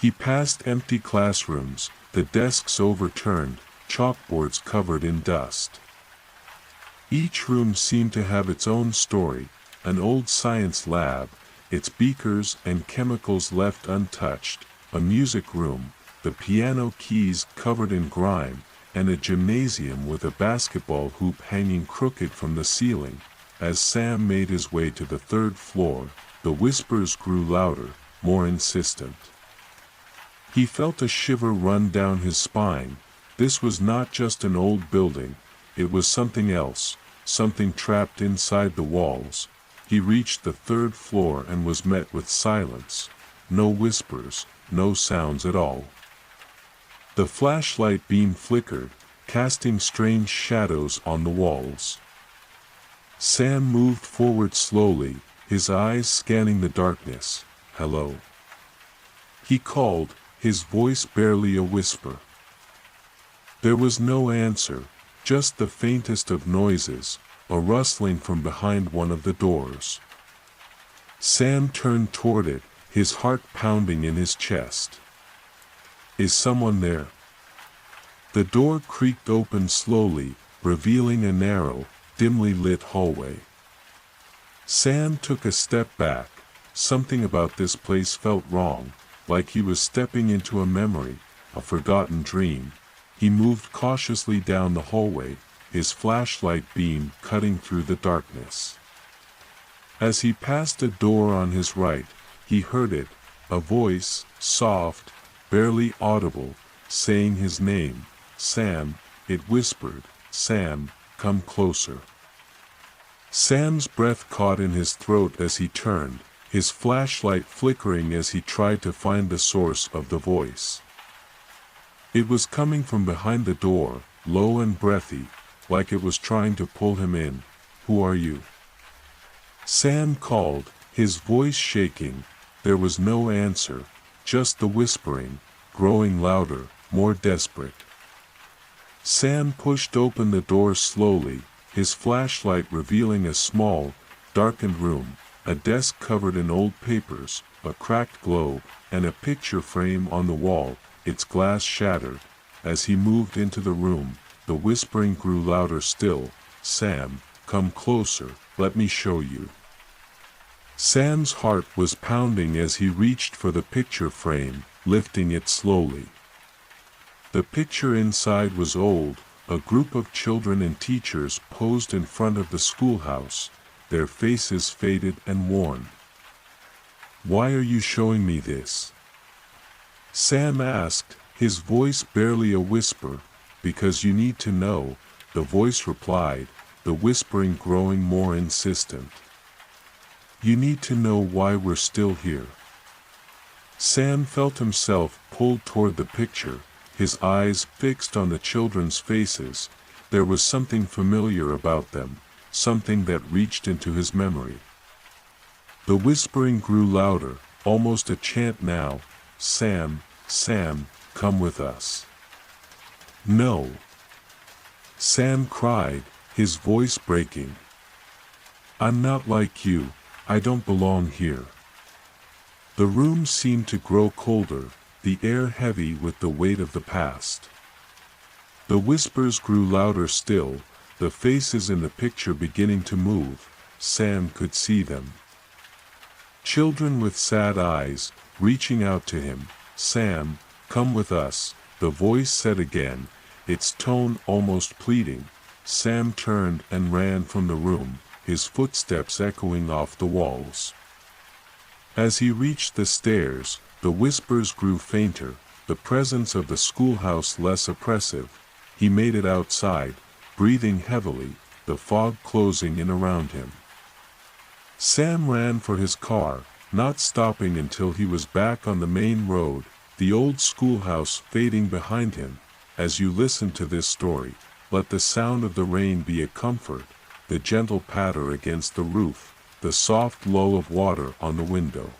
He passed empty classrooms, the desks overturned, chalkboards covered in dust. Each room seemed to have its own story, an old science lab, its beakers and chemicals left untouched, a music room, the piano keys covered in grime, and a gymnasium with a basketball hoop hanging crooked from the ceiling. As Sam made his way to the third floor, the whispers grew louder, more insistent. He felt a shiver run down his spine. This was not just an old building, it was something else, something trapped inside the walls. He reached the third floor and was met with silence. No whispers, no sounds at all. The flashlight beam flickered, casting strange shadows on the walls. Sam moved forward slowly, his eyes scanning the darkness. "Hello?" he called, his voice barely a whisper. There was no answer, just the faintest of noises, a rustling from behind one of the doors. Sam turned toward it, his heart pounding in his chest. "Is someone there?" The door creaked open slowly, revealing a narrow, dimly lit hallway. Sam took a step back. Something about this place felt wrong, like he was stepping into a memory, a forgotten dream. He moved cautiously down the hallway, his flashlight beam cutting through the darkness. As he passed a door on his right, he heard it, a voice, soft, barely audible, saying his name. "Sam," it whispered, "Sam, come closer." Sam's breath caught in his throat as he turned, his flashlight flickering as he tried to find the source of the voice. It was coming from behind the door, low and breathy, like it was trying to pull him in. "Who are you?" Sam called, his voice shaking. There was no answer, just the whispering, growing louder, more desperate. Sam pushed open the door slowly, his flashlight revealing a small, darkened room, a desk covered in old papers, a cracked globe, and a picture frame on the wall, its glass shattered. As he moved into the room, the whispering grew louder still. "Sam, come closer, let me show you." Sam's heart was pounding as he reached for the picture frame, lifting it slowly. The picture inside was old. A group of children and teachers posed in front of the schoolhouse, their faces faded and worn. "Why are you showing me this?" Sam asked, his voice barely a whisper. "Because you need to know," the voice replied, the whispering growing more insistent. "You need to know why we're still here." Sam felt himself pulled toward the picture, his eyes fixed on the children's faces. There was something familiar about them, something that reached into his memory. The whispering grew louder, almost a chant now. "Sam, Sam, come with us." "No," Sam cried, his voice breaking. "I'm not like you, I don't belong here." The room seemed to grow colder, the air heavy with the weight of the past. The whispers grew louder still, the faces in the picture beginning to move. Sam could see them. Children with sad eyes, reaching out to him. "Sam, come with us," the voice said again, its tone almost pleading. Sam turned and ran from the room, his footsteps echoing off the walls. As he reached the stairs, the whispers grew fainter, the presence of the schoolhouse less oppressive. He made it outside, breathing heavily, the fog closing in around him. Sam ran for his car, not stopping until he was back on the main road, the old schoolhouse fading behind him. As you listen to this story, let the sound of the rain be a comfort, the gentle patter against the roof, the soft lull of water on the window.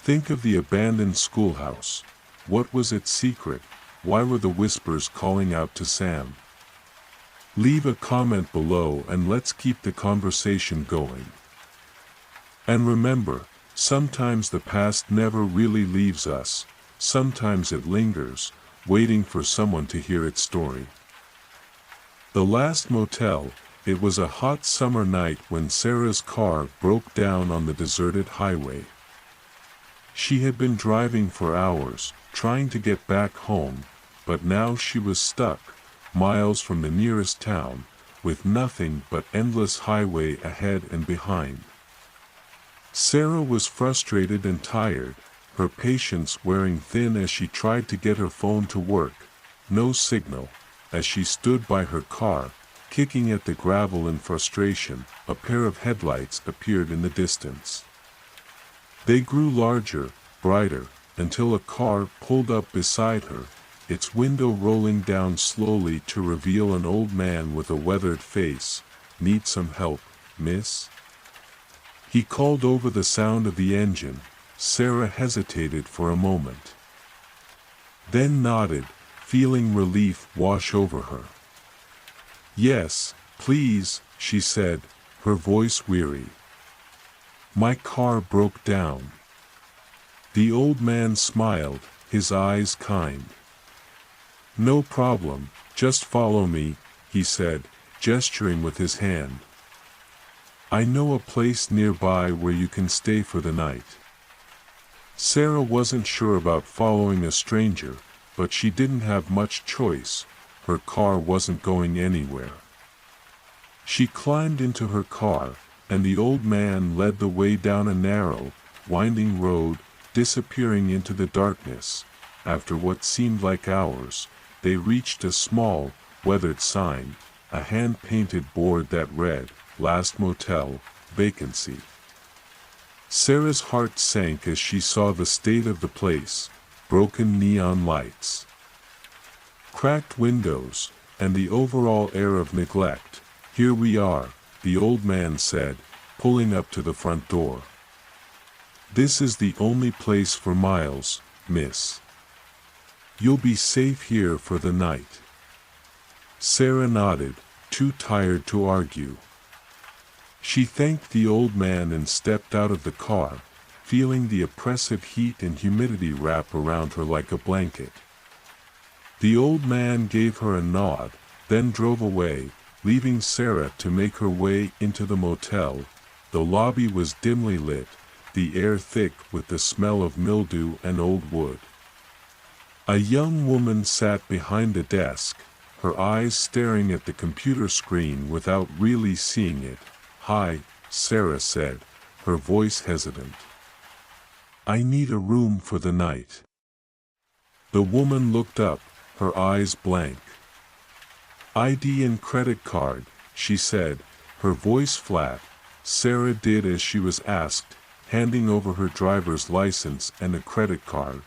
Think of the abandoned schoolhouse. What was its secret? Why were the whispers calling out to Sam? Leave a comment below and let's keep the conversation going. And remember, sometimes the past never really leaves us, sometimes it lingers, waiting for someone to hear its story. The last motel. It was a hot summer night when Sarah's car broke down on the deserted highway. She had been driving for hours, trying to get back home, but now she was stuck, miles from the nearest town, with nothing but endless highway ahead and behind. Sarah was frustrated and tired, her patience wearing thin as she tried to get her phone to work. No signal. As she stood by her car, kicking at the gravel in frustration, a pair of headlights appeared in the distance. They grew larger, brighter, until a car pulled up beside her, its window rolling down slowly to reveal an old man with a weathered face. "Need some help, miss?" He called over the sound of the engine. Sarah hesitated for a moment, then nodded, feeling relief wash over her. "Yes, please," she said, her voice weary. "My car broke down." The old man smiled, his eyes kind. "No problem, just follow me," he said, gesturing with his hand. "I know a place nearby where you can stay for the night." Sarah wasn't sure about following a stranger, but she didn't have much choice. Her car wasn't going anywhere. She climbed into her car, and the old man led the way down a narrow, winding road, disappearing into the darkness. After what seemed like hours, they reached a small, weathered sign, a hand-painted board that read, "Last Motel, Vacancy." Sarah's heart sank as she saw the state of the place, broken neon lights, cracked windows, and the overall air of neglect. "Here we are," the old man said, pulling up to the front door. "This is the only place for miles, miss. You'll be safe here for the night." Sarah nodded, too tired to argue. She thanked the old man and stepped out of the car, feeling the oppressive heat and humidity wrap around her like a blanket. The old man gave her a nod, then drove away, leaving Sarah to make her way into the motel. The lobby was dimly lit, the air thick with the smell of mildew and old wood. A young woman sat behind the desk, her eyes staring at the computer screen without really seeing it. "Hi," Sarah said, her voice hesitant. "I need a room for the night." The woman looked up, her eyes blank. "ID and credit card," she said, her voice flat. Sarah did as she was asked, handing over her driver's license and a credit card.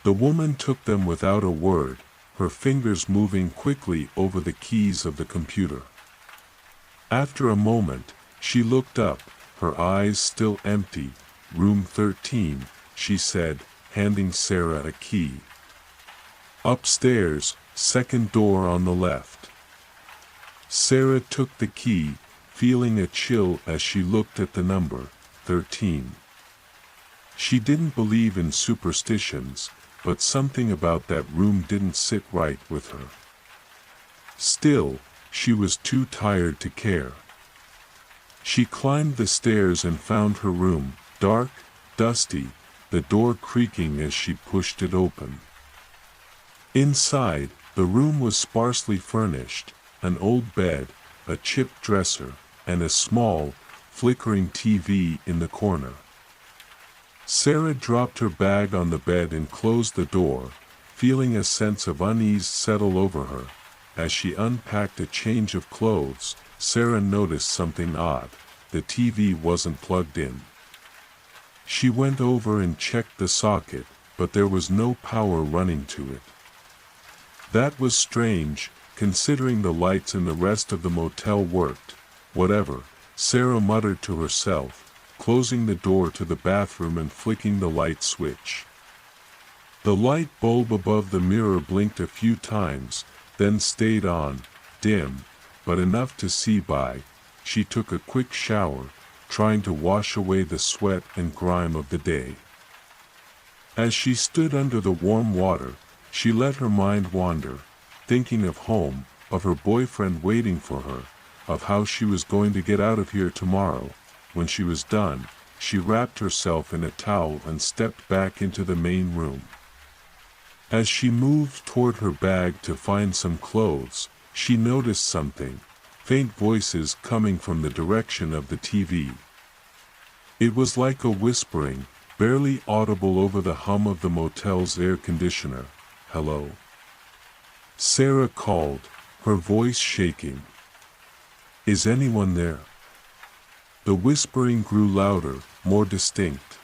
The woman took them without a word, her fingers moving quickly over the keys of the computer. After a moment, she looked up, her eyes still empty. "Room 13, she said, handing Sarah a key. "Upstairs, second door on the left." Sarah took the key, feeling a chill as she looked at the number, 13. She didn't believe in superstitions, but something about that room didn't sit right with her. Still, she was too tired to care. She climbed the stairs and found her room, dark, dusty, the door creaking as she pushed it open. Inside, the room was sparsely furnished, an old bed, a chipped dresser, and a small, flickering TV in the corner. Sarah dropped her bag on the bed and closed the door, feeling a sense of unease settle over her. As she unpacked a change of clothes, Sarah noticed something odd. The TV wasn't plugged in. She went over and checked the socket, but there was no power running to it. That was strange, considering the lights in the rest of the motel worked. Whatever, Sarah muttered to herself, closing the door to the bathroom and flicking the light switch. The light bulb above the mirror blinked a few times, then stayed on, dim, but enough to see by. She took a quick shower, trying to wash away the sweat and grime of the day. As she stood under the warm water, she let her mind wander, thinking of home, of her boyfriend waiting for her, of how she was going to get out of here tomorrow. When she was done, she wrapped herself in a towel and stepped back into the main room. As she moved toward her bag to find some clothes, she noticed something, faint voices coming from the direction of the TV. It was like a whispering, barely audible over the hum of the motel's air conditioner. "Hello?" Sarah called, her voice shaking. "Is anyone there?" The whispering grew louder, more distinct.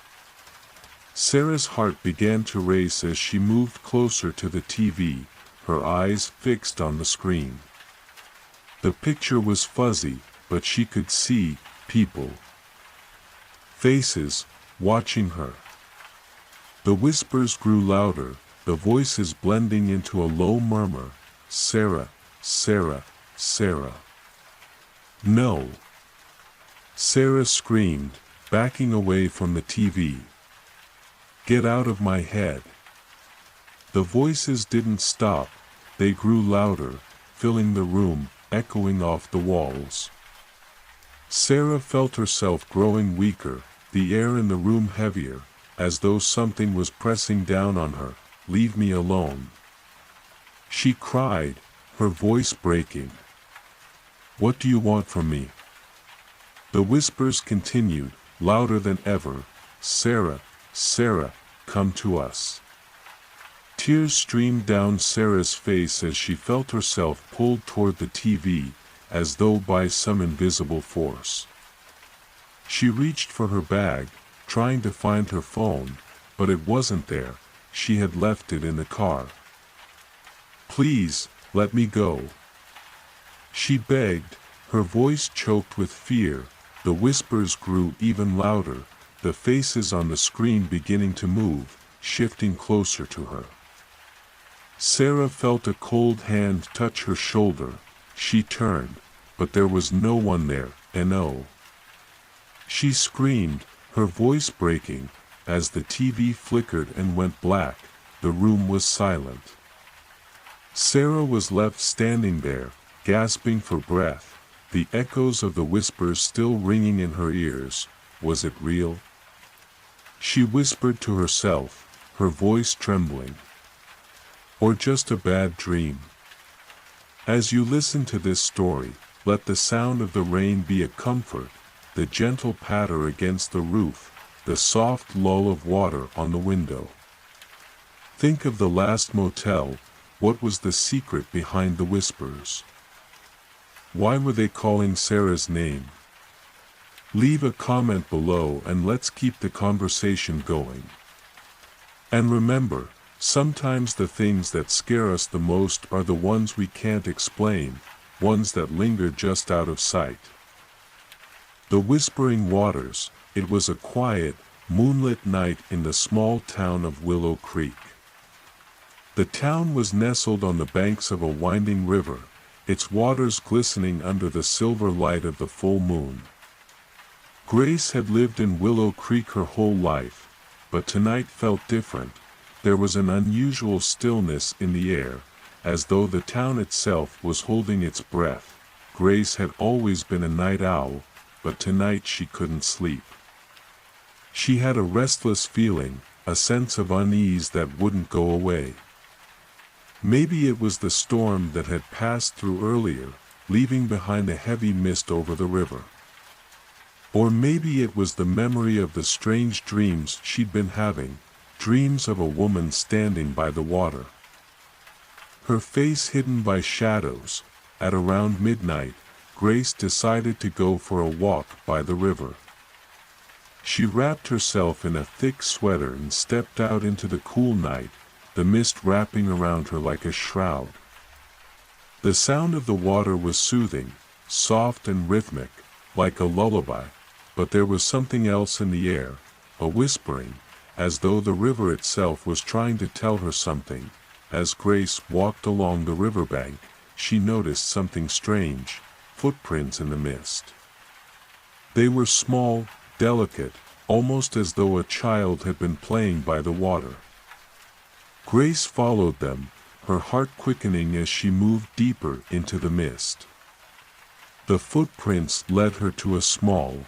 Sarah's heart began to race as she moved closer to the TV, her eyes fixed on the screen. The picture was fuzzy, but she could see people. Faces, watching her. The whispers grew louder, the voices blending into a low murmur. "Sarah, Sarah, Sarah." "No!" Sarah screamed, backing away from the TV. "Get out of my head." The voices didn't stop, they grew louder, filling the room, echoing off the walls. Sarah felt herself growing weaker, the air in the room heavier, as though something was pressing down on her. "Leave me alone," she cried, her voice breaking. "What do you want from me?" The whispers continued, louder than ever. "Sarah, Sarah, come to us." Tears streamed down Sarah's face as she felt herself pulled toward the TV, as though by some invisible force. She reached for her bag, trying to find her phone, but it wasn't there. She had left it in the car. "Please, let me go," she begged, her voice choked with fear. The whispers grew even louder, the faces on the screen beginning to move, shifting closer to her. Sarah felt a cold hand touch her shoulder. She turned, but there was no one there, no. She screamed, her voice breaking. As the TV flickered and went black, the room was silent. Sarah was left standing there, gasping for breath, the echoes of the whispers still ringing in her ears. Was it real? She whispered to herself, her voice trembling. Or just a bad dream? As you listen to this story, let the sound of the rain be a comfort, the gentle patter against the roof, the soft lull of water on the window. Think of the last motel. What was the secret behind the whispers? Why were they calling Sarah's name? Leave a comment below and let's keep the conversation going. And remember, sometimes the things that scare us the most are the ones we can't explain, ones that linger just out of sight. The Whispering Waters. It was a quiet, moonlit night in the small town of Willow Creek. The town was nestled on the banks of a winding river, its waters glistening under the silver light of the full moon. Grace had lived in Willow Creek her whole life, but tonight felt different. There was an unusual stillness in the air, as though the town itself was holding its breath. Grace had always been a night owl, but tonight she couldn't sleep. She had a restless feeling, a sense of unease that wouldn't go away. Maybe it was the storm that had passed through earlier, leaving behind a heavy mist over the river. Or maybe it was the memory of the strange dreams she'd been having, dreams of a woman standing by the water. Her face hidden by shadows. At around midnight, Grace decided to go for a walk by the river. She wrapped herself in a thick sweater and stepped out into the cool night, the mist wrapping around her like a shroud. The sound of the water was soothing, soft and rhythmic, like a lullaby, but there was something else in the air, a whispering, as though the river itself was trying to tell her something. As Grace walked along the riverbank, she noticed something strange, footprints in the mist. They were small, delicate, almost as though a child had been playing by the water. Grace followed them, her heart quickening as she moved deeper into the mist. The footprints led her to a small,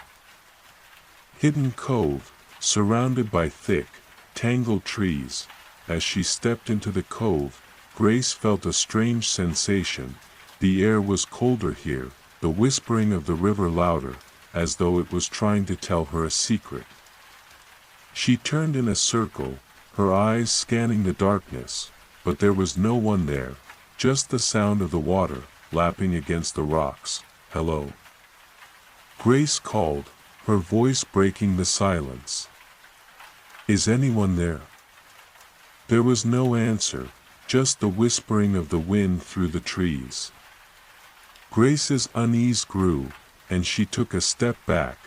hidden cove, surrounded by thick, tangled trees. As she stepped into the cove, Grace felt a strange sensation. The air was colder here, the whispering of the river louder, as though it was trying to tell her a secret. She turned in a circle, her eyes scanning the darkness, but there was no one there, just the sound of the water, lapping against the rocks. "Hello?" Grace called, her voice breaking the silence. "Is anyone there?" There was no answer, just the whispering of the wind through the trees. Grace's unease grew, and she took a step back,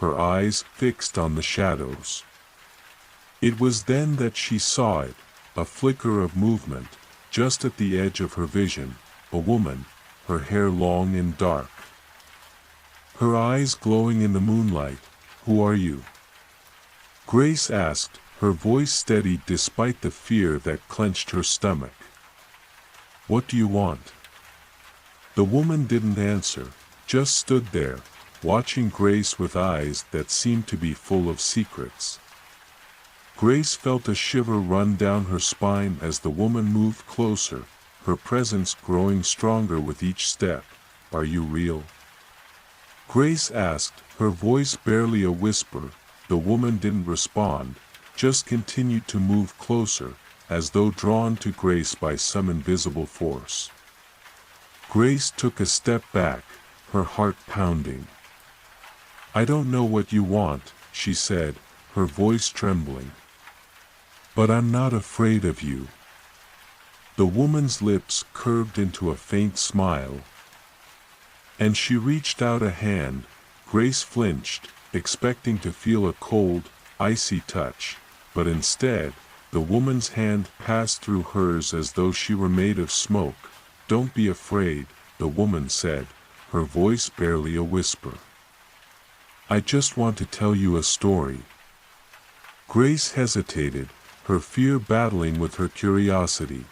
her eyes fixed on the shadows. It was then that she saw it, a flicker of movement, just at the edge of her vision, a woman, her hair long and dark. Her eyes glowing in the moonlight. "Who are you?" Grace asked, her voice steady despite the fear that clenched her stomach. "What do you want?" The woman didn't answer, just stood there, watching Grace with eyes that seemed to be full of secrets. Grace felt a shiver run down her spine as the woman moved closer, her presence growing stronger with each step. "Are you real?" Grace asked, her voice barely a whisper. The woman didn't respond, just continued to move closer, as though drawn to Grace by some invisible force. Grace took a step back, her heart pounding. "I don't know what you want," she said, her voice trembling. "But I'm not afraid of you." The woman's lips curved into a faint smile, and she reached out a hand. Grace flinched, expecting to feel a cold, icy touch, but instead, the woman's hand passed through hers as though she were made of smoke. "Don't be afraid," the woman said, her voice barely a whisper. "I just want to tell you a story." Grace hesitated, her fear battling with her curiosity.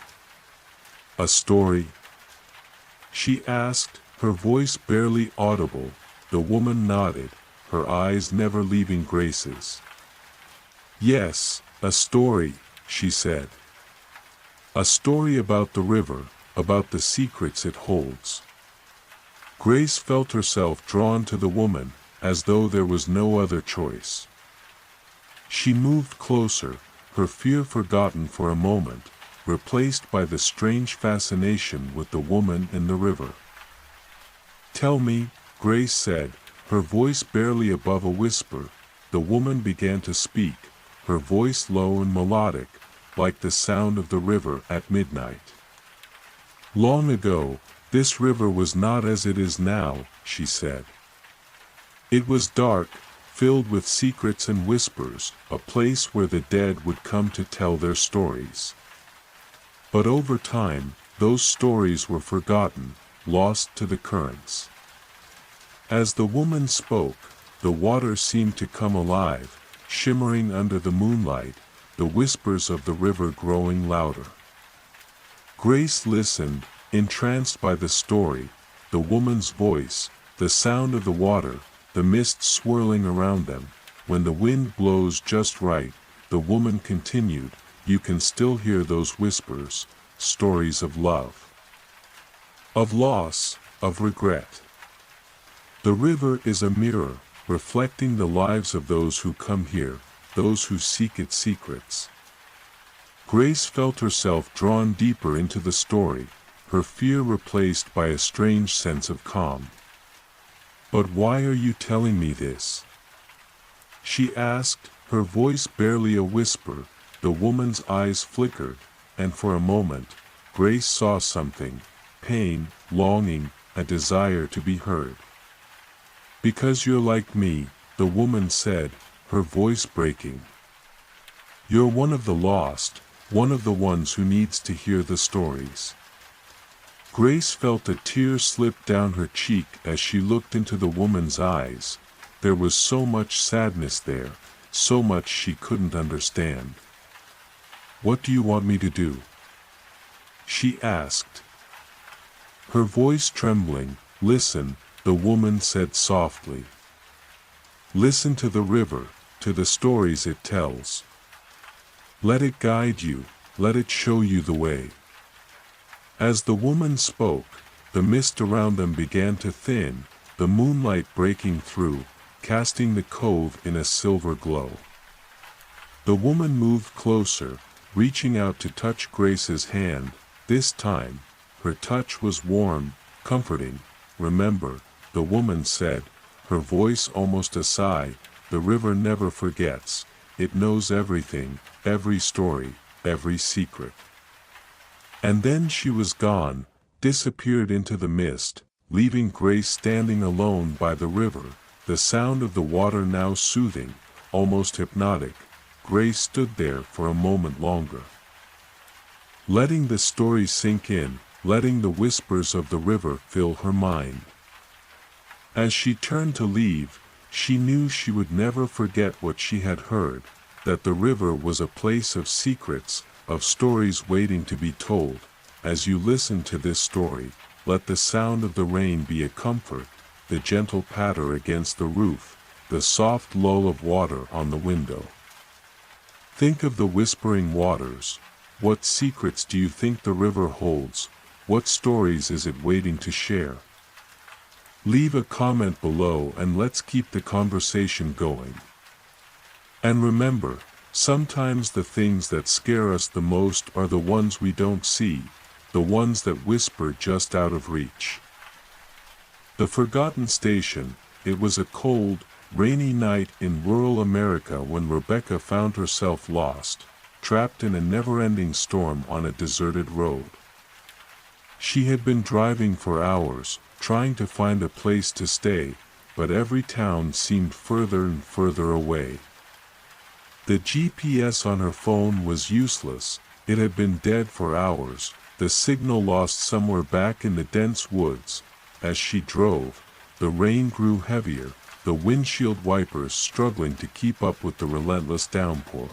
"A story?" she asked, her voice barely audible. The woman nodded, her eyes never leaving Grace's. "Yes, a story," she said. "A story about the river, about the secrets it holds." Grace felt herself drawn to the woman, as though there was no other choice. She moved closer, her fear forgotten for a moment, replaced by the strange fascination with the woman and the river. "Tell me," Grace said, her voice barely above a whisper. The woman began to speak, her voice low and melodic, like the sound of the river at midnight. "Long ago, this river was not as it is now," she said. "It was dark, filled with secrets and whispers, a place where the dead would come to tell their stories. But over time, those stories were forgotten, lost to the currents. As the woman spoke, the water seemed to come alive, shimmering under the moonlight, the whispers of the river growing louder. Grace listened, entranced by the story, the woman's voice, the sound of the water, the mist swirling around them. When the wind blows just right, the woman continued, you can still hear those whispers, stories of love, of loss, of regret. The river is a mirror, reflecting the lives of those who come here, those who seek its secrets. Grace felt herself drawn deeper into the story, her fear replaced by a strange sense of calm. But why are you telling me this? She asked, her voice barely a whisper. The woman's eyes flickered, and for a moment, Grace saw something, pain, longing, a desire to be heard. Because you're like me, the woman said, her voice breaking. You're one of the lost, one of the ones who needs to hear the stories. Grace felt a tear slip down her cheek as she looked into the woman's eyes. There was so much sadness there, so much she couldn't understand. What do you want me to do? She asked. Her voice trembling. Listen, the woman said softly. Listen to the river, to the stories it tells. Let it guide you, let it show you the way. As the woman spoke, the mist around them began to thin, the moonlight breaking through, casting the cove in a silver glow. The woman moved closer, reaching out to touch Grace's hand. This time, her touch was warm, comforting. Remember, the woman said, her voice almost a sigh, the river never forgets, it knows everything, every story, every secret. And then she was gone, disappeared into the mist, leaving Grace standing alone by the river, the sound of the water now soothing, almost hypnotic. Grace stood there for a moment longer, letting the story sink in, letting the whispers of the river fill her mind. As she turned to leave, she knew she would never forget what she had heard, that the river was a place of secrets, of stories waiting to be told. As you listen to this story, let the sound of the rain be a comfort, the gentle patter against the roof, the soft lull of water on the window. Think of the whispering waters. What secrets do you think the river holds? What stories is it waiting to share? Leave a comment below and let's keep the conversation going. And remember, sometimes the things that scare us the most are the ones we don't see, the ones that whisper just out of reach. The Forgotten Station. It was a cold, rainy night in rural America when Rebecca found herself lost, trapped in a never-ending storm on a deserted road. She had been driving for hours, trying to find a place to stay, but every town seemed further and further away. The GPS on her phone was useless, it had been dead for hours, the signal lost somewhere back in the dense woods. As she drove, the rain grew heavier, the windshield wipers struggling to keep up with the relentless downpour.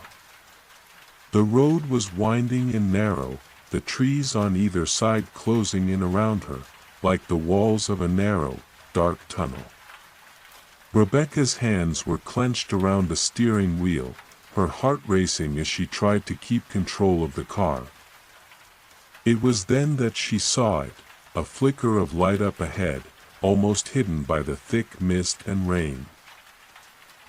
The road was winding and narrow, the trees on either side closing in around her, like the walls of a narrow, dark tunnel. Rebecca's hands were clenched around the steering wheel, her heart racing as she tried to keep control of the car. It was then that she saw it, a flicker of light up ahead, almost hidden by the thick mist and rain.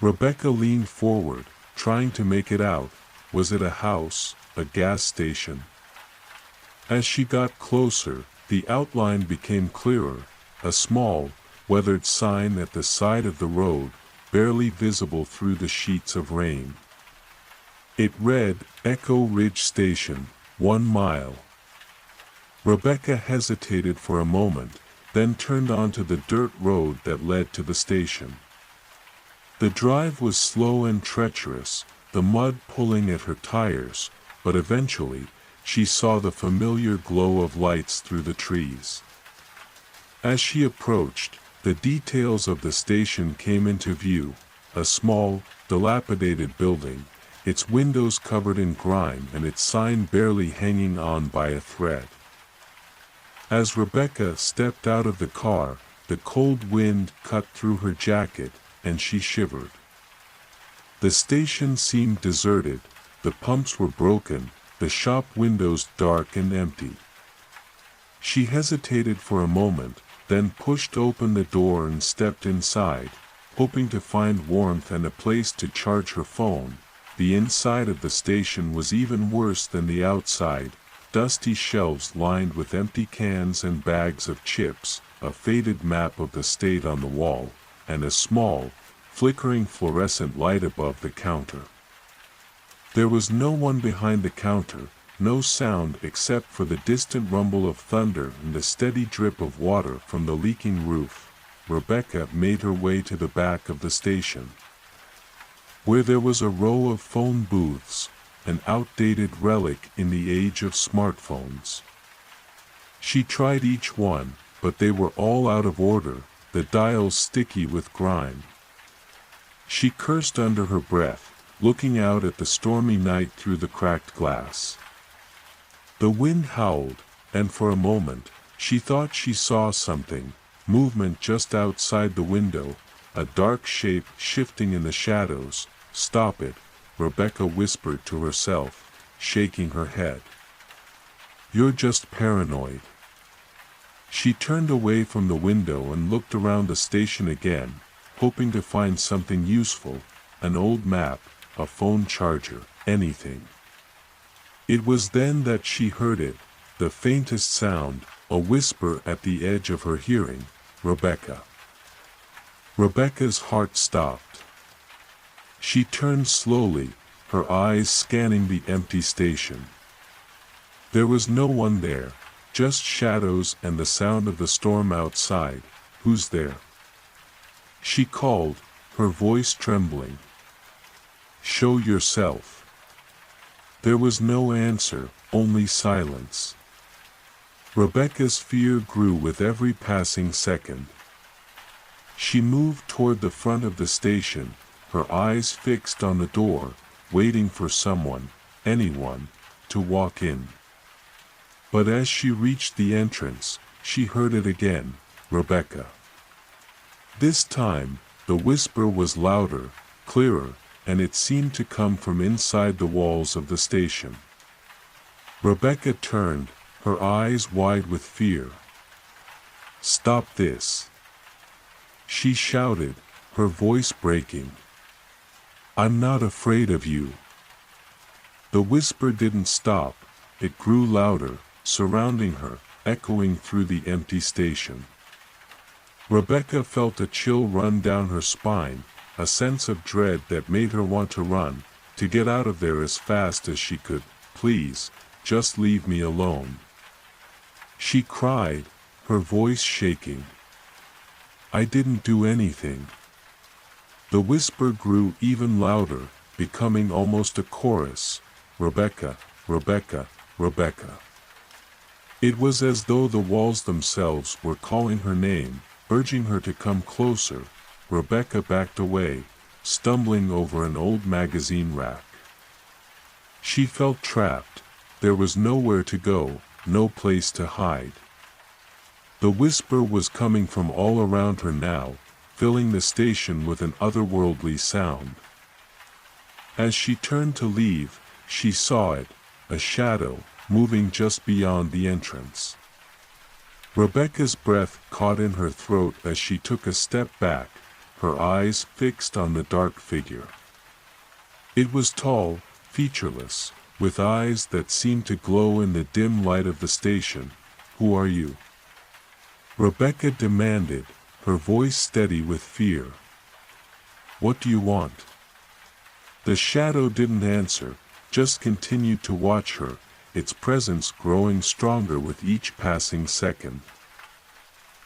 Rebecca leaned forward, trying to make it out. Was it a house, a gas station? As she got closer, the outline became clearer, a small, weathered sign at the side of the road, barely visible through the sheets of rain. It read, Echo Ridge Station, 1 mile. Rebecca hesitated for a moment, then turned onto the dirt road that led to the station. The drive was slow and treacherous, the mud pulling at her tires, but eventually, she saw the familiar glow of lights through the trees. As she approached, the details of the station came into view: a small, dilapidated building, its windows covered in grime and its sign barely hanging on by a thread. As Rebecca stepped out of the car, the cold wind cut through her jacket, and she shivered. The station seemed deserted, the pumps were broken, the shop windows dark and empty. She hesitated for a moment, then pushed open the door and stepped inside, hoping to find warmth and a place to charge her phone. The inside of the station was even worse than the outside: dusty shelves lined with empty cans and bags of chips, a faded map of the state on the wall, and a small, flickering fluorescent light above the counter. There was no one behind the counter, no sound except for the distant rumble of thunder and the steady drip of water from the leaking roof. Rebecca made her way to the back of the station, where there was a row of phone booths, an outdated relic in the age of smartphones. She tried each one, but they were all out of order, the dials sticky with grime. She cursed under her breath, looking out at the stormy night through the cracked glass. The wind howled, and for a moment, she thought she saw something, movement just outside the window, a dark shape shifting in the shadows. "Stop it," Rebecca whispered to herself, shaking her head. "You're just paranoid." She turned away from the window and looked around the station again, hoping to find something useful: an old map, a phone charger, anything. It was then that she heard it, the faintest sound, a whisper at the edge of her hearing: "Rebecca." Rebecca's heart stopped. She turned slowly, her eyes scanning the empty station. There was no one there, just shadows and the sound of the storm outside. "Who's there?" she called, her voice trembling. "Show yourself." There was no answer, only silence. Rebecca's fear grew with every passing second. She moved toward the front of the station, her eyes fixed on the door, waiting for someone, anyone, to walk in. But as she reached the entrance, she heard it again: "Rebecca." This time, the whisper was louder, clearer, and it seemed to come from inside the walls of the station. Rebecca turned, her eyes wide with fear. "Stop this!" she shouted, her voice breaking. "I'm not afraid of you." The whisper didn't stop, it grew louder, surrounding her, echoing through the empty station. Rebecca felt a chill run down her spine, a sense of dread that made her want to run, to get out of there as fast as she could. "Please, just leave me alone," she cried, her voice shaking. "I didn't do anything." The whisper grew even louder, becoming almost a chorus: "Rebecca, Rebecca, Rebecca." It was as though the walls themselves were calling her name, urging her to come closer. Rebecca backed away, stumbling over an old magazine rack. She felt trapped. There was nowhere to go, no place to hide. The whisper was coming from all around her now, filling the station with an otherworldly sound. As she turned to leave, she saw it, a shadow, moving just beyond the entrance. Rebecca's breath caught in her throat as she took a step back, her eyes fixed on the dark figure. It was tall, featureless, with eyes that seemed to glow in the dim light of the station. "Who are you?" Rebecca demanded, her voice steady with fear. "What do you want?" The shadow didn't answer, just continued to watch her, its presence growing stronger with each passing second.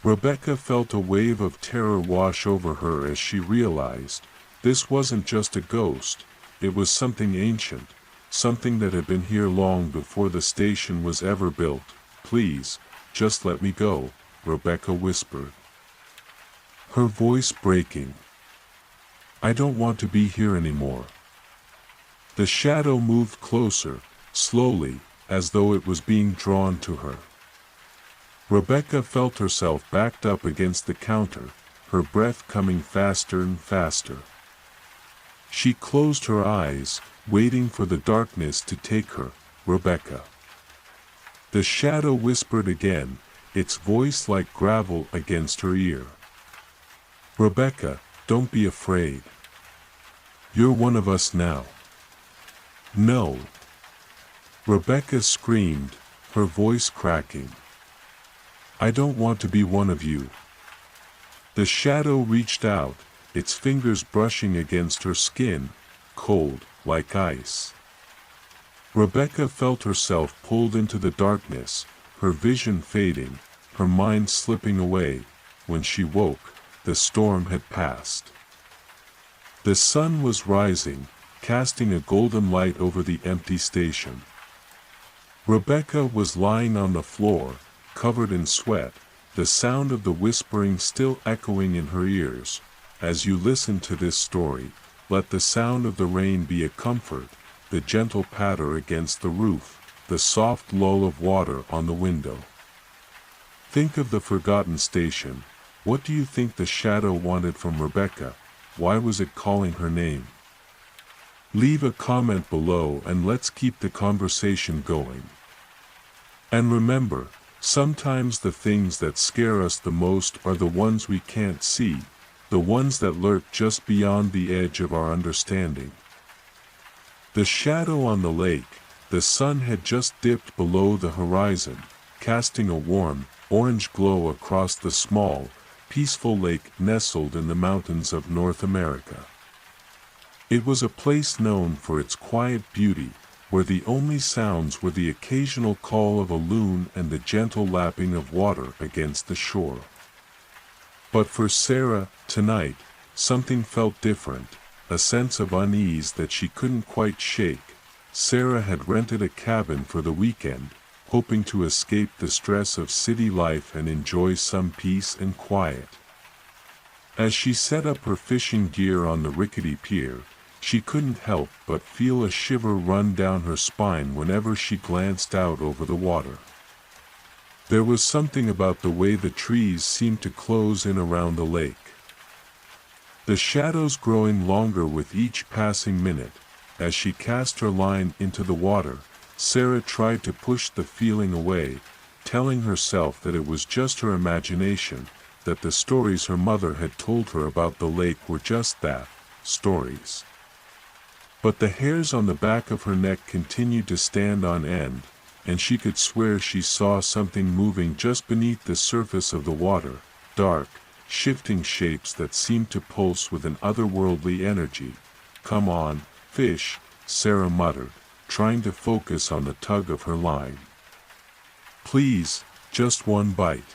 Rebecca felt a wave of terror wash over her as she realized, This wasn't just a ghost, it was something ancient, something that had been here long before the station was ever built. "Please, just let me go," Rebecca whispered, her voice breaking. "I don't want to be here anymore." The shadow moved closer, slowly, as though it was being drawn to her. Rebecca felt herself backed up against the counter, her breath coming faster and faster. She closed her eyes, waiting for the darkness to take her. "Rebecca." The shadow whispered again, its voice like gravel against her ear. "Rebecca, don't be afraid. You're one of us now." "No." Rebecca screamed, her voice cracking. "I don't want to be one of you." The shadow reached out, its fingers brushing against her skin, cold, like ice. Rebecca felt herself pulled into the darkness, her vision fading, her mind slipping away. When she woke, the storm had passed. The sun was rising, casting a golden light over the empty station. Rebecca was lying on the floor, covered in sweat, the sound of the whispering still echoing in her ears. As you listen to this story, let the sound of the rain be a comfort, the gentle patter against the roof, the soft lull of water on the window. Think of the forgotten station. What do you think the shadow wanted from Rebecca? Why was it calling her name? Leave a comment below and let's keep the conversation going. And remember, sometimes the things that scare us the most are the ones we can't see, the ones that lurk just beyond the edge of our understanding. The shadow on the lake, the sun had just dipped below the horizon, casting a warm, orange glow across the small, peaceful lake nestled in the mountains of North America. It was a place known for its quiet beauty, where the only sounds were the occasional call of a loon and the gentle lapping of water against the shore. But for Sarah, tonight, something felt different, a sense of unease that she couldn't quite shake. Sarah had rented a cabin for the weekend, hoping to escape the stress of city life and enjoy some peace and quiet. As she set up her fishing gear on the rickety pier, she couldn't help but feel a shiver run down her spine whenever she glanced out over the water. There was something about the way the trees seemed to close in around the lake. The shadows growing longer with each passing minute. As she cast her line into the water, Sarah tried to push the feeling away, telling herself that it was just her imagination, that the stories her mother had told her about the lake were just that, stories. But the hairs on the back of her neck continued to stand on end, and she could swear she saw something moving just beneath the surface of the water, dark, shifting shapes that seemed to pulse with an otherworldly energy. "Come on, fish," Sarah muttered, trying to focus on the tug of her line. "Please, just one bite."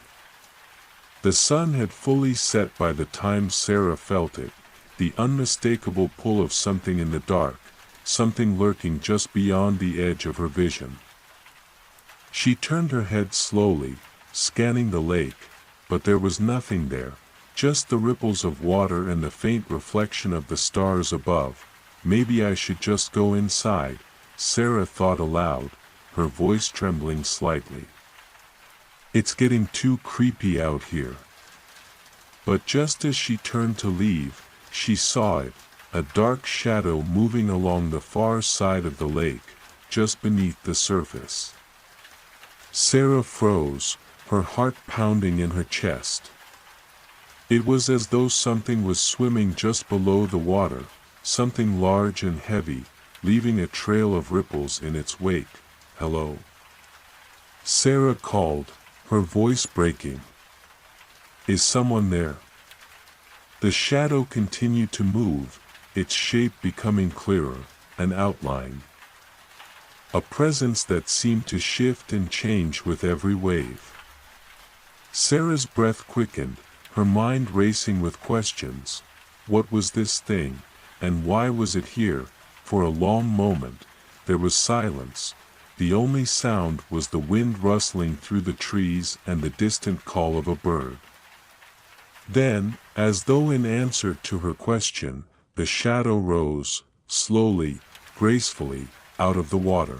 The sun had fully set by the time Sarah felt it, the unmistakable pull of something in the dark, something lurking just beyond the edge of her vision. She turned her head slowly, scanning the lake, but there was nothing there, just the ripples of water and the faint reflection of the stars above. "Maybe I should just go inside," Sarah thought aloud, her voice trembling slightly. "It's getting too creepy out here." But just as she turned to leave, she saw it, a dark shadow moving along the far side of the lake, just beneath the surface. Sarah froze, her heart pounding in her chest. It was as though something was swimming just below the water, something large and heavy, leaving a trail of ripples in its wake. "Hello?" Sarah called, her voice breaking. "Is someone there?" The shadow continued to move, its shape becoming clearer, an outline. A presence that seemed to shift and change with every wave. Sarah's breath quickened, her mind racing with questions. What was this thing? and why was it here? For a long moment, there was silence. The only sound was the wind rustling through the trees and the distant call of a bird. Then, as though in answer to her question, the shadow rose, slowly, gracefully, out of the water.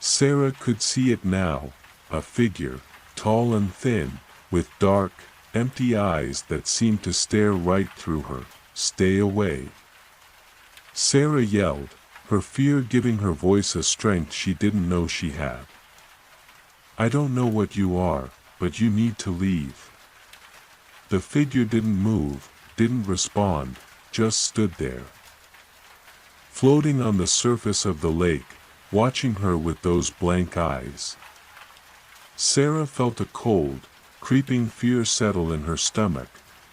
Sarah could see it now, a figure, tall and thin, with dark, empty eyes that seemed to stare right through her. "Stay away!" Sarah yelled, her fear giving her voice a strength she didn't know she had. "I don't know what you are, but you need to leave." The figure didn't move, didn't respond, just stood there. Floating on the surface of the lake, watching her with those blank eyes. Sarah felt a cold, creeping fear settle in her stomach,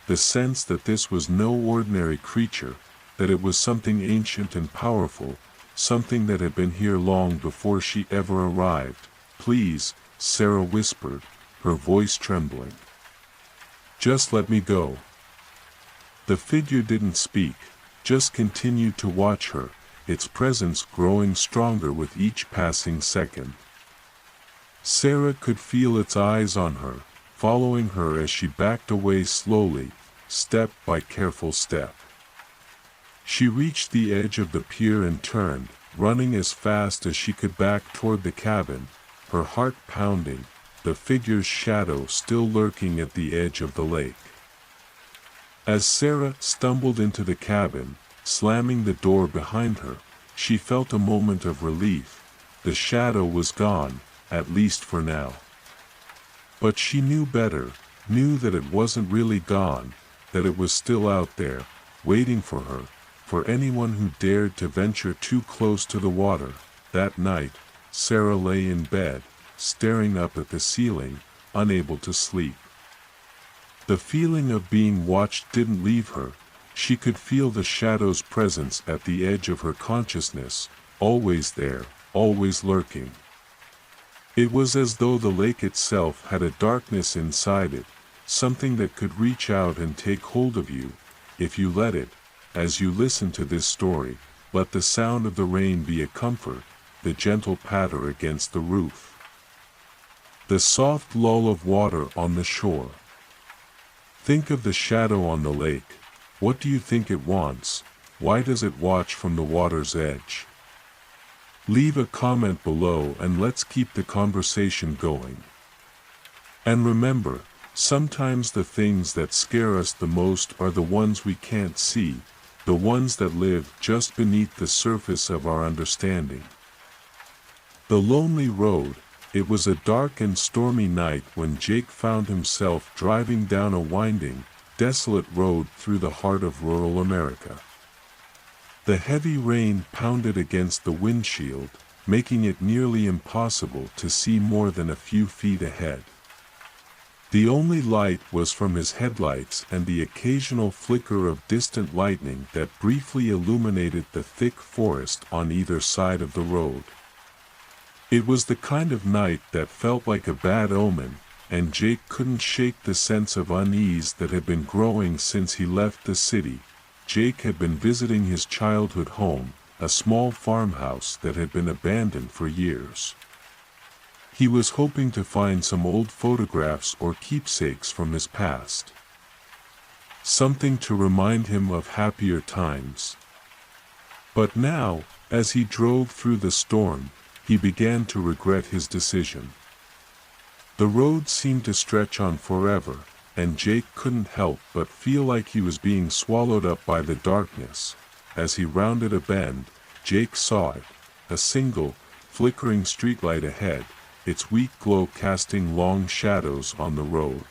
the sense that this was no ordinary creature, that it was something ancient and powerful, something that had been here long before she ever arrived. "Please," Sarah whispered, her voice trembling. "Just let me go." The figure didn't speak, just continued to watch her, its presence growing stronger with each passing second. Sarah could feel its eyes on her, following her as she backed away slowly, step by careful step. She reached the edge of the pier and turned, running as fast as she could back toward the cabin, her heart pounding, the figure's shadow still lurking at the edge of the lake. As Sarah stumbled into the cabin, slamming the door behind her, she felt a moment of relief. The shadow was gone, at least for now. But she knew better, knew that it wasn't really gone, that it was still out there, waiting for her, for anyone who dared to venture too close to the water. That night, Sarah lay in bed, staring up at the ceiling, unable to sleep. The feeling of being watched didn't leave her. She could feel the shadow's presence at the edge of her consciousness, always there, always lurking. It was as though the lake itself had a darkness inside it, something that could reach out and take hold of you, if you let it. As you listen to this story, let the sound of the rain be a comfort, the gentle patter against the roof, the soft lull of water on the shore. Think of the shadow on the lake. What do you think it wants? Why does it watch from the water's edge? Leave a comment below and let's keep the conversation going. And remember, sometimes the things that scare us the most are the ones we can't see, the ones that live just beneath the surface of our understanding. The lonely road. It was a dark and stormy night when Jake found himself driving down a winding, desolate road through the heart of rural America. The heavy rain pounded against the windshield, making it nearly impossible to see more than a few feet ahead. The only light was from his headlights and the occasional flicker of distant lightning that briefly illuminated the thick forest on either side of the road. It was the kind of night that felt like a bad omen, and Jake couldn't shake the sense of unease that had been growing since he left the city. Jake had been visiting his childhood home, a small farmhouse that had been abandoned for years. He was hoping to find some old photographs or keepsakes from his past. Something to remind him of happier times. But now, as he drove through the storm, he began to regret his decision. The road seemed to stretch on forever, and Jake couldn't help but feel like he was being swallowed up by the darkness. As he rounded a bend, Jake saw it, a single, flickering streetlight ahead, its weak glow casting long shadows on the road.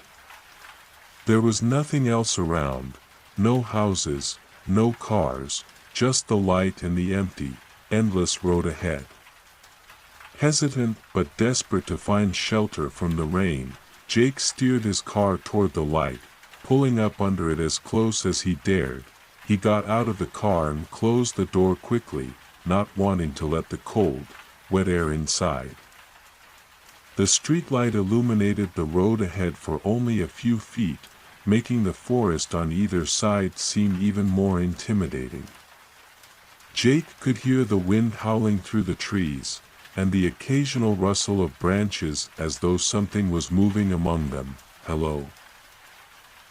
There was nothing else around, no houses, no cars, just the light and the empty, endless road ahead. Hesitant but desperate to find shelter from the rain, Jake steered his car toward the light, pulling up under it as close as he dared. He got out of the car and closed the door quickly, not wanting to let the cold, wet air inside. The streetlight illuminated the road ahead for only a few feet, making the forest on either side seem even more intimidating. Jake could hear the wind howling through the trees, and the occasional rustle of branches as though something was moving among them. "Hello?"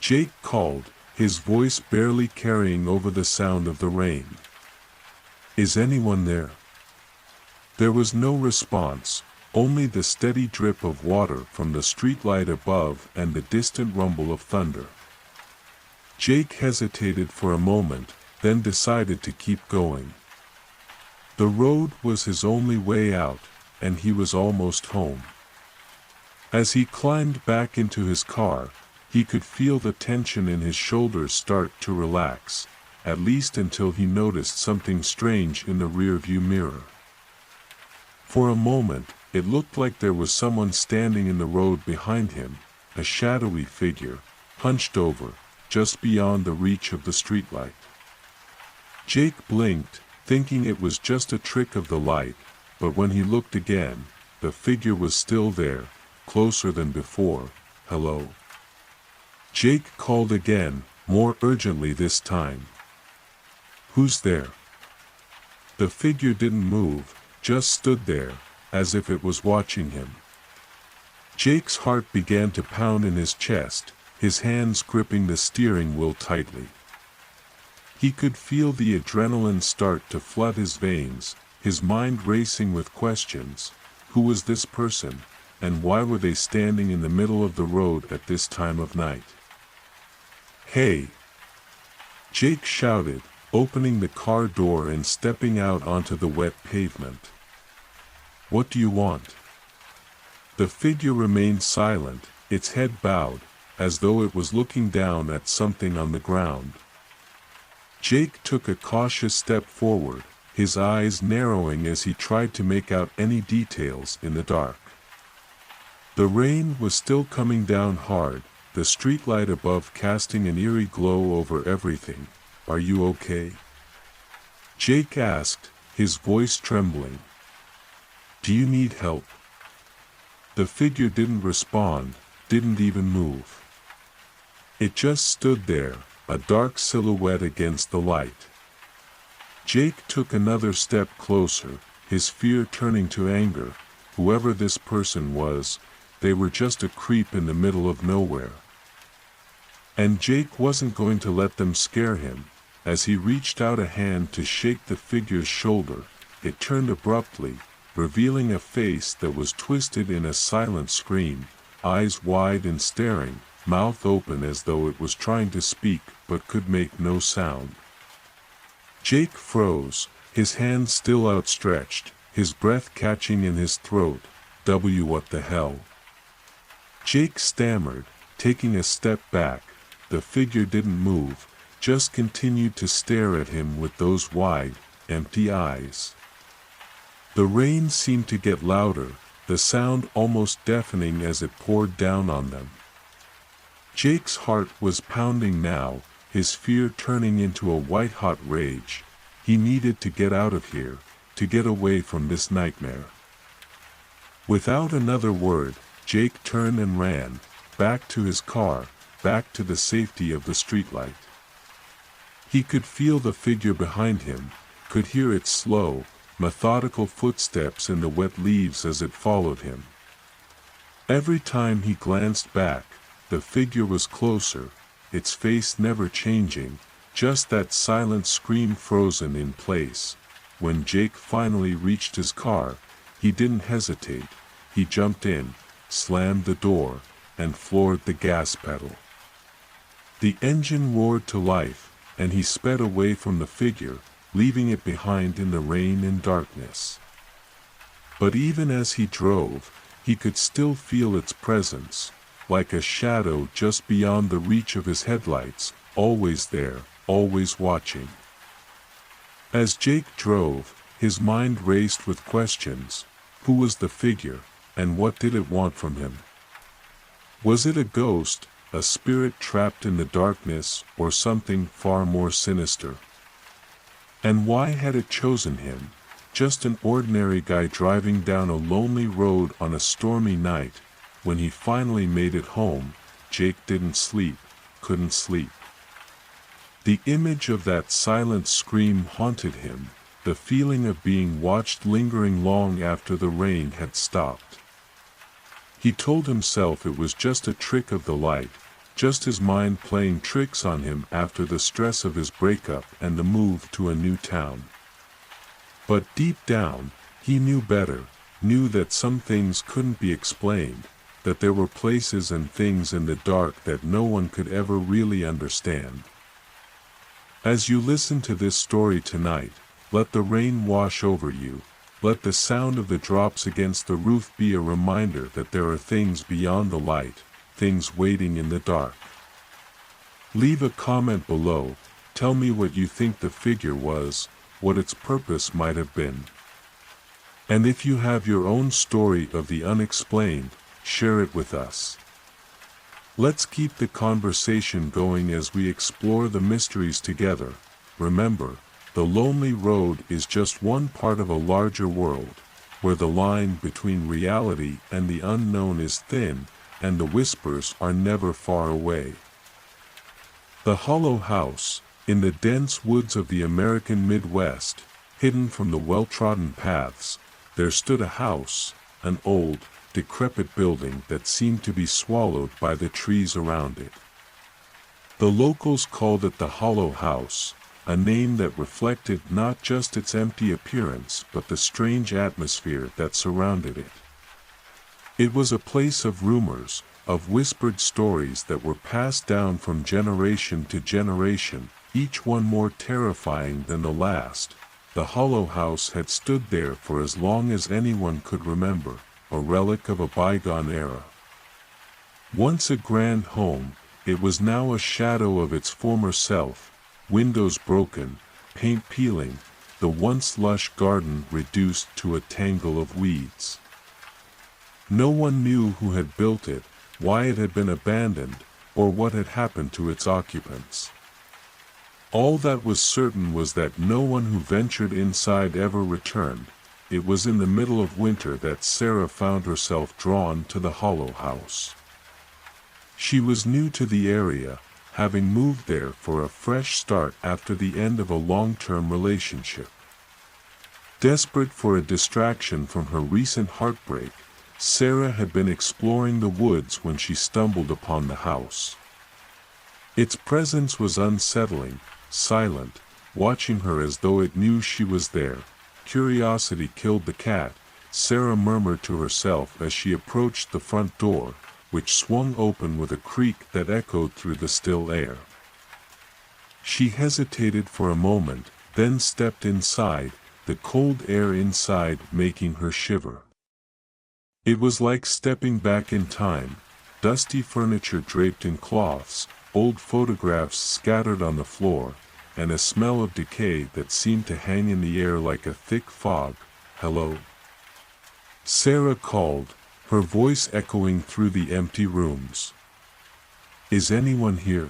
Jake called, his voice barely carrying over the sound of the rain. "Is anyone there?" There was no response, only the steady drip of water from the streetlight above and the distant rumble of thunder. Jake hesitated for a moment, then decided to keep going. The road was his only way out, and he was almost home. As he climbed back into his car, he could feel the tension in his shoulders start to relax, at least until he noticed something strange in the rearview mirror. For a moment, it looked like there was someone standing in the road behind him, a shadowy figure, hunched over, just beyond the reach of the streetlight. Jake blinked, thinking it was just a trick of the light, but when he looked again, the figure was still there, closer than before. "Hello?" Jake called again, more urgently this time. "Who's there?" The figure didn't move, just stood there, as if it was watching him. Jake's heart began to pound in his chest, his hands gripping the steering wheel tightly. He could feel the adrenaline start to flood his veins, his mind racing with questions. Who was this person, and why were they standing in the middle of the road at this time of night? "Hey!" Jake shouted, opening the car door and stepping out onto the wet pavement. "What do you want?" The figure remained silent, its head bowed, as though it was looking down at something on the ground. Jake took a cautious step forward, his eyes narrowing as he tried to make out any details in the dark. The rain was still coming down hard, the streetlight above casting an eerie glow over everything. "Are you okay?" Jake asked, his voice trembling. "Do you need help?" The figure didn't respond, didn't even move. It just stood there, a dark silhouette against the light. Jake took another step closer, his fear turning to anger. Whoever this person was, they were just a creep in the middle of nowhere. And Jake wasn't going to let them scare him. As he reached out a hand to shake the figure's shoulder, it turned abruptly, revealing a face that was twisted in a silent scream, eyes wide and staring, mouth open as though it was trying to speak but could make no sound. Jake froze, his hand still outstretched, his breath catching in his throat. What the hell?" Jake stammered, taking a step back. The figure didn't move, just continued to stare at him with those wide, empty eyes. The rain seemed to get louder, the sound almost deafening as it poured down on them. Jake's heart was pounding now, his fear turning into a white-hot rage. He needed to get out of here, to get away from this nightmare. Without another word, Jake turned and ran, back to his car, back to the safety of the streetlight. He could feel the figure behind him, could hear its slow, methodical footsteps in the wet leaves as it followed him. Every time he glanced back, the figure was closer, its face never changing, just that silent scream frozen in place. When Jake finally reached his car, he didn't hesitate. He jumped in, slammed the door, and floored the gas pedal. The engine roared to life, and he sped away from the figure, leaving it behind in the rain and darkness. But even as he drove, he could still feel its presence, like a shadow just beyond the reach of his headlights, always there, always watching. As Jake drove, his mind raced with questions. Who was the figure, and what did it want from him? Was it a ghost, a spirit trapped in the darkness, or something far more sinister? And why had it chosen him, just an ordinary guy driving down a lonely road on a stormy night? When he finally made it home, Jake didn't sleep, couldn't sleep. The image of that silent scream haunted him, the feeling of being watched lingering long after the rain had stopped. He told himself it was just a trick of the light, just his mind playing tricks on him after the stress of his breakup and the move to a new town. But deep down, he knew better, knew that some things couldn't be explained, that there were places and things in the dark that no one could ever really understand. As you listen to this story tonight, let the rain wash over you, let the sound of the drops against the roof be a reminder that there are things beyond the light, things waiting in the dark. Leave a comment below, tell me what you think the figure was, what its purpose might have been. And if you have your own story of the unexplained, share it with us. Let's keep the conversation going as we explore the mysteries together. Remember, the lonely road is just one part of a larger world, where the line between reality and the unknown is thin, and the whispers are never far away. The Hollow House, in the dense woods of the American Midwest, hidden from the well-trodden paths, there stood a house, an old, decrepit building that seemed to be swallowed by the trees around it. The locals called it the Hollow House, a name that reflected not just its empty appearance but the strange atmosphere that surrounded it. It was a place of rumors, of whispered stories that were passed down from generation to generation, each one more terrifying than the last. The Hollow House had stood there for as long as anyone could remember, a relic of a bygone era. Once a grand home, it was now a shadow of its former self, windows broken, paint peeling, the once lush garden reduced to a tangle of weeds. No one knew who had built it, why it had been abandoned, or what had happened to its occupants. All that was certain was that no one who ventured inside ever returned. It was in the middle of winter that Sarah found herself drawn to the Hollow House. She was new to the area, having moved there for a fresh start after the end of a long-term relationship. Desperate for a distraction from her recent heartbreak, Sarah had been exploring the woods when she stumbled upon the house. Its presence was unsettling, silent, watching her as though it knew she was there. Curiosity killed the cat, Sarah murmured to herself as she approached the front door, which swung open with a creak that echoed through the still air. She hesitated for a moment, then stepped inside, the cold air inside making her shiver. It was like stepping back in time, dusty furniture draped in cloths, old photographs scattered on the floor, and a smell of decay that seemed to hang in the air like a thick fog. "Hello?" Sarah called, her voice echoing through the empty rooms. "Is anyone here?"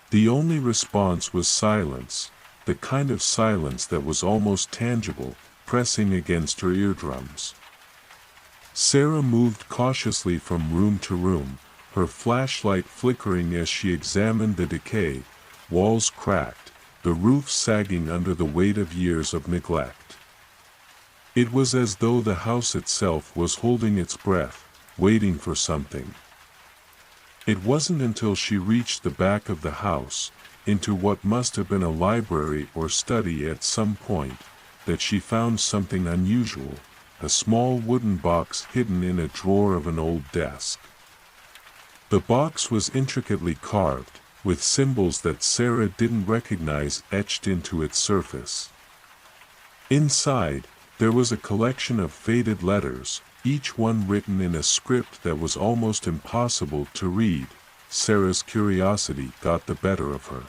The only response was silence, the kind of silence that was almost tangible, pressing against her eardrums. Sarah moved cautiously from room to room, her flashlight flickering as she examined the decay, walls cracked, the roof sagging under the weight of years of neglect. It was as though the house itself was holding its breath, waiting for something. It wasn't until she reached the back of the house, into what must have been a library or study at some point, that she found something unusual, a small wooden box hidden in a drawer of an old desk. The box was intricately carved, with symbols that Sarah didn't recognize etched into its surface. Inside, there was a collection of faded letters, each one written in a script that was almost impossible to read. Sarah's curiosity got the better of her.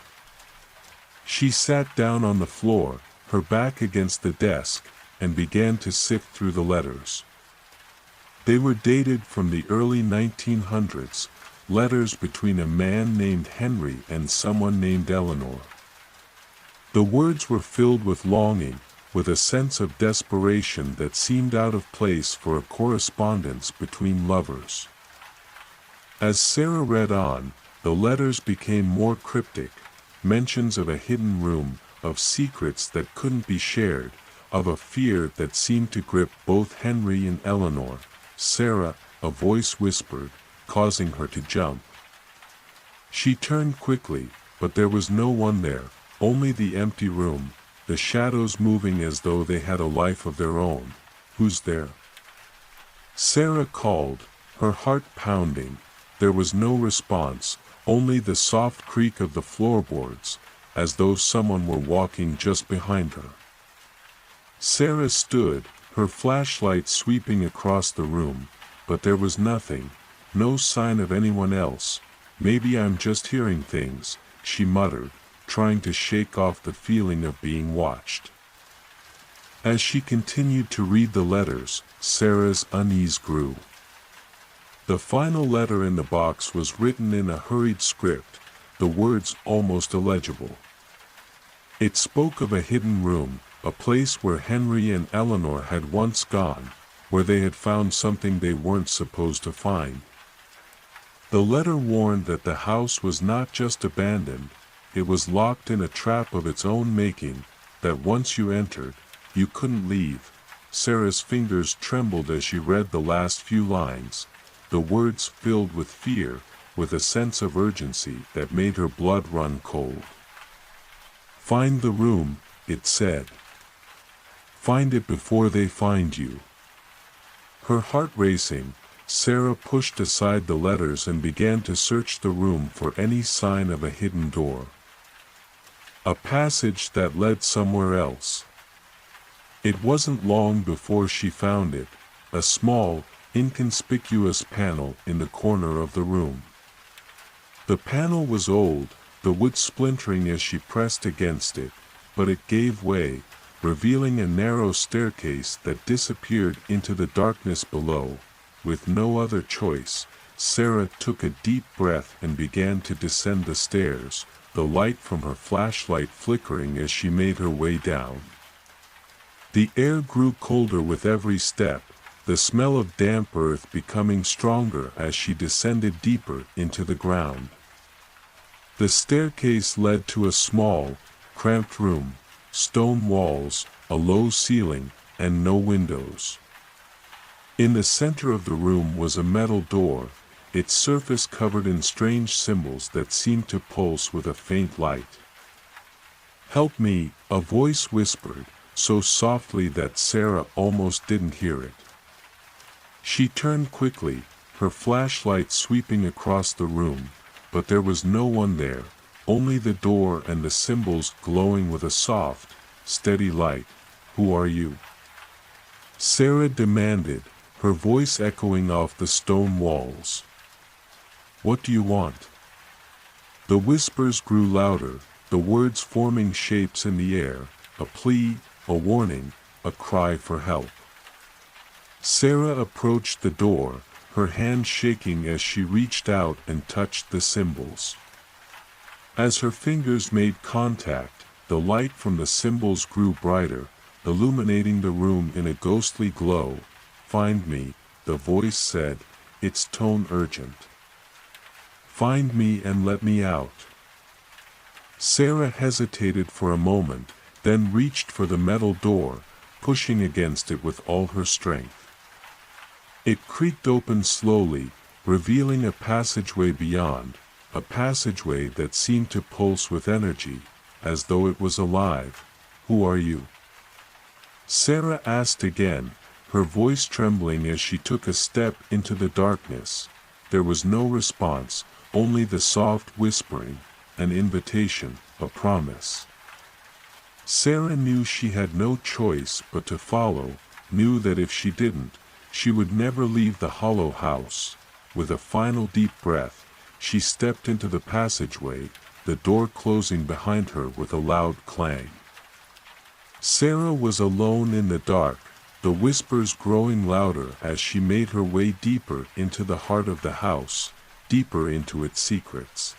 She sat down on the floor, her back against the desk, and began to sift through the letters. They were dated from the early 1900s, letters between a man named Henry and someone named Eleanor. The words were filled with longing, with a sense of desperation that seemed out of place for a correspondence between lovers. As Sarah read on, The letters became more cryptic, mentions of a hidden room, of secrets that couldn't be shared, of a fear that seemed to grip both Henry and Eleanor. "Sarah," a voice whispered, causing her to jump. She turned quickly, but there was no one there, only the empty room, the shadows moving as though they had a life of their own. "Who's there?" Sarah called, her heart pounding. There was no response, only the soft creak of the floorboards, as though someone were walking just behind her. Sarah stood, her flashlight sweeping across the room, but there was nothing, no sign of anyone else. "Maybe I'm just hearing things," she muttered, trying to shake off the feeling of being watched. As she continued to read the letters, Sarah's unease grew. The final letter in the box was written in a hurried script, the words almost illegible. It spoke of a hidden room, a place where Henry and Eleanor had once gone, where they had found something they weren't supposed to find. The letter warned that the house was not just abandoned, it was locked in a trap of its own making, that once you entered, you couldn't leave. Sarah's fingers trembled as she read the last few lines, the words filled with fear, with a sense of urgency that made her blood run cold. "Find the room," it said. "Find it before they find you." Her heart racing, Sarah pushed aside the letters and began to search the room for any sign of a hidden door. A passage that led somewhere else. It wasn't long before she found it, a small, inconspicuous panel in the corner of the room. The panel was old, the wood splintering as she pressed against it, but it gave way, revealing a narrow staircase that disappeared into the darkness below. With no other choice, Sarah took a deep breath and began to descend the stairs, the light from her flashlight flickering as she made her way down. The air grew colder with every step, the smell of damp earth becoming stronger as she descended deeper into the ground. The staircase led to a small, cramped room, stone walls, a low ceiling, and no windows. In the center of the room was a metal door, its surface covered in strange symbols that seemed to pulse with a faint light. "Help me," a voice whispered, so softly that Sarah almost didn't hear it. She turned quickly, her flashlight sweeping across the room, but there was no one there, only the door and the symbols glowing with a soft, steady light. "Who are you?" Sarah demanded, her voice echoing off the stone walls. "What do you want?" The whispers grew louder, the words forming shapes in the air, a plea, a warning, a cry for help. Sarah approached the door, her hand shaking as she reached out and touched the symbols. As her fingers made contact, the light from the symbols grew brighter, illuminating the room in a ghostly glow. "Find me," the voice said, its tone urgent. "Find me and let me out." Sarah hesitated for a moment, then reached for the metal door, pushing against it with all her strength. It creaked open slowly, revealing a passageway beyond, a passageway that seemed to pulse with energy, as though it was alive. "Who are you?" Sarah asked again, her voice trembling as she took a step into the darkness. There was no response, only the soft whispering, an invitation, a promise. Sarah knew she had no choice but to follow, knew that if she didn't, she would never leave the hollow house. With a final deep breath, she stepped into the passageway, the door closing behind her with a loud clang. Sarah was alone in the dark, the whispers growing louder as she made her way deeper into the heart of the house, deeper into its secrets.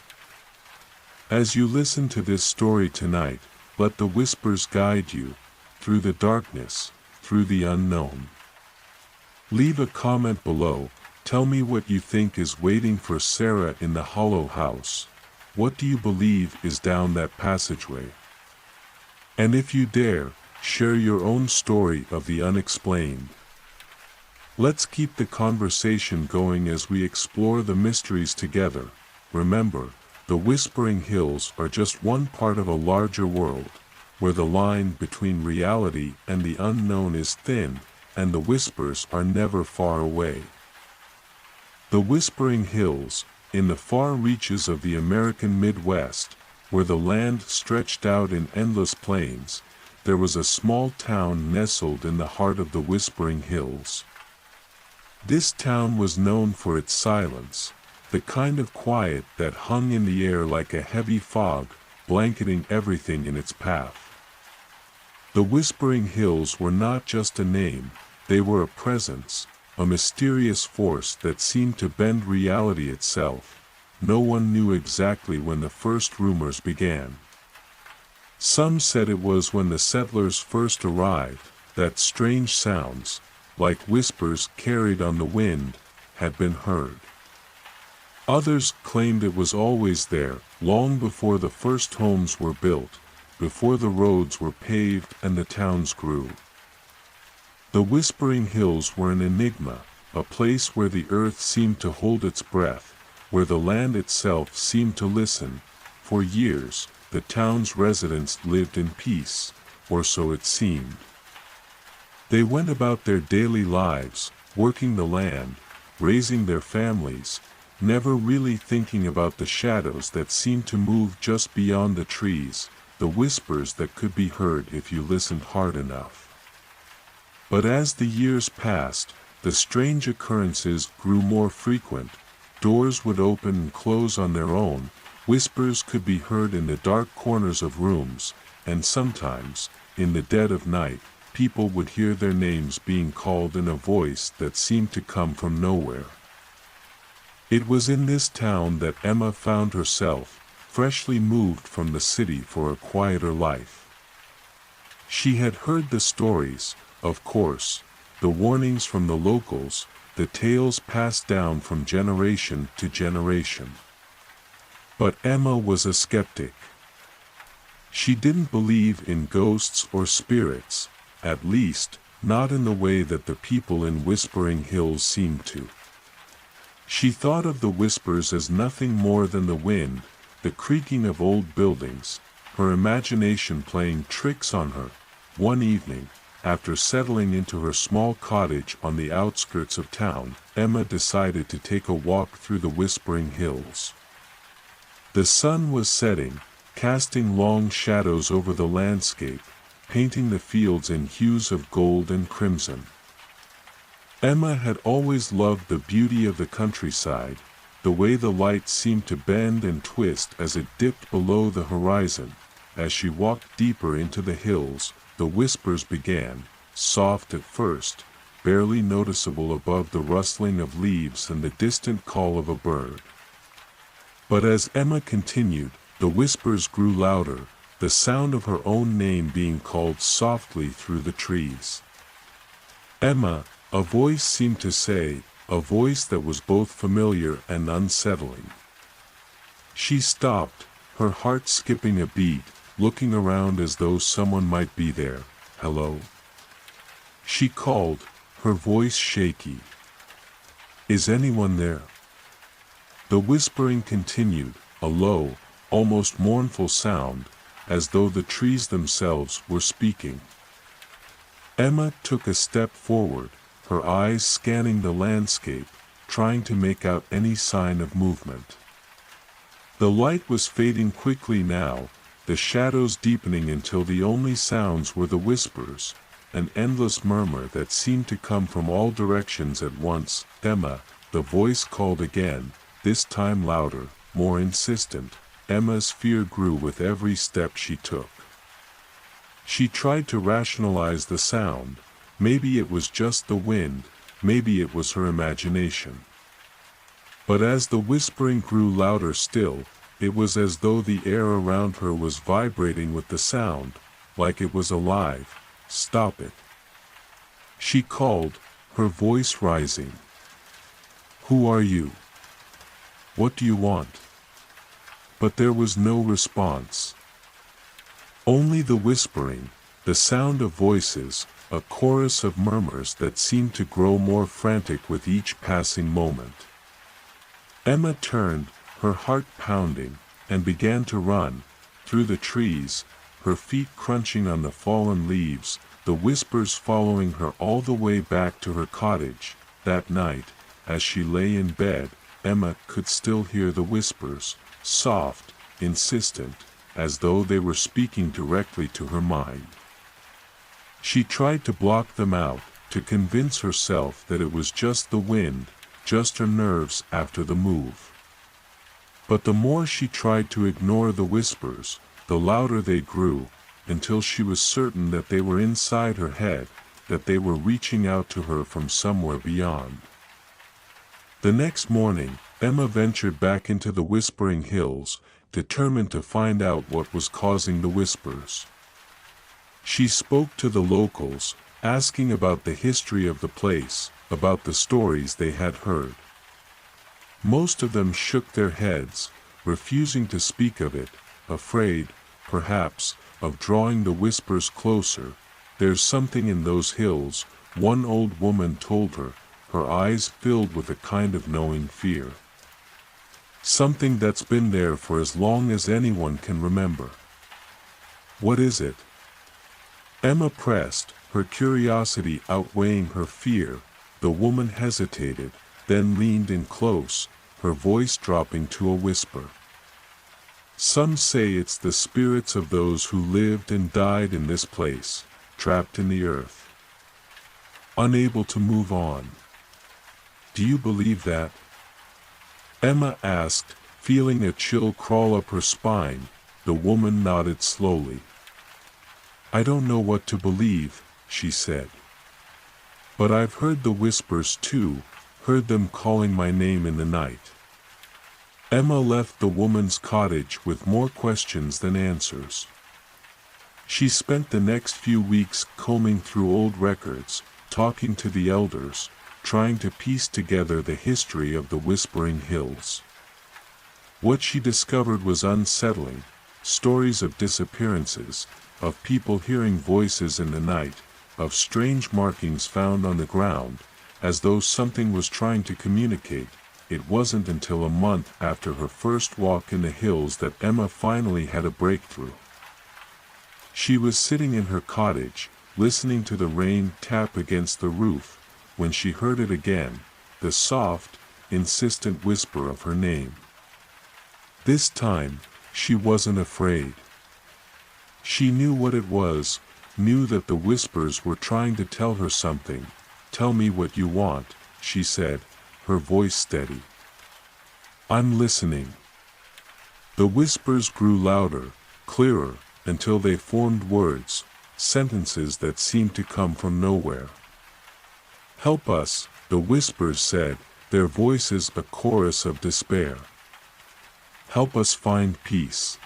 As you listen to this story tonight, let the whispers guide you, through the darkness, through the unknown. Leave a comment below, Tell me what you think is waiting for Sarah in the hollow house. What do you believe is down that passageway? And if you dare, share your own story of the unexplained. Let's keep the conversation going as we explore the mysteries together. Remember, the Whispering Hills are just one part of a larger world, where the line between reality and the unknown is thin, and the whispers are never far away. The Whispering Hills, in the far reaches of the American Midwest, where the land stretched out in endless plains, there was a small town nestled in the heart of the Whispering Hills. This town was known for its silence, the kind of quiet that hung in the air like a heavy fog, blanketing everything in its path. The Whispering Hills were not just a name, they were a presence, a mysterious force that seemed to bend reality itself. No one knew exactly when the first rumors began. Some said it was when the settlers first arrived, that strange sounds, like whispers carried on the wind, had been heard. Others claimed it was always there, long before the first homes were built, before the roads were paved and the towns grew. The Whispering Hills were an enigma, a place where the earth seemed to hold its breath, where the land itself seemed to listen. For years, the town's residents lived in peace, or so it seemed. They went about their daily lives, working the land, raising their families, never really thinking about the shadows that seemed to move just beyond the trees, the whispers that could be heard if you listened hard enough. But as the years passed, the strange occurrences grew more frequent. Doors would open and close on their own, whispers could be heard in the dark corners of rooms, and sometimes, in the dead of night, people would hear their names being called in a voice that seemed to come from nowhere. It was in this town that Emma found herself, freshly moved from the city for a quieter life. She had heard the stories, of course, the warnings from the locals, the tales passed down from generation to generation. But Emma was a skeptic. She didn't believe in ghosts or spirits, at least, not in the way that the people in Whispering Hills seemed to. She thought of the whispers as nothing more than the wind, the creaking of old buildings, her imagination playing tricks on her. One evening, after settling into her small cottage on the outskirts of town, Emma decided to take a walk through the Whispering Hills. The sun was setting, casting long shadows over the landscape, painting the fields in hues of gold and crimson. Emma had always loved the beauty of the countryside, the way the light seemed to bend and twist as it dipped below the horizon. As she walked deeper into the hills, the whispers began, soft at first, barely noticeable above the rustling of leaves and the distant call of a bird. But as Emma continued, the whispers grew louder, the sound of her own name being called softly through the trees. Emma, a voice seemed to say, a voice that was both familiar and unsettling. She stopped, her heart skipping a beat, looking around as though someone might be there. Hello? She called, her voice shaky. Is anyone there? The whispering continued, a low, almost mournful sound, as though the trees themselves were speaking. Emma took a step forward, her eyes scanning the landscape, trying to make out any sign of movement. The light was fading quickly now, the shadows deepening until the only sounds were the whispers, an endless murmur that seemed to come from all directions at once. Emma, the voice called again, this time louder, more insistent. Emma's fear grew with every step she took. She tried to rationalize the sound. Maybe it was just the wind, maybe it was her imagination. But as the whispering grew louder still, it was as though the air around her was vibrating with the sound, like it was alive. Stop it. She called, her voice rising. Who are you? What do you want? But there was no response. Only the whispering, the sound of voices, a chorus of murmurs that seemed to grow more frantic with each passing moment. Emma turned, her heart pounding, and began to run, through the trees, her feet crunching on the fallen leaves, the whispers following her all the way back to her cottage. That night, as she lay in bed, Emma could still hear the whispers, soft, insistent, as though they were speaking directly to her mind. She tried to block them out, to convince herself that it was just the wind, just her nerves after the move. But the more she tried to ignore the whispers, the louder they grew, until she was certain that they were inside her head, that they were reaching out to her from somewhere beyond. The next morning, Emma ventured back into the Whispering Hills, determined to find out what was causing the whispers. She spoke to the locals, asking about the history of the place, about the stories they had heard. Most of them shook their heads, refusing to speak of it, afraid, perhaps, of drawing the whispers closer. There's something in those hills, one old woman told her, her eyes filled with a kind of knowing fear. Something that's been there for as long as anyone can remember. What is it? Emma pressed, her curiosity outweighing her fear. The woman hesitated, then leaned in close, her voice dropping to a whisper. Some say it's the spirits of those who lived and died in this place, trapped in the earth, unable to move on. Do you believe that? Emma asked, feeling a chill crawl up her spine. The woman nodded slowly. I don't know what to believe, she said. But I've heard the whispers too, heard them calling my name in the night. Emma left the woman's cottage with more questions than answers. She spent the next few weeks combing through old records, talking to the elders, trying to piece together the history of the Whispering Hills. What she discovered was unsettling: stories of disappearances, of people hearing voices in the night, of strange markings found on the ground, as though something was trying to communicate. It wasn't until a month after her first walk in the hills that Emma finally had a breakthrough. She was sitting in her cottage, listening to the rain tap against the roof, when she heard it again, the soft, insistent whisper of her name. This time, she wasn't afraid. She knew what it was, knew that the whispers were trying to tell her something. Tell me what you want, she said, her voice steady. I'm listening. The whispers grew louder, clearer, until they formed words, sentences that seemed to come from nowhere. Help us, the whispers said, their voices a chorus of despair. Help us find peace.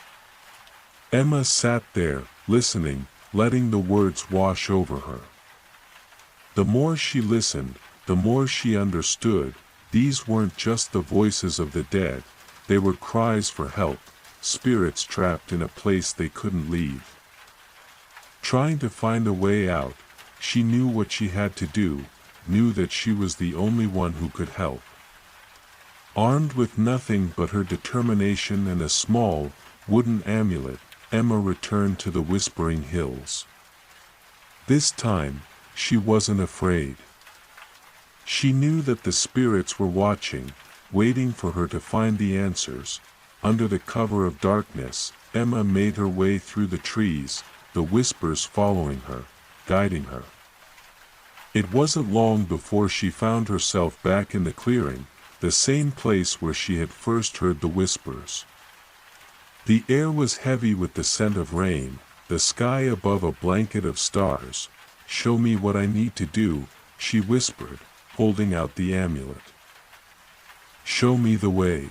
Emma sat there, listening, letting the words wash over her. The more she listened, the more she understood. These weren't just the voices of the dead, they were cries for help, spirits trapped in a place they couldn't leave. Trying to find a way out, she knew what she had to do, knew that she was the only one who could help. Armed with nothing but her determination and a small, wooden amulet, Emma returned to the Whispering Hills. This time, she wasn't afraid. She knew that the spirits were watching, waiting for her to find the answers. Under the cover of darkness, Emma made her way through the trees, the whispers following her, guiding her. It wasn't long before she found herself back in the clearing, the same place where she had first heard the whispers. The air was heavy with the scent of rain, the sky above a blanket of stars. Show me what I need to do, she whispered, holding out the amulet. Show me the way.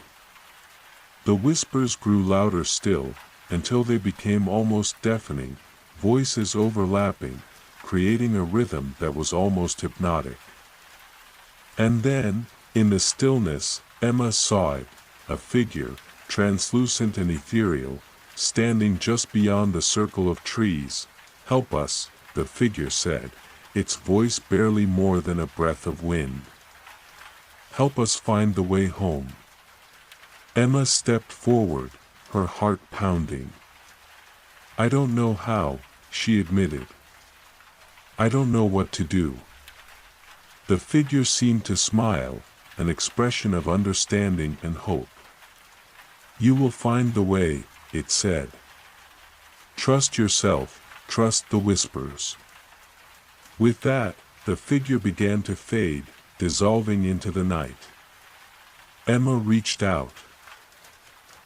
The whispers grew louder still, until they became almost deafening, voices overlapping, creating a rhythm that was almost hypnotic. And then, In the stillness, Emma saw it, a figure, translucent and ethereal, standing just beyond the circle of trees. "Help us," the figure said, its voice barely more than a breath of wind. "Help us find the way home." Emma stepped forward, her heart pounding. "I don't know how," she admitted. "I don't know what to do." The figure seemed to smile, an expression of understanding and hope. "You will find the way," it said. "Trust yourself, trust the whispers." With that, the figure began to fade, dissolving into the night. Emma reached out.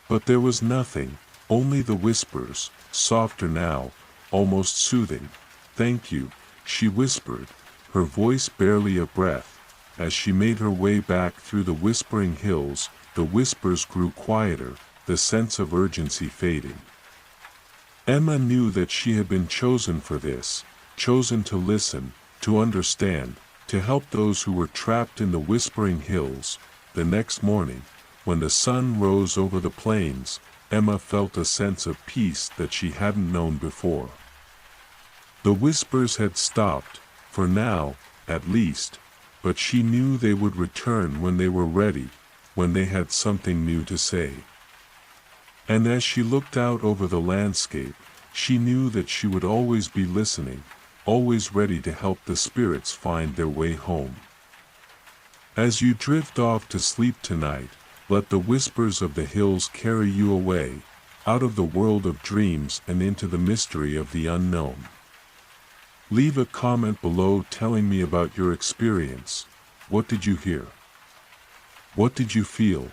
But there was nothing, only the whispers, softer now, almost soothing. "Thank you," she whispered, her voice barely a breath. As she made her way back through the whispering hills, the whispers grew quieter, the sense of urgency fading. Emma knew that she had been chosen for this, chosen to listen, to understand, to help those who were trapped in the whispering hills. The next morning, when the sun rose over the plains, Emma felt a sense of peace that she hadn't known before. The whispers had stopped, for now, at least, but she knew they would return when they were ready, when they had something new to say. And as she looked out over the landscape, she knew that she would always be listening, always ready to help the spirits find their way home. As you drift off to sleep tonight, let the whispers of the hills carry you away, out of the world of dreams and into the mystery of the unknown. Leave a comment below telling me about your experience. What did you hear? What did you feel?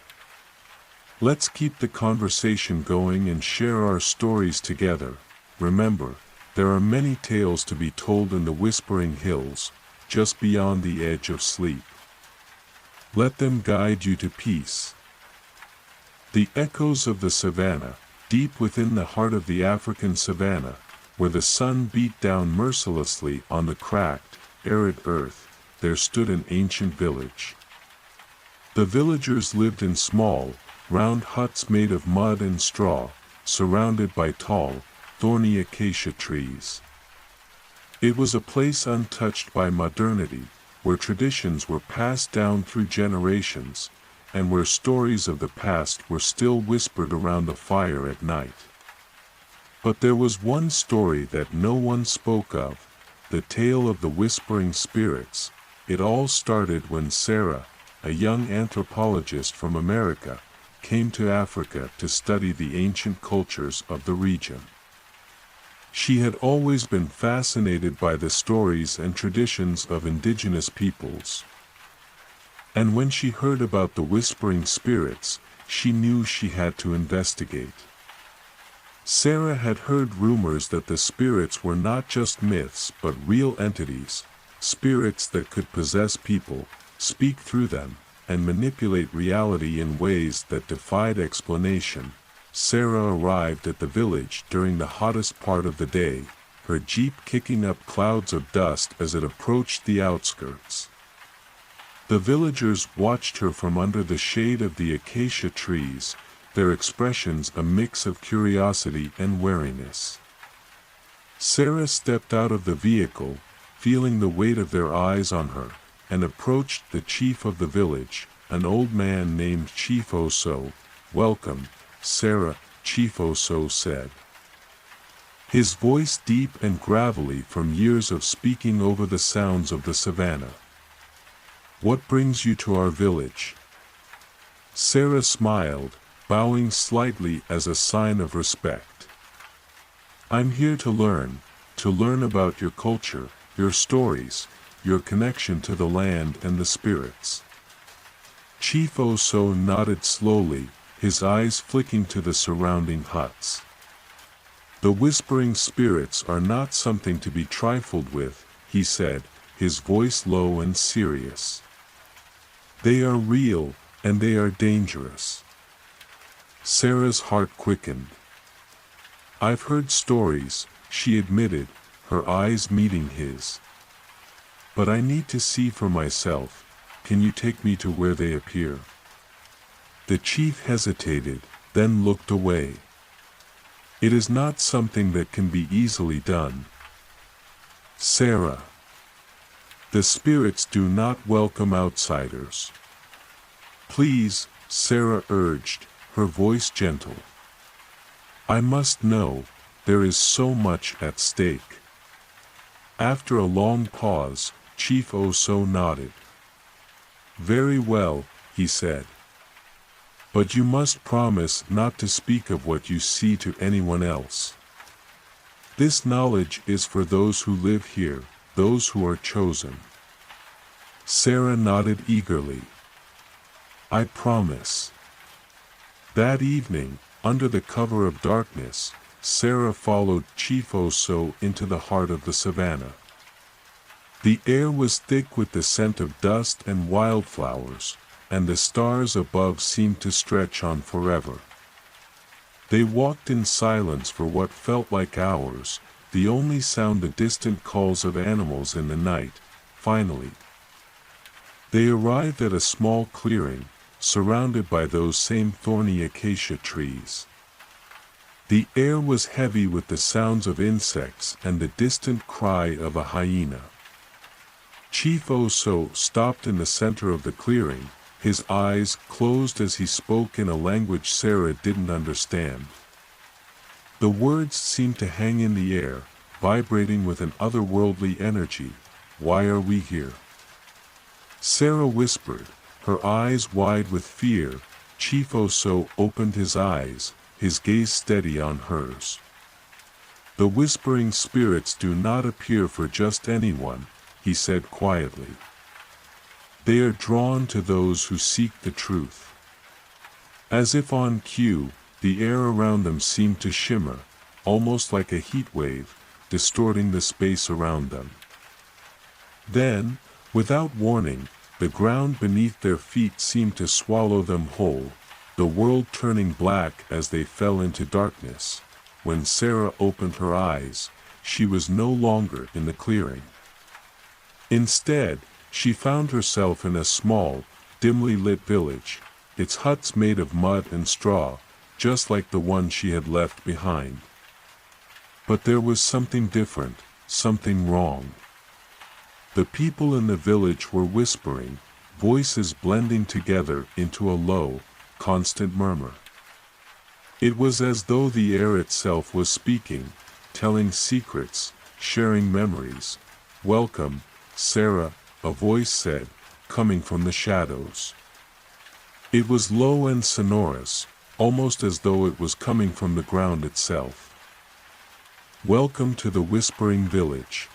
Let's keep the conversation going and share our stories together. Remember, there are many tales to be told in the whispering hills, just beyond the edge of sleep. Let them guide you to peace. The echoes of the savannah, deep within the heart of the African savannah, where the sun beat down mercilessly on the cracked, arid earth, there stood an ancient village. The villagers lived in small, round huts made of mud and straw, surrounded by tall, thorny acacia trees. It was a place untouched by modernity, where traditions were passed down through generations, and where stories of the past were still whispered around the fire at night. But there was one story that no one spoke of, the tale of the whispering spirits. It all started when Sarah, a young anthropologist from America, came to Africa to study the ancient cultures of the region. She had always been fascinated by the stories and traditions of indigenous peoples. And when she heard about the whispering spirits, she knew she had to investigate. Sarah had heard rumors that the spirits were not just myths but real entities, spirits that could possess people, speak through them, and manipulate reality in ways that defied explanation. Sarah arrived at the village during the hottest part of the day, her jeep kicking up clouds of dust as it approached the outskirts. The villagers watched her from under the shade of the acacia trees, their expressions a mix of curiosity and wariness. Sarah stepped out of the vehicle, feeling the weight of their eyes on her, and approached the chief of the village, an old man named Chief Oso. "Welcome, Sarah," Chief Oso said. His voice deep and gravelly from years of speaking over the sounds of the savannah. "What brings you to our village?" Sarah smiled, bowing slightly as a sign of respect. "I'm here to learn about your culture, your stories, your connection to the land and the spirits." Chief Oso nodded slowly, his eyes flicking to the surrounding huts. "The whispering spirits are not something to be trifled with," he said, his voice low and serious. "They are real, and they are dangerous." Sarah's heart quickened. "I've heard stories," she admitted, her eyes meeting his. "But I need to see for myself. can you take me to where they appear? The chief hesitated, then looked away. It is not something that can be easily done. Sarah. The spirits do not welcome outsiders. Please, Sarah urged, her voice gentle. I must know, there is so much at stake. After a long pause, Chief Oso nodded. Very well, he said. But you must promise not to speak of what you see to anyone else. This knowledge is for those who live here, those who are chosen. Sarah nodded eagerly. I promise. That evening, under the cover of darkness, Sarah followed Chief Oso into the heart of the savannah. The air was thick with the scent of dust and wildflowers, and the stars above seemed to stretch on forever. They walked in silence for what felt like hours, the only sound the distant calls of animals in the night. Finally, they arrived at a small clearing, surrounded by those same thorny acacia trees. The air was heavy with the sounds of insects and the distant cry of a hyena. Chief Oso stopped in the center of the clearing, his eyes closed as he spoke in a language Sarah didn't understand. The words seemed to hang in the air, vibrating with an otherworldly energy. Why are we here? Sarah whispered, her eyes wide with fear. Chief Oso opened his eyes, his gaze steady on hers. The whispering spirits do not appear for just anyone, he said quietly. They are drawn to those who seek the truth. As if on cue, the air around them seemed to shimmer, almost like a heat wave, distorting the space around them. Then, without warning, the ground beneath their feet seemed to swallow them whole, the world turning black as they fell into darkness. When Sarah opened her eyes, she was no longer in the clearing. Instead, she found herself in a small, dimly lit village, its huts made of mud and straw, just like the one she had left behind. But there was something different, something wrong. The people in the village were whispering, voices blending together into a low, constant murmur. It was as though the air itself was speaking, telling secrets, sharing memories. Welcome, Sarah, a voice said, coming from the shadows. It was low and sonorous, almost as though it was coming from the ground itself. Welcome to the Whispering Village.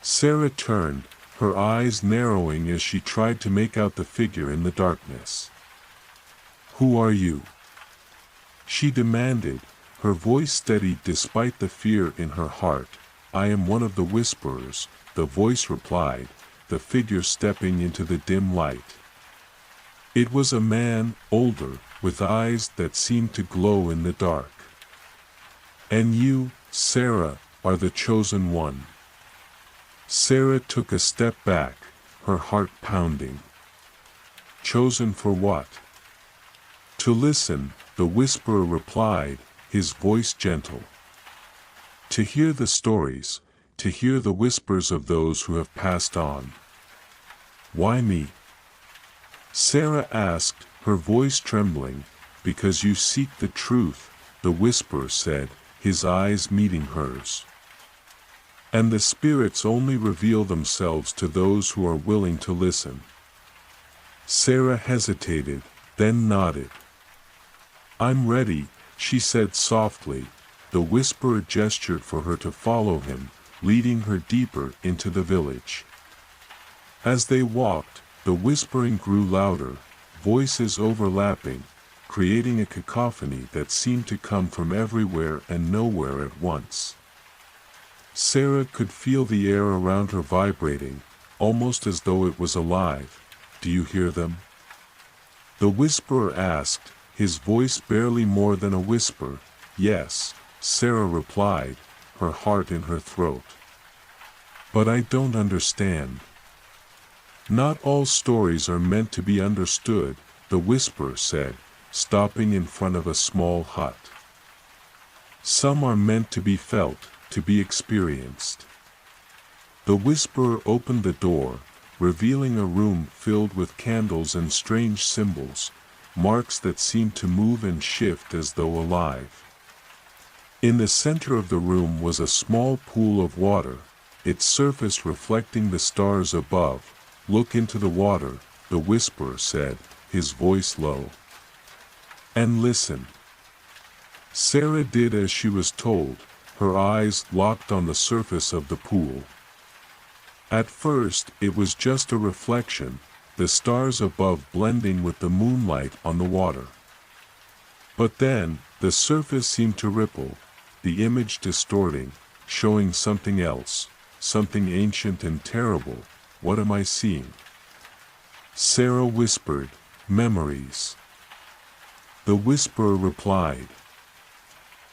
Sarah turned, her eyes narrowing as she tried to make out the figure in the darkness. Who are you? She demanded, her voice steady despite the fear in her heart. I am one of the whisperers, the voice replied, the figure stepping into the dim light. It was a man, older, with eyes that seemed to glow in the dark. And you, Sarah, are the chosen one. Sarah took a step back, her heart pounding. Chosen for what? To listen, the whisperer replied, his voice gentle. To hear the stories, to hear the whispers of those who have passed on. Why me? Sarah asked, her voice trembling. Because you seek the truth, the whisperer said, his eyes meeting hers. And the spirits only reveal themselves to those who are willing to listen. Sarah hesitated, then nodded. I'm ready, she said softly. The whisperer gestured for her to follow him, leading her deeper into the village. As they walked, the whispering grew louder, voices overlapping, creating a cacophony that seemed to come from everywhere and nowhere at once. Sarah could feel the air around her vibrating, almost as though it was alive. Do you hear them? The whisperer asked, his voice barely more than a whisper. Yes, Sarah replied, her heart in her throat. But I don't understand. Not all stories are meant to be understood, the whisperer said, stopping in front of a small hut. Some are meant to be felt, to be experienced. The whisperer opened the door, revealing a room filled with candles and strange symbols, marks that seemed to move and shift as though alive. In the center of the room was a small pool of water, its surface reflecting the stars above. "Look into the water," the whisperer said, his voice low. "And listen." Sarah did as she was told, her eyes locked on the surface of the pool. At first, it was just a reflection, the stars above blending with the moonlight on the water. But then, the surface seemed to ripple, the image distorting, showing something else, something ancient and terrible. "What am I seeing?" Sarah whispered, "Memories." The whisperer replied,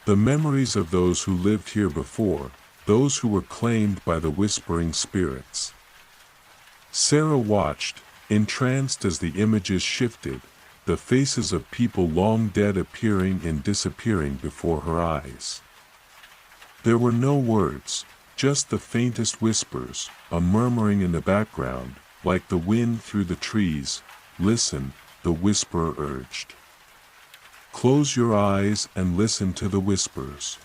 "The memories of those who lived here before, those who were claimed by the whispering spirits." Sarah watched, entranced as the images shifted, the faces of people long dead appearing and disappearing before her eyes. There were no words, just the faintest whispers, a murmuring in the background, like the wind through the trees. "Listen," the whisperer urged. "Close your eyes and listen to the whispers."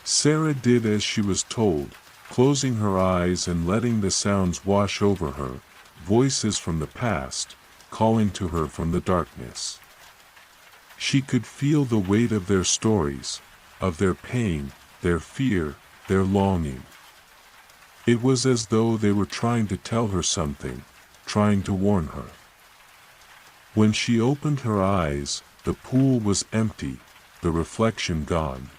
Sarah did as she was told, closing her eyes and letting the sounds wash over her, voices from the past, calling to her from the darkness. She could feel the weight of their stories, of their pain, their fear, their longing. It was as though they were trying to tell her something, trying to warn her. When she opened her eyes, the pool was empty, the reflection gone.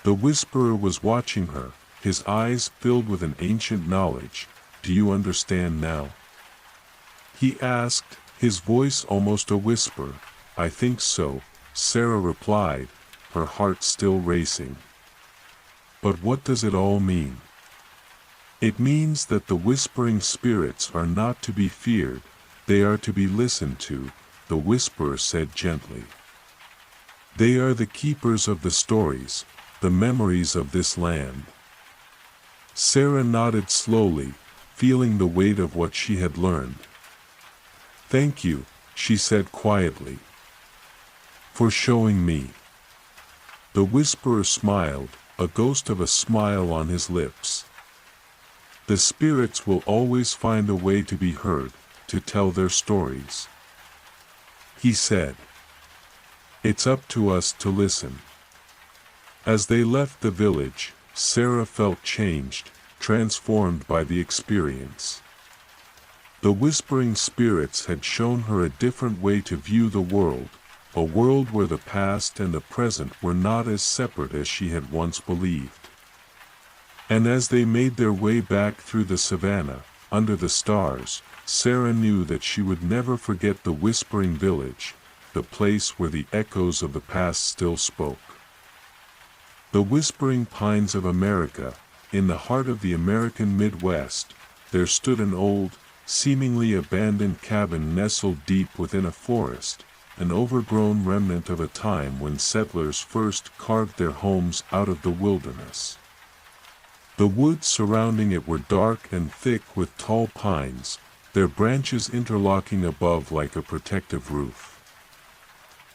The whisperer was watching her, his eyes filled with an ancient knowledge. "Do you understand now?" he asked, his voice almost a whisper. "I think so," Sarah replied, her heart still racing. "But what does it all mean?" "It means that the whispering spirits are not to be feared, they are to be listened to," the whisperer said gently. "They are the keepers of the stories, the memories of this land." Sarah nodded slowly, feeling the weight of what she had learned. "Thank you," she said quietly, "for showing me." The whisperer smiled, a ghost of a smile on his lips. "The spirits will always find a way to be heard, to tell their stories," he said. "It's up to us to listen." As they left the village, Sarah felt changed, transformed by the experience. The whispering spirits had shown her a different way to view the world, a world where the past and the present were not as separate as she had once believed. And as they made their way back through the savannah, under the stars, Sarah knew that she would never forget the whispering village, the place where the echoes of the past still spoke. The whispering pines of America, in the heart of the American Midwest, there stood an old, seemingly abandoned cabin nestled deep within a forest, an overgrown remnant of a time when settlers first carved their homes out of the wilderness. The woods surrounding it were dark and thick with tall pines, their branches interlocking above like a protective roof.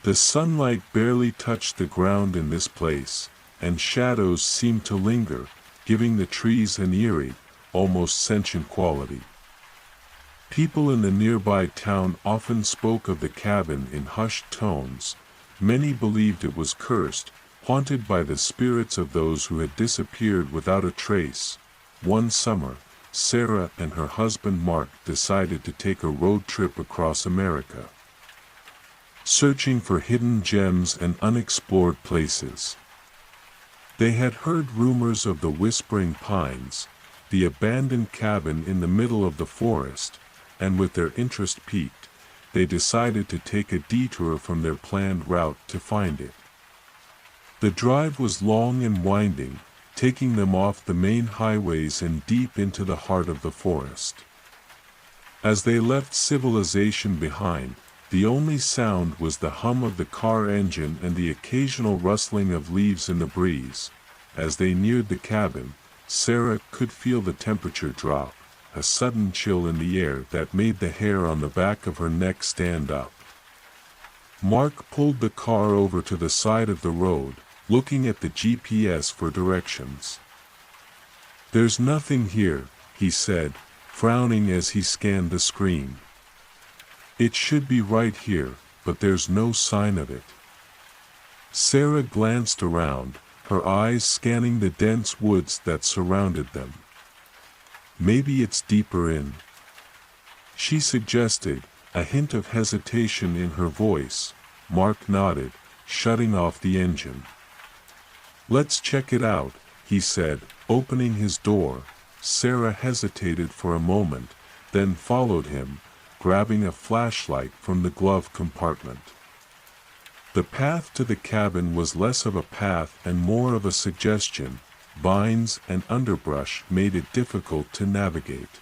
The sunlight barely touched the ground in this place, and shadows seemed to linger, giving the trees an eerie, almost sentient quality. People in the nearby town often spoke of the cabin in hushed tones. Many believed it was cursed, haunted by the spirits of those who had disappeared without a trace. One summer, Sarah and her husband Mark decided to take a road trip across America, searching for hidden gems and unexplored places. They had heard rumors of the whispering pines, the abandoned cabin in the middle of the forest, and with their interest piqued, they decided to take a detour from their planned route to find it. The drive was long and winding, taking them off the main highways and deep into the heart of the forest. As they left civilization behind, the only sound was the hum of the car engine and the occasional rustling of leaves in the breeze. As they neared the cabin, Sarah could feel the temperature drop, a sudden chill in the air that made the hair on the back of her neck stand up. Mark pulled the car over to the side of the road, looking at the GPS for directions. "There's nothing here," he said, frowning as he scanned the screen. "It should be right here, but there's no sign of it." Sarah glanced around, her eyes scanning the dense woods that surrounded them. "Maybe it's deeper in," she suggested, a hint of hesitation in her voice. Mark nodded, shutting off the engine. "Let's check it out," he said, opening his door. Sarah hesitated for a moment, then followed him, grabbing a flashlight from the glove compartment. The path to the cabin was less of a path and more of a suggestion. Vines and underbrush made it difficult to navigate.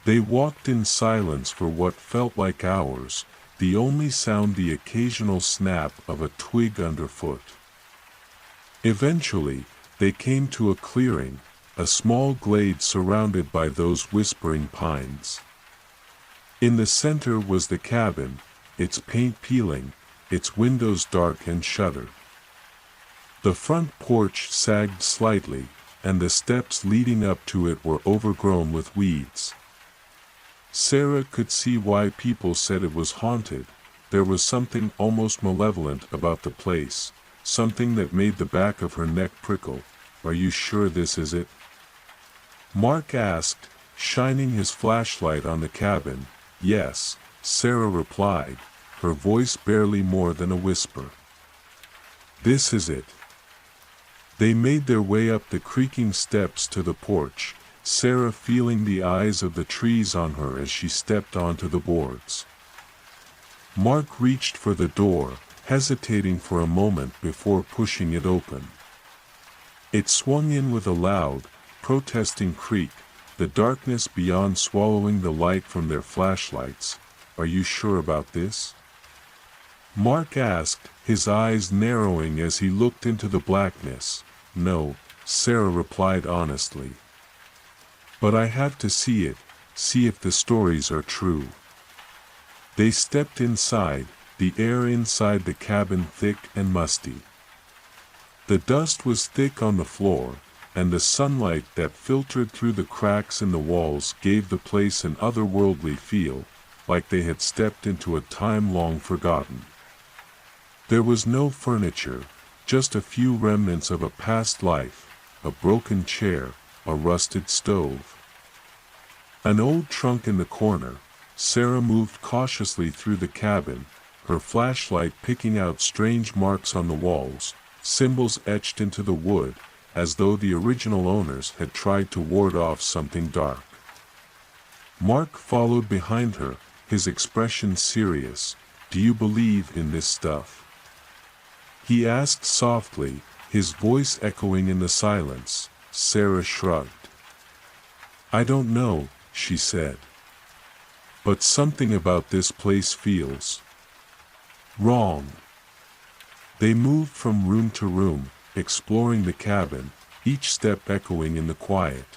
They walked in silence for what felt like hours, the only sound the occasional snap of a twig underfoot. Eventually, they came to a clearing, a small glade surrounded by those whispering pines. In the center was the cabin, its paint peeling, its windows dark and shuttered. The front porch sagged slightly, and the steps leading up to it were overgrown with weeds. Sarah could see why people said it was haunted. There was something almost malevolent about the place, something that made the back of her neck prickle. "Are you sure this is it?" Mark asked, shining his flashlight on the cabin. "Yes," Sarah replied, her voice barely more than a whisper. "This is it." They made their way up the creaking steps to the porch, Sarah feeling the eyes of the trees on her as she stepped onto the boards. Mark reached for the door, hesitating for a moment before pushing it open. It swung in with a loud, protesting creak, the darkness beyond swallowing the light from their flashlights. "Are you sure about this?" Mark asked, his eyes narrowing as he looked into the blackness. "No," Sarah replied honestly. "But I have to see it, see if the stories are true." They stepped inside, the air inside the cabin thick and musty. The dust was thick on the floor, and the sunlight that filtered through the cracks in the walls gave the place an otherworldly feel, like they had stepped into a time long forgotten. There was no furniture, just a few remnants of a past life, a broken chair, a rusted stove. An old trunk in the corner. Sarah moved cautiously through the cabin, her flashlight picking out strange marks on the walls, symbols etched into the wood, as though the original owners had tried to ward off something dark. Mark followed behind her, his expression serious. "Do you believe in this stuff?" he asked softly, his voice echoing in the silence. Sarah shrugged. "I don't know," she said. "But something about this place feels wrong." They moved from room to room, exploring the cabin, each step echoing in the quiet.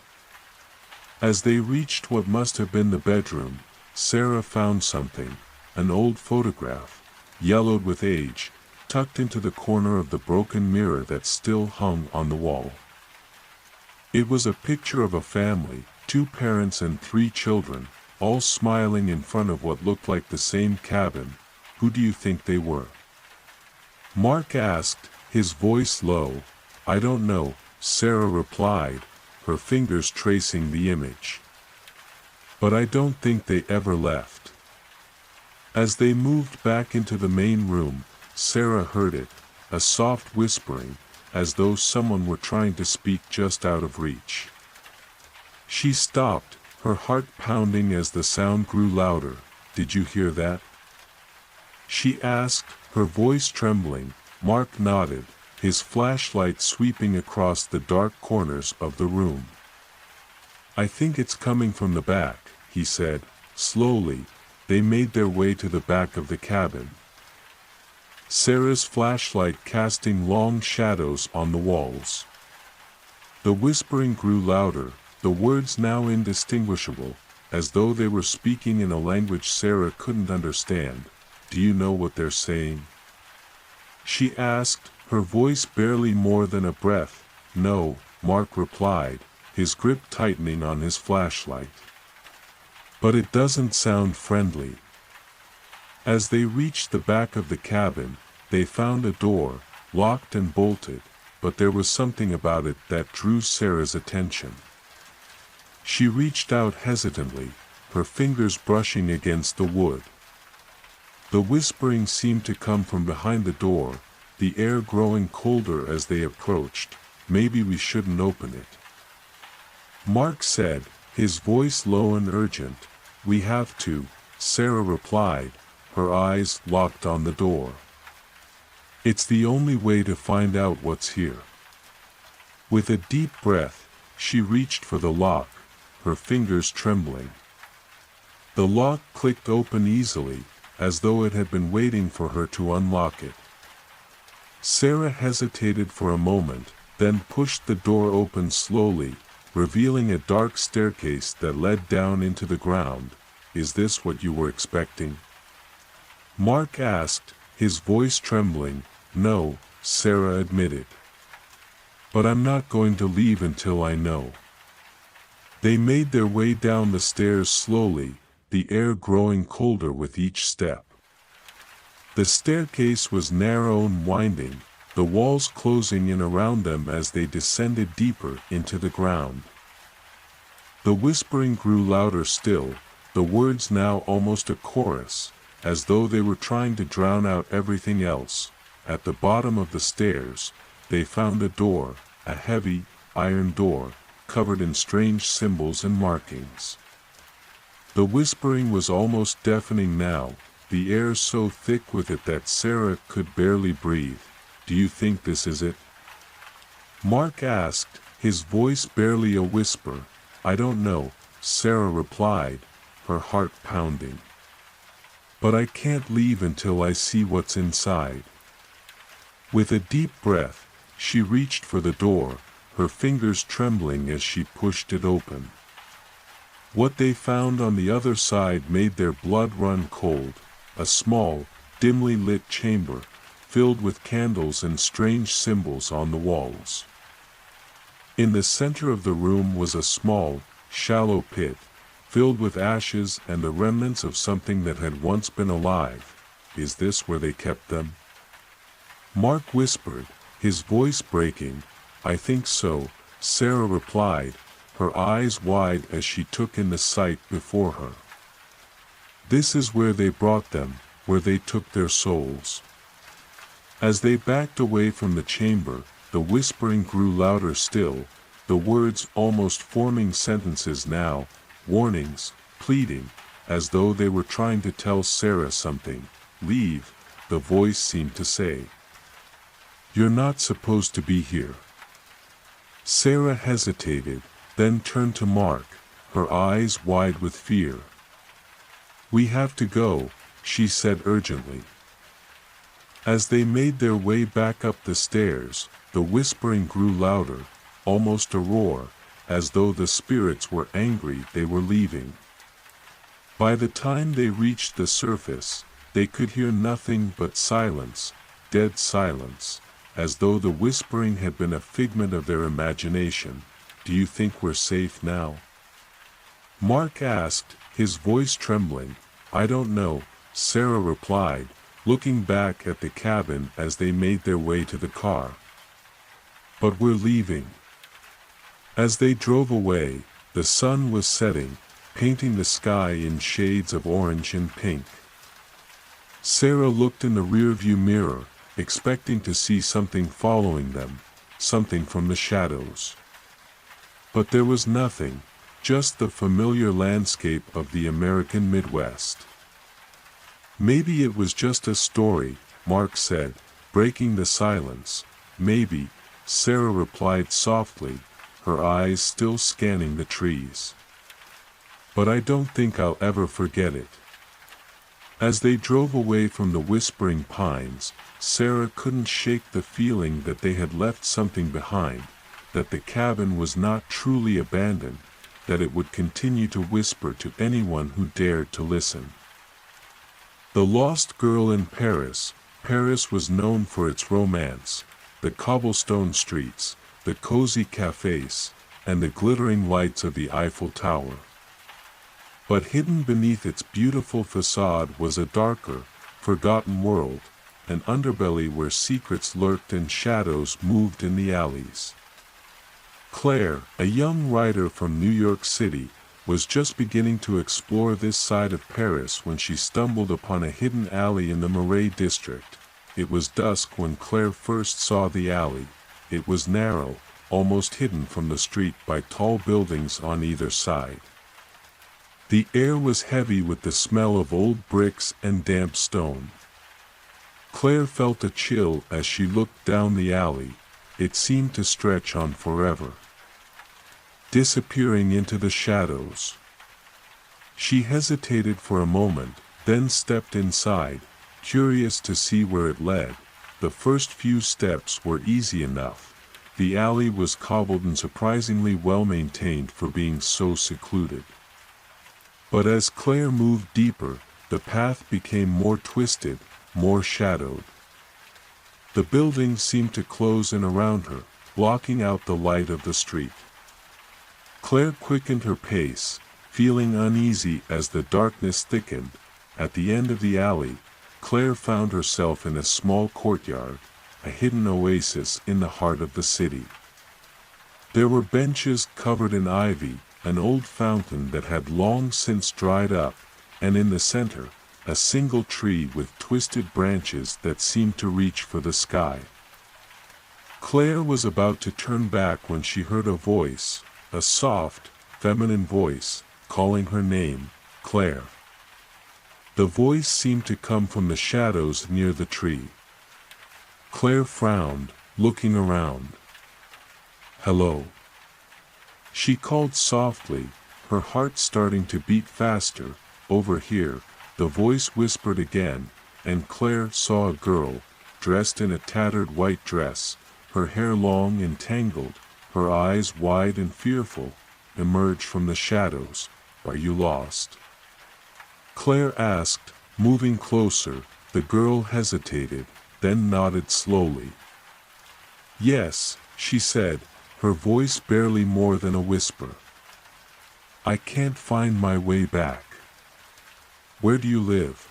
As they reached what must have been the bedroom, Sarah found something, an old photograph, yellowed with age, tucked into the corner of the broken mirror that still hung on the wall. It was a picture of a family, 2 parents and 3 children, all smiling in front of what looked like the same cabin. "Who do you think they were?" Mark asked, his voice low. "I don't know," Sarah replied, her fingers tracing the image. "But I don't think they ever left." As they moved back into the main room, Sarah heard it, a soft whispering, as though someone were trying to speak just out of reach. She stopped, her heart pounding as the sound grew louder. "Did you hear that?" she asked, her voice trembling. Mark nodded, his flashlight sweeping across the dark corners of the room. "I think it's coming from the back," he said, Slowly, they made their way to the back of the cabin. Sarah's flashlight casting long shadows on the walls. The whispering grew louder, the words now indistinguishable, as though they were speaking in a language Sarah couldn't understand. "Do you know what they're saying?" she asked, her voice barely more than a breath. "No," Mark replied, his grip tightening on his flashlight. "But it doesn't sound friendly." As they reached the back of the cabin, they found a door, locked and bolted, but there was something about it that drew Sarah's attention. She reached out hesitantly, her fingers brushing against the wood. The whispering seemed to come from behind the door, the air growing colder as they approached. "Maybe we shouldn't open it," Mark said, his voice low and urgent. "We have to," Sarah replied, her eyes locked on the door. "It's the only way to find out what's here." With a deep breath, she reached for the lock, her fingers trembling. The lock clicked open easily, as though it had been waiting for her to unlock it. Sarah hesitated for a moment, then pushed the door open slowly, revealing a dark staircase that led down into the ground. "Is this what you were expecting?" Mark asked, his voice trembling. "No," Sarah admitted. "But I'm not going to leave until I know." They made their way down the stairs slowly, the air growing colder with each step. The staircase was narrow and winding, the walls closing in around them as they descended deeper into the ground. The whispering grew louder still, the words now almost a chorus, as though they were trying to drown out everything else. At the bottom of the stairs, they found a door, a heavy, iron door, covered in strange symbols and markings. The whispering was almost deafening now, the air so thick with it that Sarah could barely breathe. "Do you think this is it?" Mark asked, his voice barely a whisper. "I don't know," Sarah replied, her heart pounding. "But I can't leave until I see what's inside." With a deep breath, she reached for the door, her fingers trembling as she pushed it open. What they found on the other side made their blood run cold, a small, dimly lit chamber, filled with candles and strange symbols on the walls. In the center of the room was a small, shallow pit, filled with ashes and the remnants of something that had once been alive. "Is this where they kept them?" Mark whispered, his voice breaking. "I think so," Sarah replied, her eyes wide as she took in the sight before her. "This is where they brought them, where they took their souls." As they backed away from the chamber, the whispering grew louder still, the words almost forming sentences now, warnings, pleading, as though they were trying to tell Sarah something. "Leave," the voice seemed to say. "You're not supposed to be here." Sarah hesitated, then turned to Mark, her eyes wide with fear. "We have to go," she said urgently. As they made their way back up the stairs, the whispering grew louder, almost a roar, as though the spirits were angry they were leaving. By the time they reached the surface, they could hear nothing but silence, dead silence, as though the whispering had been a figment of their imagination. "Do you think we're safe now?" Mark asked, his voice trembling. "I don't know," Sarah replied, looking back at the cabin as they made their way to the car. "But we're leaving." As they drove away, the sun was setting, painting the sky in shades of orange and pink. Sarah looked in the rearview mirror, expecting to see something following them, something from the shadows. But there was nothing, just the familiar landscape of the American Midwest. "Maybe it was just a story," Mark said, breaking the silence. "Maybe," Sarah replied softly, her eyes still scanning the trees. but I don't think I'll ever forget it. As they drove away from the whispering pines, Sarah couldn't shake the feeling that they had left something behind, that the cabin was not truly abandoned, that it would continue to whisper to anyone who dared to listen. The Lost Girl in Paris. Paris was known for its romance, the cobblestone streets, the cozy cafes, and the glittering lights of the Eiffel Tower. But hidden beneath its beautiful facade was a darker, forgotten world, an underbelly where secrets lurked and shadows moved in the alleys. Claire, a young writer from New York City, was just beginning to explore this side of Paris when she stumbled upon a hidden alley in the Marais district. It was dusk when Claire first saw the alley. It was narrow, almost hidden from the street by tall buildings on either side. The air was heavy with the smell of old bricks and damp stone. Claire felt a chill as she looked down the alley. It seemed to stretch on forever, disappearing into the shadows. She hesitated for a moment, then stepped inside, curious to see where it led. The first few steps were easy enough. The alley was cobbled and surprisingly well maintained for being so secluded. But as Claire moved deeper, the path became more twisted, more shadowed. The buildings seemed to close in around her, blocking out the light of the street. Claire quickened her pace, feeling uneasy as the darkness thickened. At the end of the alley, Claire found herself in a small courtyard, a hidden oasis in the heart of the city. There were benches covered in ivy, an old fountain that had long since dried up, and in the center, a single tree with twisted branches that seemed to reach for the sky. Claire was about to turn back when she heard a voice, a soft, feminine voice, calling her name, Claire. The voice seemed to come from the shadows near the tree. Claire frowned, looking around. "Hello," she called softly, her heart starting to beat faster. "Over here," the voice whispered again, and Claire saw a girl, dressed in a tattered white dress, her hair long and tangled, her eyes wide and fearful, emerge from the shadows. "Are you lost?" Claire asked, moving closer. The girl hesitated, then nodded slowly. "Yes," she said, her voice barely more than a whisper. "I can't find my way back." "Where do you live?"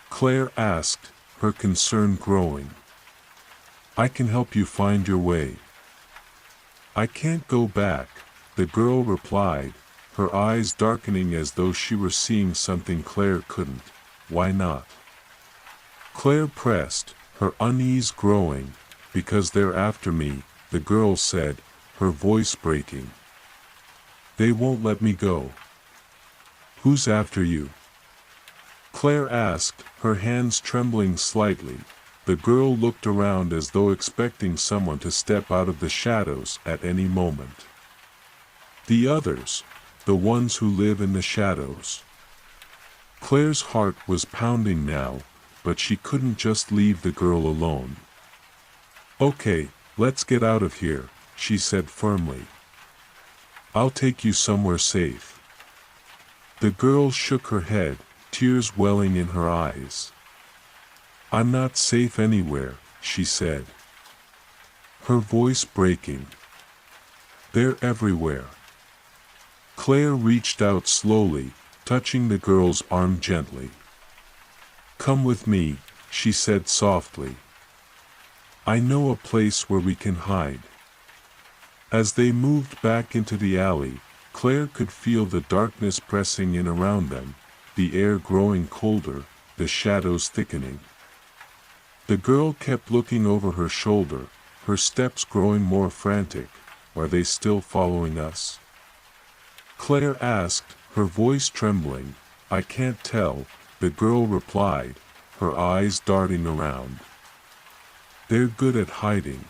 Claire asked, her concern growing. "I can help you find your way." "I can't go back," the girl replied, her eyes darkening as though she were seeing something Claire couldn't. "Why not?" Claire pressed, her unease growing. "Because they're after me," the girl said, her voice breaking. "They won't let me go." "Who's after you?" Claire asked, her hands trembling slightly. The girl looked around as though expecting someone to step out of the shadows at any moment. "The others, the ones who live in the shadows." Claire's heart was pounding now, but she couldn't just leave the girl alone. "Okay, let's get out of here," she said firmly. "I'll take you somewhere safe." The girl shook her head, tears welling in her eyes. "I'm not safe anywhere," she said, her voice breaking. "They're everywhere." Claire reached out slowly, touching the girl's arm gently. "Come with me," she said softly. "I know a place where we can hide." As they moved back into the alley, Claire could feel the darkness pressing in around them, the air growing colder, the shadows thickening. The girl kept looking over her shoulder, her steps growing more frantic. "Are they still following us?" Claire asked, her voice trembling. "I can't tell," the girl replied, her eyes darting around. "They're good at hiding."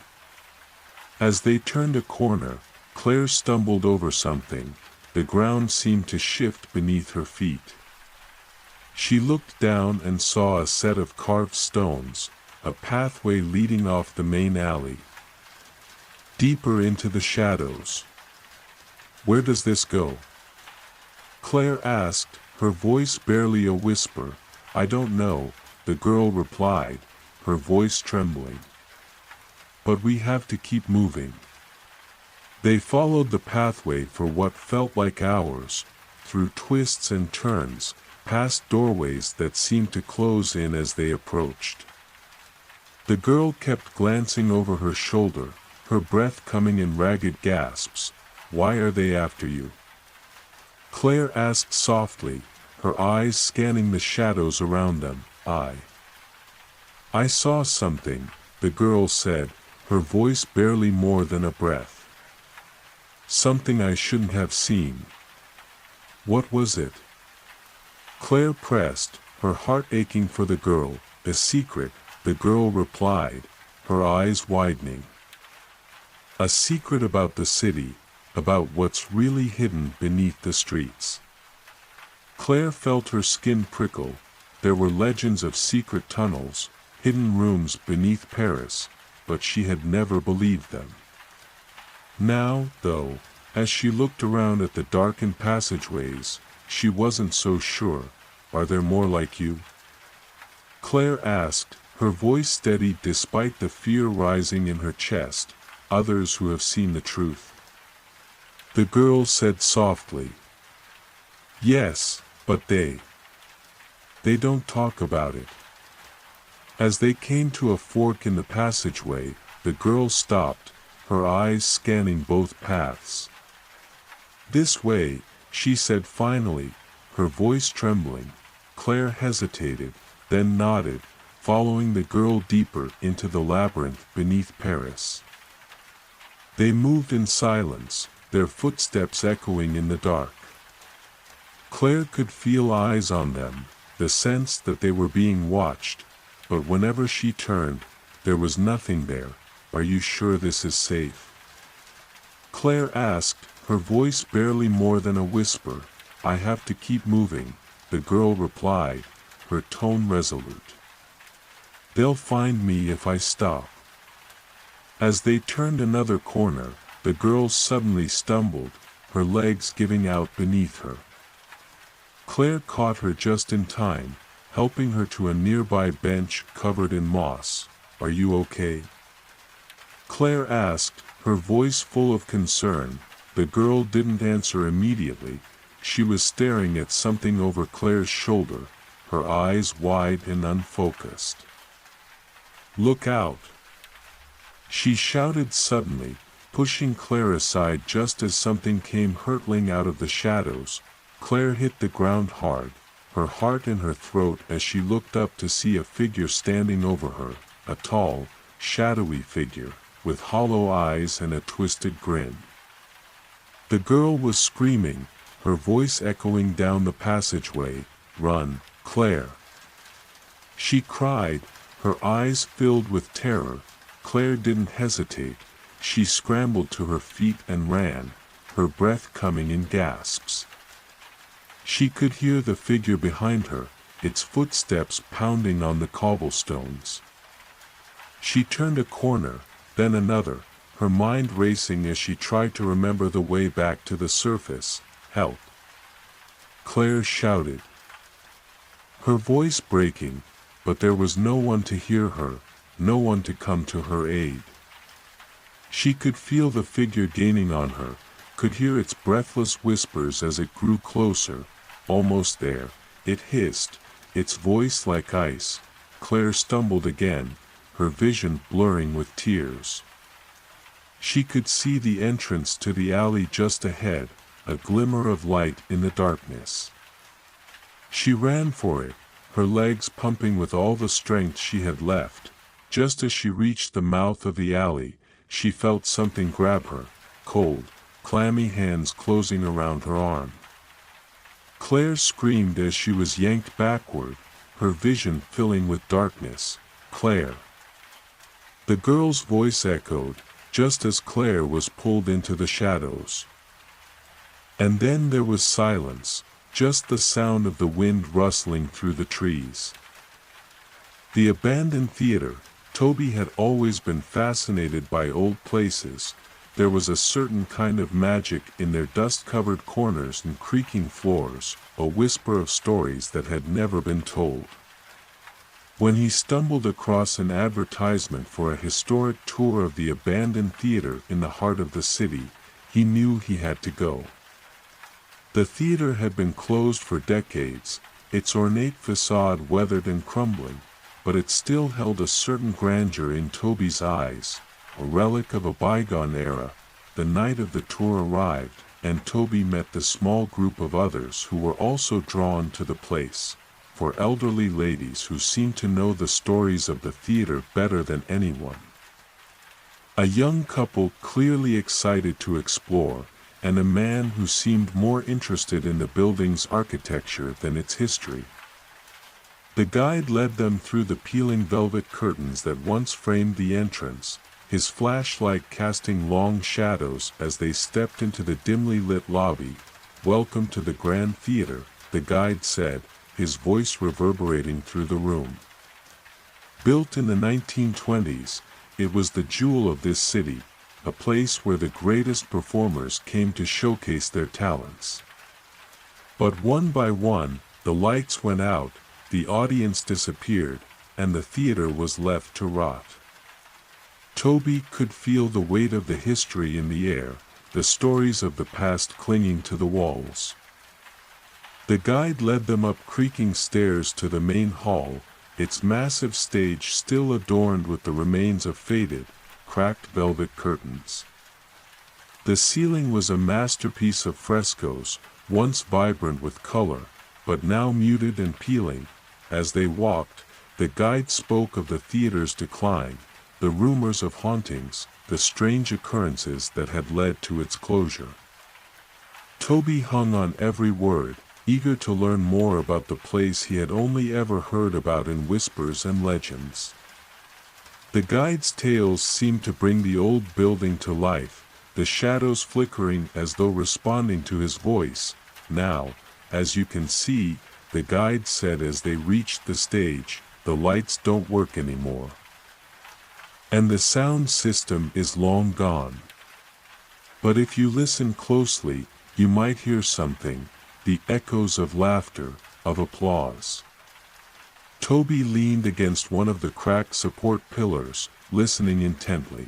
As they turned a corner, Claire stumbled over something. the ground seemed to shift beneath her feet. She looked down and saw a set of carved stones, a pathway leading off the main alley, deeper into the shadows. "Where does this go?" Claire asked, her voice barely a whisper. "I don't know," the girl replied, her voice trembling. "But we have to keep moving." They followed the pathway for what felt like hours, through twists and turns, past doorways that seemed to close in as they approached. The girl kept glancing over her shoulder, her breath coming in ragged gasps. "Why are they after you?" Claire asked softly, her eyes scanning the shadows around them. I saw something," the girl said, her voice barely more than a breath. "Something I shouldn't have seen." "What was it?" Claire pressed, her heart aching for the girl. "A secret," the girl replied, her eyes widening. "A secret about the city, about what's really hidden beneath the streets." Claire felt her skin prickle. There were legends of secret tunnels, hidden rooms beneath Paris, but she had never believed them. Now, though, as she looked around at the darkened passageways, she wasn't so sure. "Are there more like you?" Claire asked, her voice steady despite the fear rising in her chest. "Others who have seen the truth." The girl said softly. "Yes, but they don't talk about it." As they came to a fork in the passageway, the girl stopped, her eyes scanning both paths. "This way," she said finally, her voice trembling. Claire hesitated, then nodded, following the girl deeper into the labyrinth beneath Paris. They moved in silence, their footsteps echoing in the dark. Claire could feel eyes on them, the sense that they were being watched, but whenever she turned, there was nothing there. "Are you sure this is safe?" Claire asked, her voice barely more than a whisper. "I have to keep moving," the girl replied, her tone resolute. "They'll find me if I stop." As they turned another corner, the girl suddenly stumbled, her legs giving out beneath her. Claire caught her just in time, helping her to a nearby bench covered in moss. "Are you okay?" Claire asked, her voice full of concern. The girl didn't answer immediately. She was staring at something over Claire's shoulder, her eyes wide and unfocused. "Look out!" she shouted suddenly, pushing Claire aside just as something came hurtling out of the shadows. Claire hit the ground hard, her heart in her throat as she looked up to see a figure standing over her, a tall, shadowy figure, with hollow eyes and a twisted grin. The girl was screaming, her voice echoing down the passageway. "Run, Claire!" she cried, her eyes filled with terror. Claire didn't hesitate. She scrambled to her feet and ran, her breath coming in gasps. She could hear the figure behind her, its footsteps pounding on the cobblestones. She turned a corner, then another, her mind racing as she tried to remember the way back to the surface. "Help!" Claire shouted, her voice breaking, but there was no one to hear her, no one to come to her aid. She could feel the figure gaining on her, could hear its breathless whispers as it grew closer. Almost there, it hissed, its voice like ice. Claire stumbled again, her vision blurring with tears. She could see the entrance to the alley just ahead, a glimmer of light in the darkness. She ran for it, her legs pumping with all the strength she had left. Just as she reached the mouth of the alley, she felt something grab her, cold, clammy hands closing around her arm. Claire screamed as she was yanked backward, her vision filling with darkness. "Claire!" The girl's voice echoed, just as Claire was pulled into the shadows. And then there was silence, just the sound of the wind rustling through the trees. The abandoned theater. Toby had always been fascinated by old places. There was a certain kind of magic in their dust-covered corners and creaking floors, a whisper of stories that had never been told. When he stumbled across an advertisement for a historic tour of the abandoned theater in the heart of the city, he knew he had to go. The theater had been closed for decades, its ornate facade weathered and crumbling, but it still held a certain grandeur in Toby's eyes, a relic of a bygone era. The night of the tour arrived, and Toby met the small group of others who were also drawn to the place, for elderly ladies who seemed to know the stories of the theater better than anyone. A young couple clearly excited to explore, and a man who seemed more interested in the building's architecture than its history. The guide led them through the peeling velvet curtains that once framed the entrance, his flashlight casting long shadows as they stepped into the dimly lit lobby. "Welcome to the Grand Theater," the guide said, his voice reverberating through the room. Built in the 1920s, it was the jewel of this city, a place where the greatest performers came to showcase their talents. But one by one, the lights went out, the audience disappeared, and the theater was left to rot. Toby could feel the weight of the history in the air, the stories of the past clinging to the walls. The guide led them up creaking stairs to the main hall, its massive stage still adorned with the remains of faded, cracked velvet curtains. The ceiling was a masterpiece of frescoes, once vibrant with color, but now muted and peeling. As they walked, the guide spoke of the theater's decline, the rumors of hauntings, the strange occurrences that had led to its closure. Toby hung on every word, eager to learn more about the place he had only ever heard about in whispers and legends. The guide's tales seemed to bring the old building to life, the shadows flickering as though responding to his voice. "Now, as you can see," the guide said as they reached the stage, "the lights don't work anymore. And the sound system is long gone. But if you listen closely, you might hear something, the echoes of laughter, of applause." Toby leaned against one of the cracked support pillars, listening intently.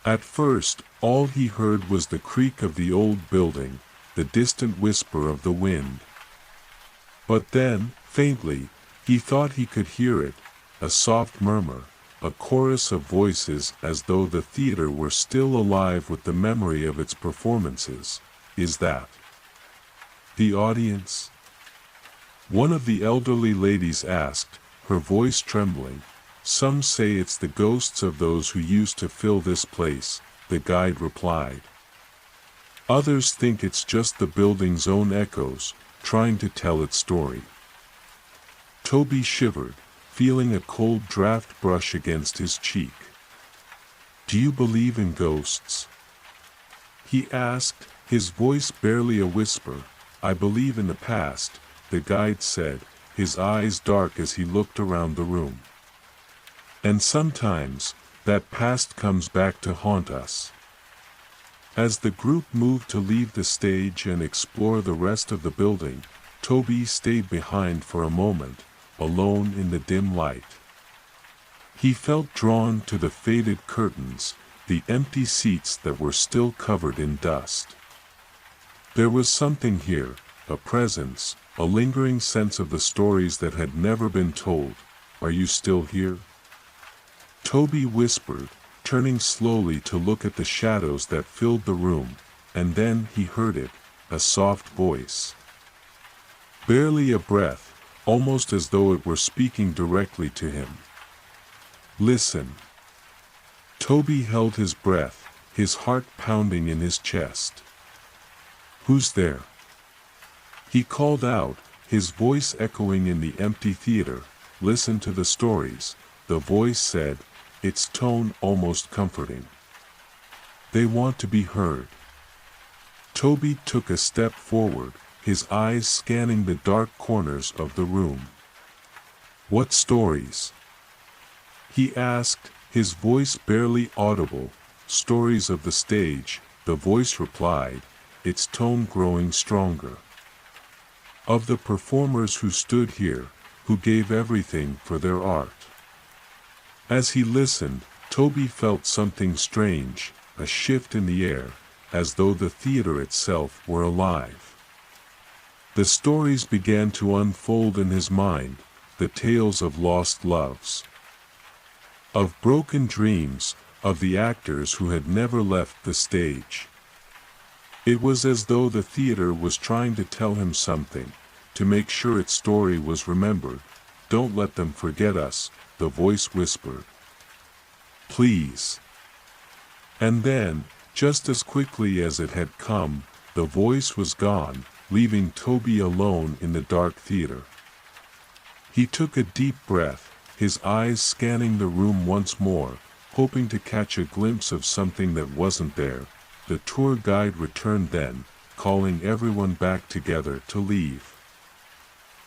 At first, all he heard was the creak of the old building, the distant whisper of the wind. But then, faintly, he thought he could hear it, a soft murmur, a chorus of voices as though the theater were still alive with the memory of its performances. "Is that the audience?" one of the elderly ladies asked, her voice trembling. "Some say it's the ghosts of those who used to fill this place," the guide replied. "Others think it's just the building's own echoes, trying to tell its story." Toby shivered, feeling a cold draft brush against his cheek. "Do you believe in ghosts?" he asked, his voice barely a whisper. "I believe in the past," the guide said, his eyes dark as he looked around the room. "And sometimes, that past comes back to haunt us." As the group moved to leave the stage and explore the rest of the building, Toby stayed behind for a moment, alone in the dim light. He felt drawn to the faded curtains, the empty seats that were still covered in dust. There was something here, a presence, a lingering sense of the stories that had never been told. "Are you still here?" Toby whispered, turning slowly to look at the shadows that filled the room, and then he heard it, a soft voice. Barely a breath, almost as though it were speaking directly to him. "Listen." Toby held his breath, his heart pounding in his chest. "Who's there?" he called out, his voice echoing in the empty theater. "Listen to the stories," the voice said, its tone almost comforting. "They want to be heard." Toby took a step forward, his eyes scanning the dark corners of the room. "What stories?" he asked, his voice barely audible. "Stories of the stage," the voice replied, its tone growing stronger. "Of the performers who stood here, who gave everything for their art." As he listened, Toby felt something strange, a shift in the air, as though the theater itself were alive. The stories began to unfold in his mind, the tales of lost loves, of broken dreams, of the actors who had never left the stage. It was as though the theater was trying to tell him something, to make sure its story was remembered. "Don't let them forget us," the voice whispered. "Please." And then, just as quickly as it had come, the voice was gone, leaving Toby alone in the dark theater. He took a deep breath, his eyes scanning the room once more, hoping to catch a glimpse of something that wasn't there. The tour guide returned then, calling everyone back together to leave.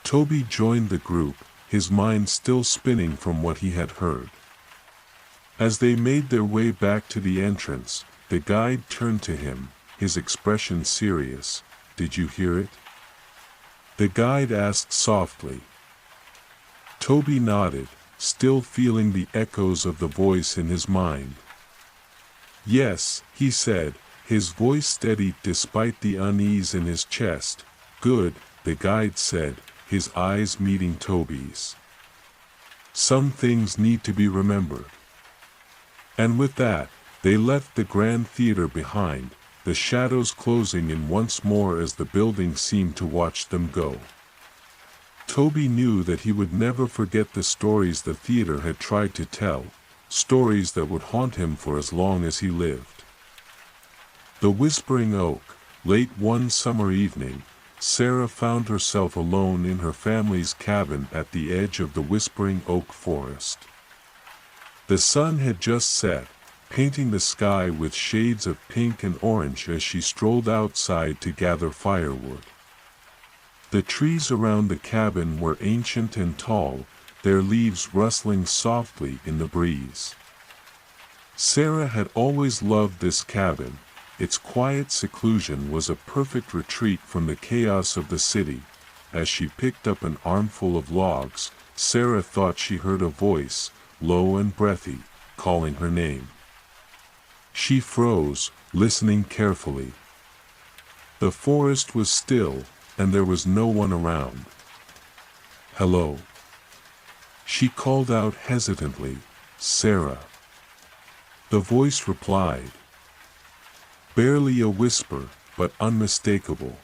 Toby joined the group, his mind still spinning from what he had heard. As they made their way back to the entrance, the guide turned to him, his expression serious. "Did you hear it?" the guide asked softly. Toby nodded, still feeling the echoes of the voice in his mind. "Yes," he said, his voice steady despite the unease in his chest. "Good," the guide said, his eyes meeting Toby's. "Some things need to be remembered." And with that, they left the grand theater behind, the shadows closing in once more as the building seemed to watch them go. Toby knew that he would never forget the stories the theater had tried to tell, stories that would haunt him for as long as he lived. The Whispering Oak. Late one summer evening, Sarah found herself alone in her family's cabin at the edge of the Whispering Oak forest. The sun had just set, painting the sky with shades of pink and orange as she strolled outside to gather firewood. The trees around the cabin were ancient and tall, their leaves rustling softly in the breeze. Sarah had always loved this cabin. Its quiet seclusion was a perfect retreat from the chaos of the city. As she picked up an armful of logs, Sarah thought she heard a voice, low and breathy, calling her name. She froze, listening carefully. The forest was still, and there was no one around. "Hello?" she called out hesitantly. "Sarah." The voice replied. Barely a whisper, but unmistakable.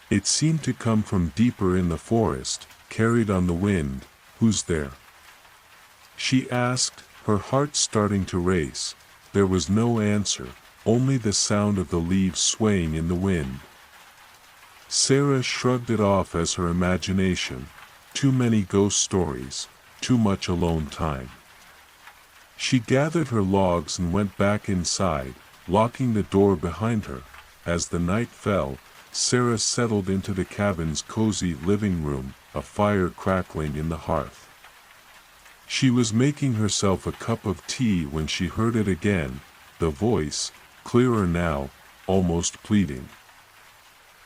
It seemed to come from deeper in the forest, carried on the wind. "Who's there?" she asked, her heart starting to race. There was no answer, only the sound of the leaves swaying in the wind. Sarah shrugged it off as her imagination. Too many ghost stories, too much alone time. She gathered her logs and went back inside, locking the door behind her. As the night fell, Sarah settled into the cabin's cozy living room, a fire crackling in the hearth. She was making herself a cup of tea when she heard it again, the voice, clearer now, almost pleading.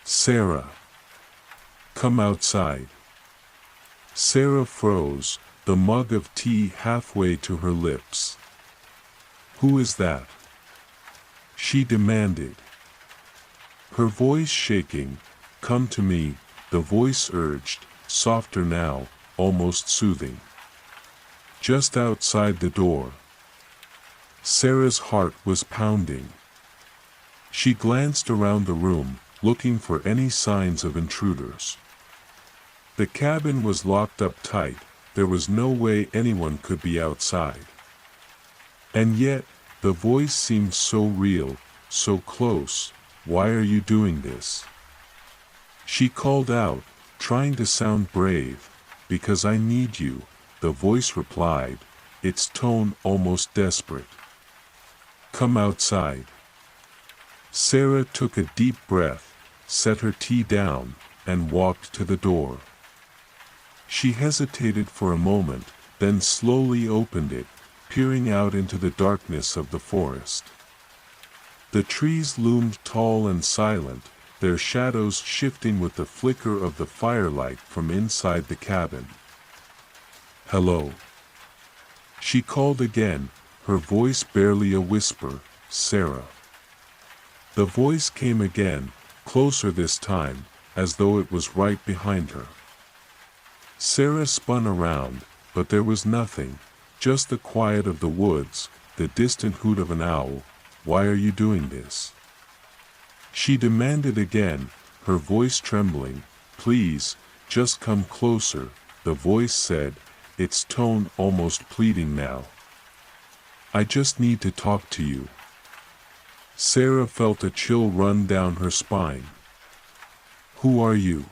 "Sarah, come outside." Sarah froze, the mug of tea halfway to her lips. "Who is that?" she demanded. Her voice shaking. "Come to me," the voice urged, softer now, almost soothing. Just outside the door. Sarah's heart was pounding. She glanced around the room, looking for any signs of intruders. The cabin was locked up tight, there was no way anyone could be outside. And yet, the voice seemed so real, so close. "Why are you doing this?" she called out, trying to sound brave. "Because I need you," the voice replied, its tone almost desperate. "Come outside." Sarah took a deep breath, set her tea down, and walked to the door. She hesitated for a moment, then slowly opened it, peering out into the darkness of the forest. The trees loomed tall and silent, their shadows shifting with the flicker of the firelight from inside the cabin. "Hello," she called again, her voice barely a whisper. "Sarah." The voice came again, closer this time, as though it was right behind her. Sarah spun around, but there was nothing, just the quiet of the woods, the distant hoot of an owl. "Why are you doing this?" she demanded again, her voice trembling. "Please, just come closer," the voice said, its tone almost pleading now. "I just need to talk to you." Sarah felt a chill run down her spine. "Who are you?"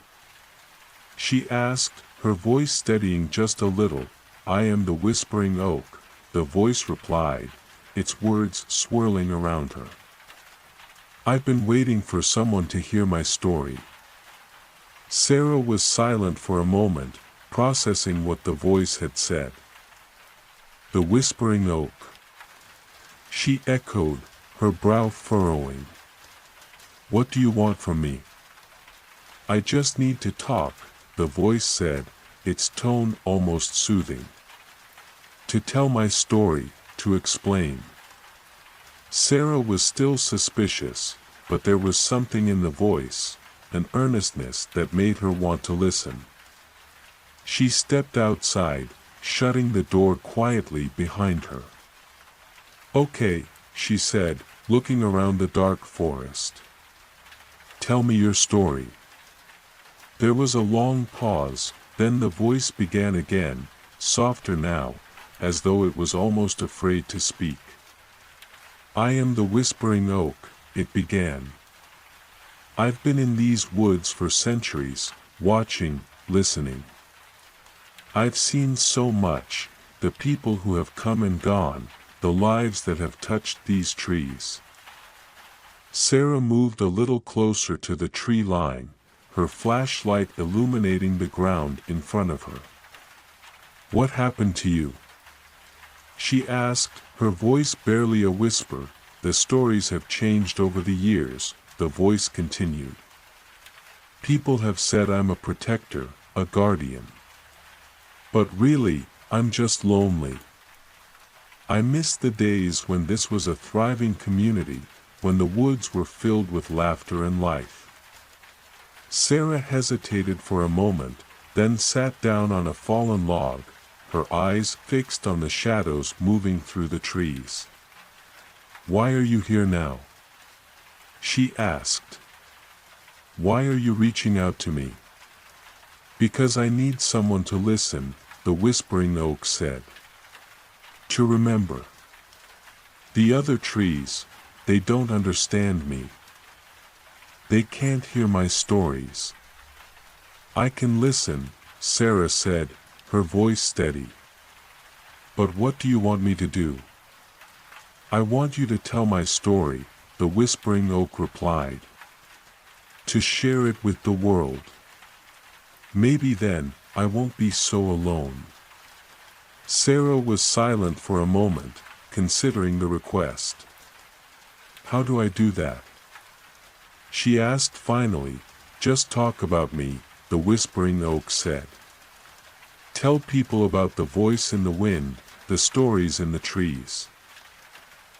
she asked, her voice steadying just a little. "I am the Whispering Oak," the voice replied, its words swirling around her. "I've been waiting for someone to hear my story." Sarah was silent for a moment, processing what the voice had said. "The Whispering Oak," she echoed, her brow furrowing. "What do you want from me?" "I just need to talk," the voice said, its tone almost soothing. "To tell my story, to explain." Sarah was still suspicious, but there was something in the voice, an earnestness that made her want to listen. She stepped outside, shutting the door quietly behind her. "Okay," she said, looking around the dark forest. "Tell me your story." There was a long pause, then the voice began again, softer now, as though it was almost afraid to speak. "I am the Whispering Oak," it began. "I've been in these woods for centuries, watching, listening. I've seen so much, the people who have come and gone, the lives that have touched these trees." Sarah moved a little closer to the tree line, her flashlight illuminating the ground in front of her. "What happened to you?" she asked, her voice barely a whisper. "The stories have changed over the years," the voice continued. "People have said I'm a protector, a guardian. But really, I'm just lonely. I miss the days when this was a thriving community, when the woods were filled with laughter and life." Sarah hesitated for a moment, then sat down on a fallen log, her eyes fixed on the shadows moving through the trees. "Why are you here now?" she asked. "Why are you reaching out to me?" "Because I need someone to listen," the Whispering Oak said. "To remember. The other trees, they don't understand me. They can't hear my stories." "I can listen," Sarah said, her voice steady. "But what do you want me to do?" "I want you to tell my story," the Whispering Oak replied. "To share it with the world. Maybe then, I won't be so alone." Sarah was silent for a moment, considering the request. "How do I do that?" she asked finally. "Just talk about me," the Whispering Oak said. "Tell people about the voice in the wind, the stories in the trees.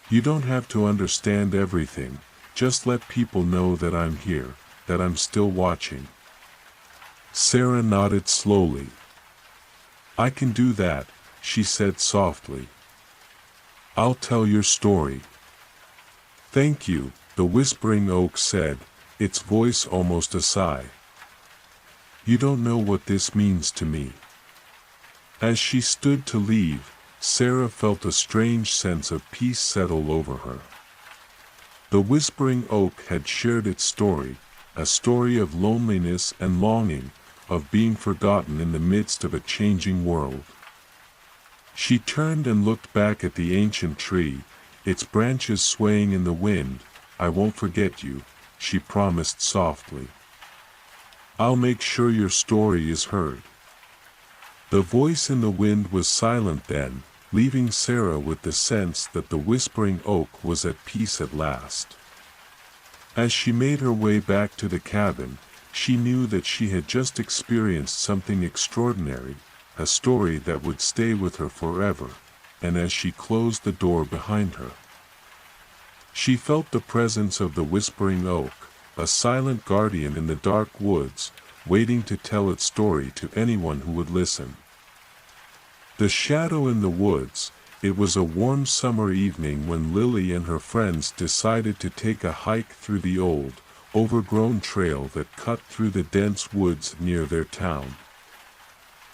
You don't have to understand everything, just let people know that I'm here, that I'm still watching." Sarah nodded slowly. "I can do that," she said softly. "I'll tell your story." "Thank you," the Whispering Oak said, its voice almost a sigh. "You don't know what this means to me." As she stood to leave, Sarah felt a strange sense of peace settle over her. The Whispering Oak had shared its story, a story of loneliness and longing, of being forgotten in the midst of a changing world. She turned and looked back at the ancient tree, its branches swaying in the wind, I won't forget you," she promised softly. "I'll make sure your story is heard." The voice in the wind was silent then, leaving Sarah with the sense that the whispering oak was at peace at last. As she made her way back to the cabin, she knew that she had just experienced something extraordinary, a story that would stay with her forever, and as she closed the door behind her, she felt the presence of the whispering oak, a silent guardian in the dark woods, waiting to tell its story to anyone who would listen. The shadow in the woods. It was a warm summer evening when Lily and her friends decided to take a hike through the old, overgrown trail that cut through the dense woods near their town.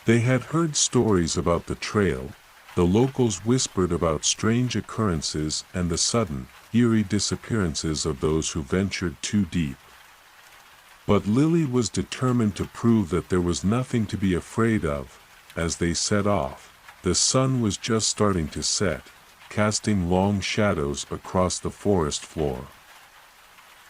They had heard stories about the trail, the locals whispered about strange occurrences and the sudden, eerie disappearances of those who ventured too deep. But Lily was determined to prove that there was nothing to be afraid of. As they set off, the sun was just starting to set, casting long shadows across the forest floor.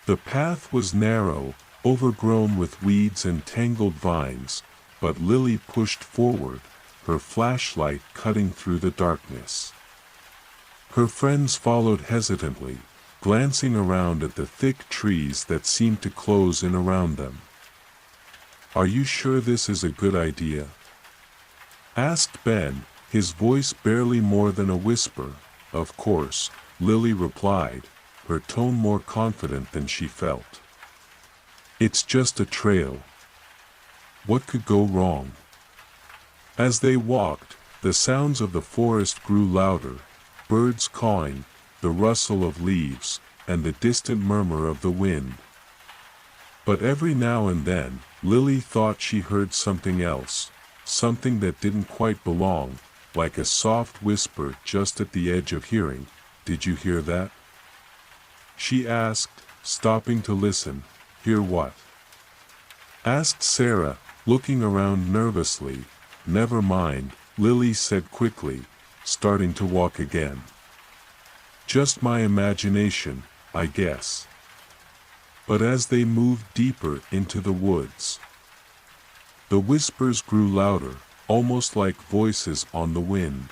The path was narrow, overgrown with weeds and tangled vines, but Lily pushed forward, her flashlight cutting through the darkness. Her friends followed hesitantly, glancing around at the thick trees that seemed to close in around them. "Are you sure this is a good idea?" asked Ben, his voice barely more than a whisper. "Of course," Lily replied, her tone more confident than she felt. "It's just a trail. What could go wrong?" As they walked, the sounds of the forest grew louder, birds cawing, the rustle of leaves, and the distant murmur of the wind. But every now and then, Lily thought she heard something else, something that didn't quite belong, like a soft whisper just at the edge of hearing. "Did you hear that?" she asked, stopping to listen. "Hear what?" asked Sarah, looking around nervously. "Never mind," Lily said quickly, starting to walk again. "Just my imagination, I guess." But as they moved deeper into the woods, the whispers grew louder, almost like voices on the wind.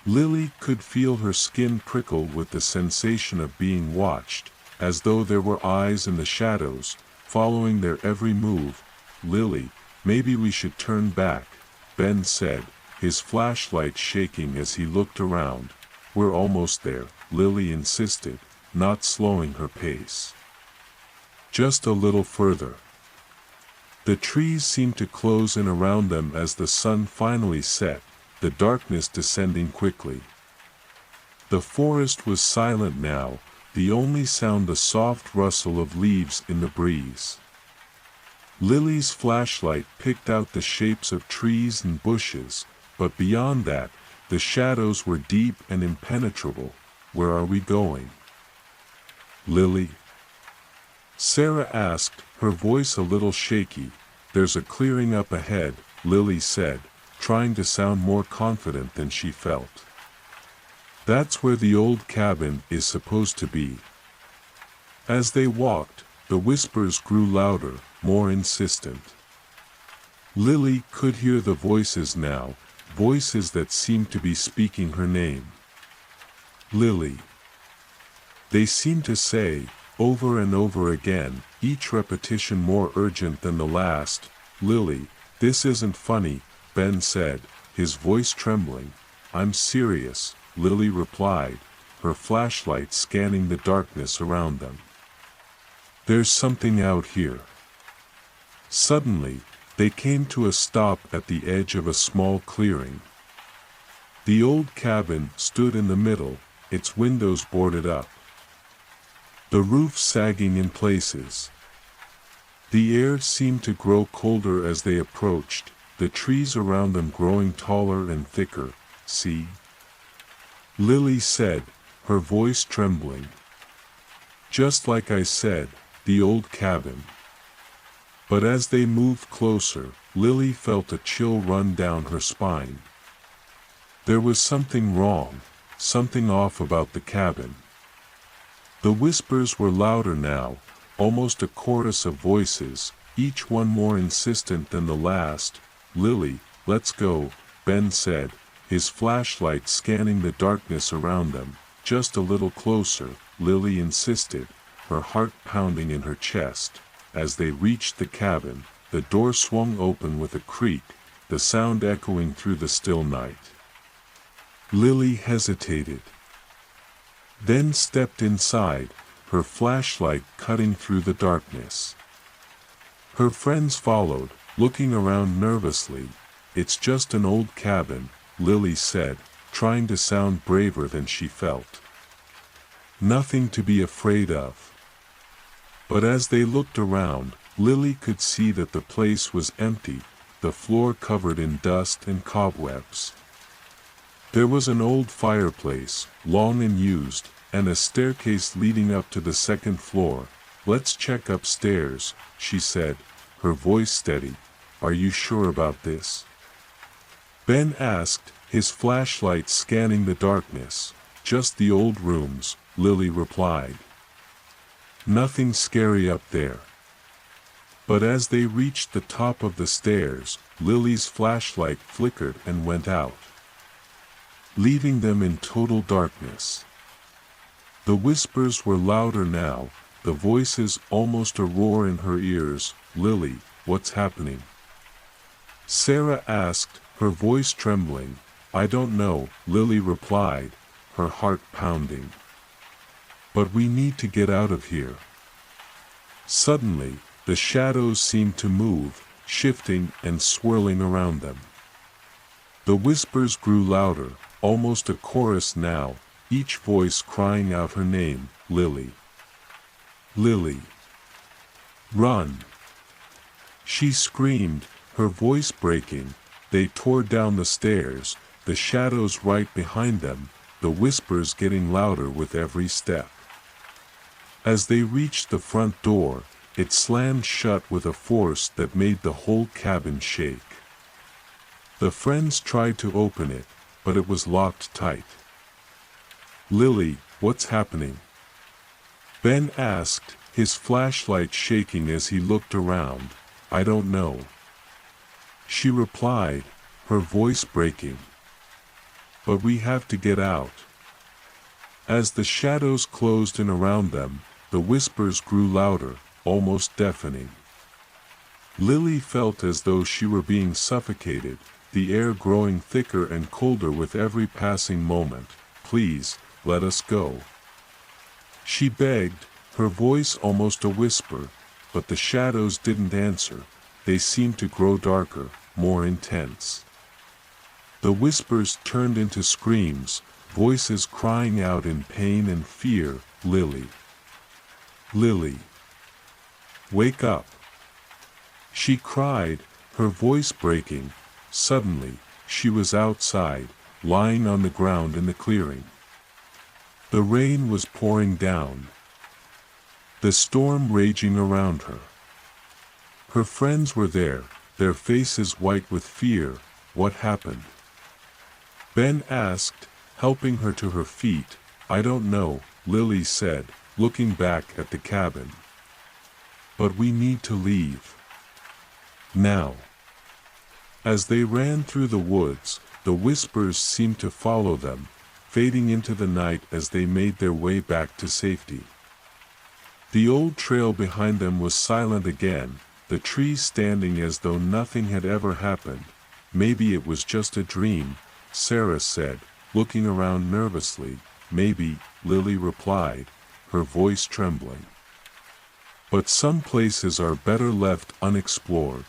Lily could feel her skin prickle with the sensation of being watched, as though there were eyes in the shadows, following their every move. "Lily, maybe we should turn back," Ben said, his flashlight shaking as he looked around. "We're almost there," Lily insisted, not slowing her pace. "Just a little further." The trees seemed to close in around them as the sun finally set, the darkness descending quickly. The forest was silent now, the only sound the soft rustle of leaves in the breeze. Lily's flashlight picked out the shapes of trees and bushes, but beyond that, the shadows were deep and impenetrable. "Where are we going, Lily?" Sarah asked, her voice a little shaky. "There's a clearing up ahead," Lily said, trying to sound more confident than she felt. "That's where the old cabin is supposed to be." As they walked, the whispers grew louder, more insistent. Lily could hear the voices now, voices that seemed to be speaking her name. "Lily." They seemed to say, over and over again, each repetition more urgent than the last. "Lily, this isn't funny," Ben said, his voice trembling. "I'm serious," Lily replied, her flashlight scanning the darkness around them. "There's something out here." Suddenly, they came to a stop at the edge of a small clearing. The old cabin stood in the middle, its windows boarded up, the roof sagging in places. The air seemed to grow colder as they approached, the trees around them growing taller and thicker. "See?" Lily said, her voice trembling. "Just like I said, the old cabin." But as they moved closer, Lily felt a chill run down her spine. There was something wrong, something off about the cabin. The whispers were louder now, almost a chorus of voices, each one more insistent than the last. "Lily, let's go," Ben said, his flashlight scanning the darkness around them. "Just a little closer," Lily insisted, her heart pounding in her chest. As they reached the cabin, the door swung open with a creak, the sound echoing through the still night. Lily hesitated, then stepped inside, her flashlight cutting through the darkness. Her friends followed, looking around nervously. "It's just an old cabin," Lily said, trying to sound braver than she felt. "Nothing to be afraid of." But as they looked around, Lily could see that the place was empty, the floor covered in dust and cobwebs. There was an old fireplace, long and used, and a staircase leading up to the second floor. "Let's check upstairs," she said, her voice steady. "Are you sure about this?" Ben asked, his flashlight scanning the darkness. "Just the old rooms," Lily replied. "Nothing scary up there." But as they reached the top of the stairs, Lily's flashlight flickered and went out, leaving them in total darkness. The whispers were louder now, the voices almost a roar in her ears. "Lily, what's happening?" Sarah asked, her voice trembling. "I don't know," Lily replied, her heart pounding. "But we need to get out of here." Suddenly, the shadows seemed to move, shifting and swirling around them. The whispers grew louder, almost a chorus now, each voice crying out her name. "Lily. Lily. Run!" She screamed, her voice breaking. They tore down the stairs, the shadows right behind them, the whispers getting louder with every step. As they reached the front door, it slammed shut with a force that made the whole cabin shake. The friends tried to open it, but it was locked tight. "Lily, what's happening?" Ben asked, his flashlight shaking as he looked around. "I don't know," she replied, her voice breaking. "But we have to get out." As the shadows closed in around them, the whispers grew louder, almost deafening. Lily felt as though she were being suffocated, the air growing thicker and colder with every passing moment. "Please, let us go," she begged, her voice almost a whisper, but the shadows didn't answer, they seemed to grow darker, more intense. The whispers turned into screams, voices crying out in pain and fear. "Lily. Lily. Wake up!" she cried, her voice breaking. Suddenly, she was outside, lying on the ground in the clearing. The rain was pouring down, the storm raging around her. Her friends were there, their faces white with fear. "What happened?" Ben asked, helping her to her feet. "I don't know," Lily said, looking back at the cabin. "But we need to leave. Now." As they ran through the woods, the whispers seemed to follow them, fading into the night as they made their way back to safety. The old trail behind them was silent again, the trees standing as though nothing had ever happened. "Maybe it was just a dream," Sarah said, looking around nervously. "Maybe," Lily replied, her voice trembling. "But some places are better left unexplored."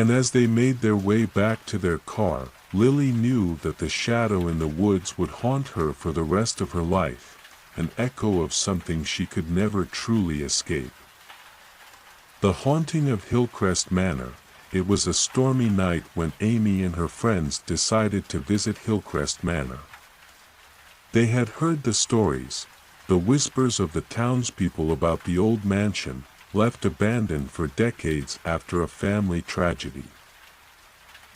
And as they made their way back to their car, Lily knew that the shadow in the woods would haunt her for the rest of her life, an echo of something she could never truly escape. The haunting of Hillcrest Manor. It was a stormy night when Amy and her friends decided to visit Hillcrest Manor. They had heard the stories, the whispers of the townspeople about the old mansion, left abandoned for decades after a family tragedy.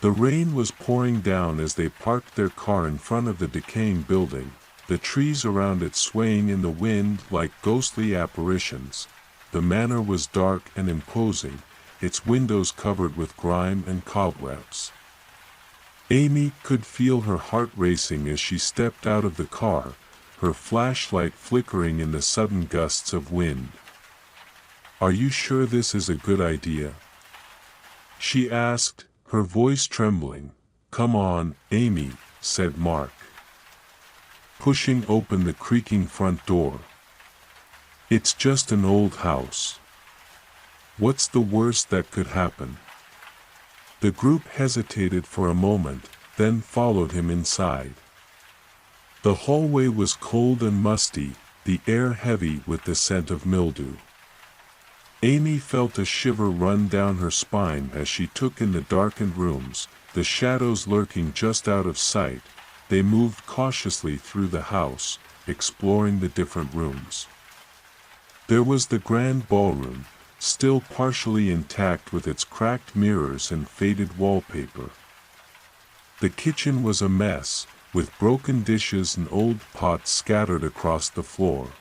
The rain was pouring down as they parked their car in front of the decaying building, the trees around it swaying in the wind like ghostly apparitions. The manor was dark and imposing, its windows covered with grime and cobwebs. Amy could feel her heart racing as she stepped out of the car, her flashlight flickering in the sudden gusts of wind. "Are you sure this is a good idea?" she asked, her voice trembling. "Come on, Amy," said Mark, pushing open the creaking front door. "It's just an old house. What's the worst that could happen?" The group hesitated for a moment, then followed him inside. The hallway was cold and musty, the air heavy with the scent of mildew. Amy felt a shiver run down her spine as she took in the darkened rooms, the shadows lurking just out of sight. They moved cautiously through the house, exploring the different rooms. There was the grand ballroom, still partially intact with its cracked mirrors and faded wallpaper. The kitchen was a mess, with broken dishes and old pots scattered across the floor.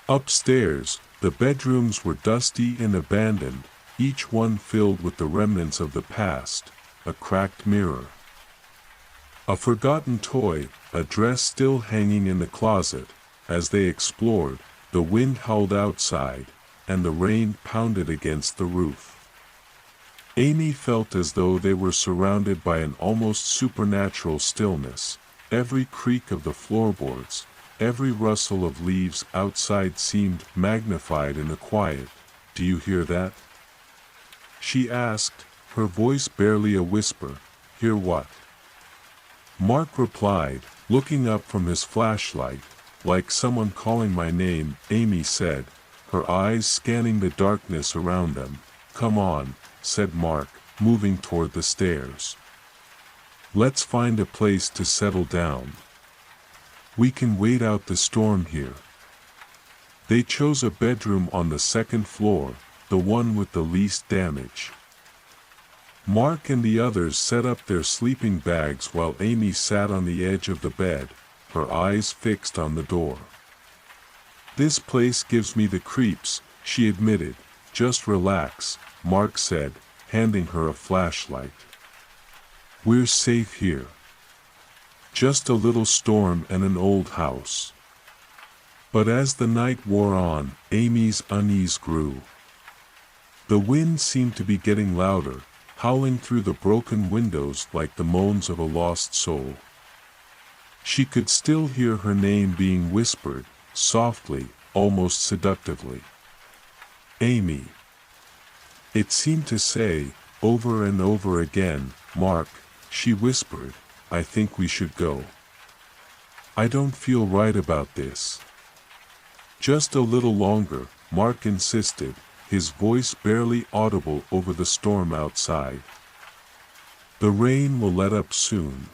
Upstairs, the bedrooms were dusty and abandoned, each one filled with the remnants of the past, a cracked mirror, a forgotten toy, a dress still hanging in the closet. As they explored, the wind howled outside, and the rain pounded against the roof. Amy felt as though they were surrounded by an almost supernatural stillness. Every creak of the floorboards, every rustle of leaves outside seemed magnified in the quiet. "Do you hear that?" she asked, her voice barely a whisper. "Hear what?" Mark replied, looking up from his flashlight. "Like someone calling my name," Amy said, her eyes scanning the darkness around them. "Come on," said Mark, moving toward the stairs. "Let's find a place to settle down. We can wait out the storm here." They chose a bedroom on the second floor, the one with the least damage. Mark and the others set up their sleeping bags while Amy sat on the edge of the bed, her eyes fixed on the door. "This place gives me the creeps," she admitted. "Just relax," Mark said, handing her a flashlight. "We're safe here. Just a little storm and an old house." But as the night wore on, Amy's unease grew. The wind seemed to be getting louder, howling through the broken windows like the moans of a lost soul. She could still hear her name being whispered, softly, almost seductively. "Amy." It seemed to say, over and over again. "Mark," she whispered, "I think we should go. I don't feel right about this." "Just a little longer," Mark insisted, his voice barely audible over the storm outside. "The rain will let up soon."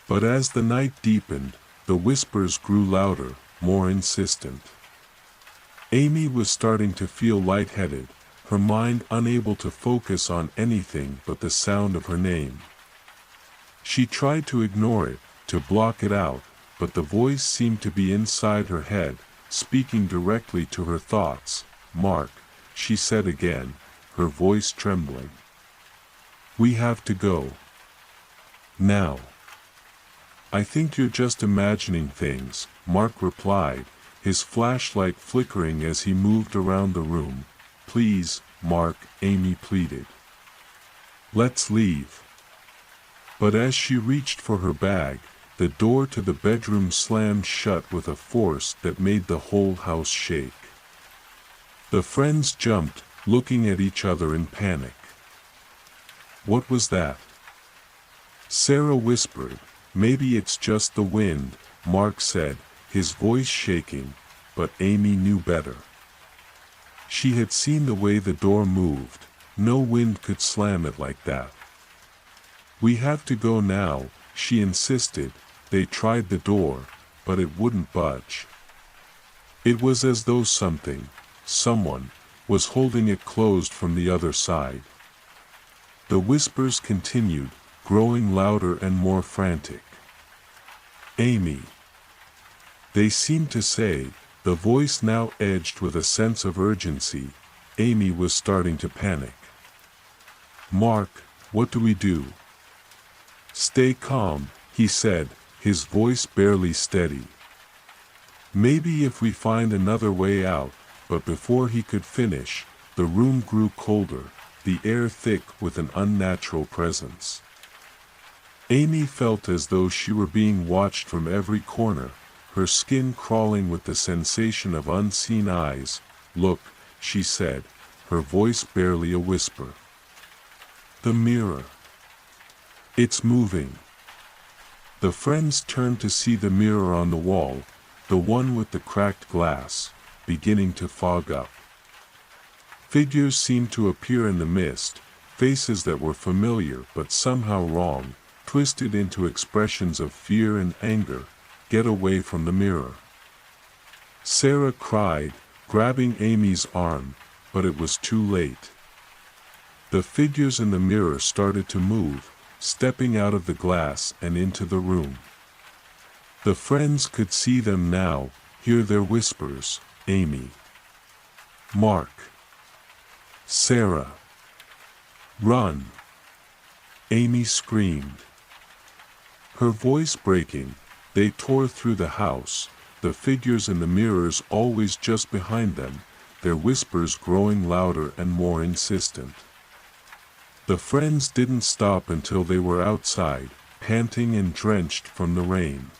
But as the night deepened, the whispers grew louder, more insistent. Amy was starting to feel lightheaded, her mind unable to focus on anything but the sound of her name. She tried to ignore it, to block it out, but the voice seemed to be inside her head, speaking directly to her thoughts. "Mark," she said again, her voice trembling. "We have to go. Now." "I think you're just imagining things," Mark replied, his flashlight flickering as he moved around the room. "Please, Mark," Amy pleaded. "Let's leave." But as she reached for her bag, the door to the bedroom slammed shut with a force that made the whole house shake. The friends jumped, looking at each other in panic. "What was that?" Sarah whispered. "Maybe it's just the wind," Mark said, his voice shaking, but Amy knew better. She had seen the way the door moved. No wind could slam it like that. "We have to go now," she insisted. They tried the door, but it wouldn't budge. It was as though someone, was holding it closed from the other side. The whispers continued, growing louder and more frantic. "Amy." They seemed to say, the voice now edged with a sense of urgency. Amy was starting to panic. "Mark, what do we do?" "Stay calm," he said, his voice barely steady. "Maybe if we find another way out," but before he could finish, the room grew colder, the air thick with an unnatural presence. Amy felt as though she were being watched from every corner, her skin crawling with the sensation of unseen eyes. "Look," she said, her voice barely a whisper. "The mirror. It's moving." The friends turned to see the mirror on the wall, the one with the cracked glass, beginning to fog up. Figures seemed to appear in the mist, faces that were familiar but somehow wrong, twisted into expressions of fear and anger. "Get away from the mirror," Sarah cried, grabbing Amy's arm, but it was too late. The figures in the mirror started to move, stepping out of the glass and into the room. The friends could see them now, hear their whispers. "Amy. Mark. Sarah. Run." Amy screamed. Her voice breaking, they tore through the house, the figures in the mirrors always just behind them, their whispers growing louder and more insistent. The friends didn't stop until they were outside, panting and drenched from the rain.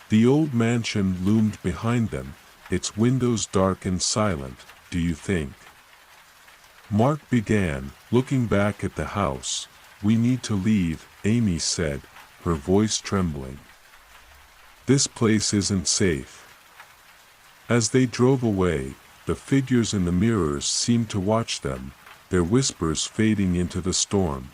The old mansion loomed behind them, its windows dark and silent. "Do you think?" Mark began, looking back at the house. "We need to leave," Amy said, her voice trembling. "This place isn't safe." As they drove away, the figures in the mirrors seemed to watch them, their whispers fading into the storm.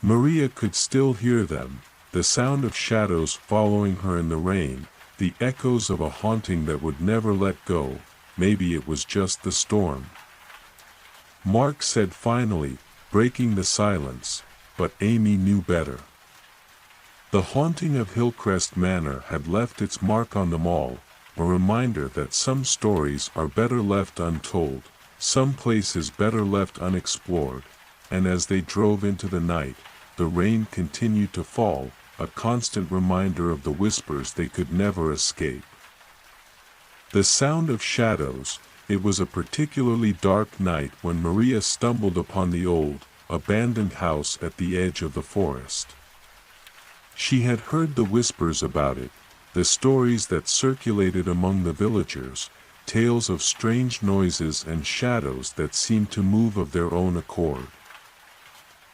Maria could still hear them, the sound of shadows following her in the rain, the echoes of a haunting that would never let go. Maybe it was just the storm. Mark said finally, breaking the silence, but Amy knew better. The haunting of Hillcrest Manor had left its mark on them all, a reminder that some stories are better left untold, some places better left unexplored, and as they drove into the night, the rain continued to fall, a constant reminder of the whispers they could never escape. The sound of shadows. It was a particularly dark night when Maria stumbled upon the old, abandoned house at the edge of the forest. She had heard the whispers about it, the stories that circulated among the villagers, tales of strange noises and shadows that seemed to move of their own accord.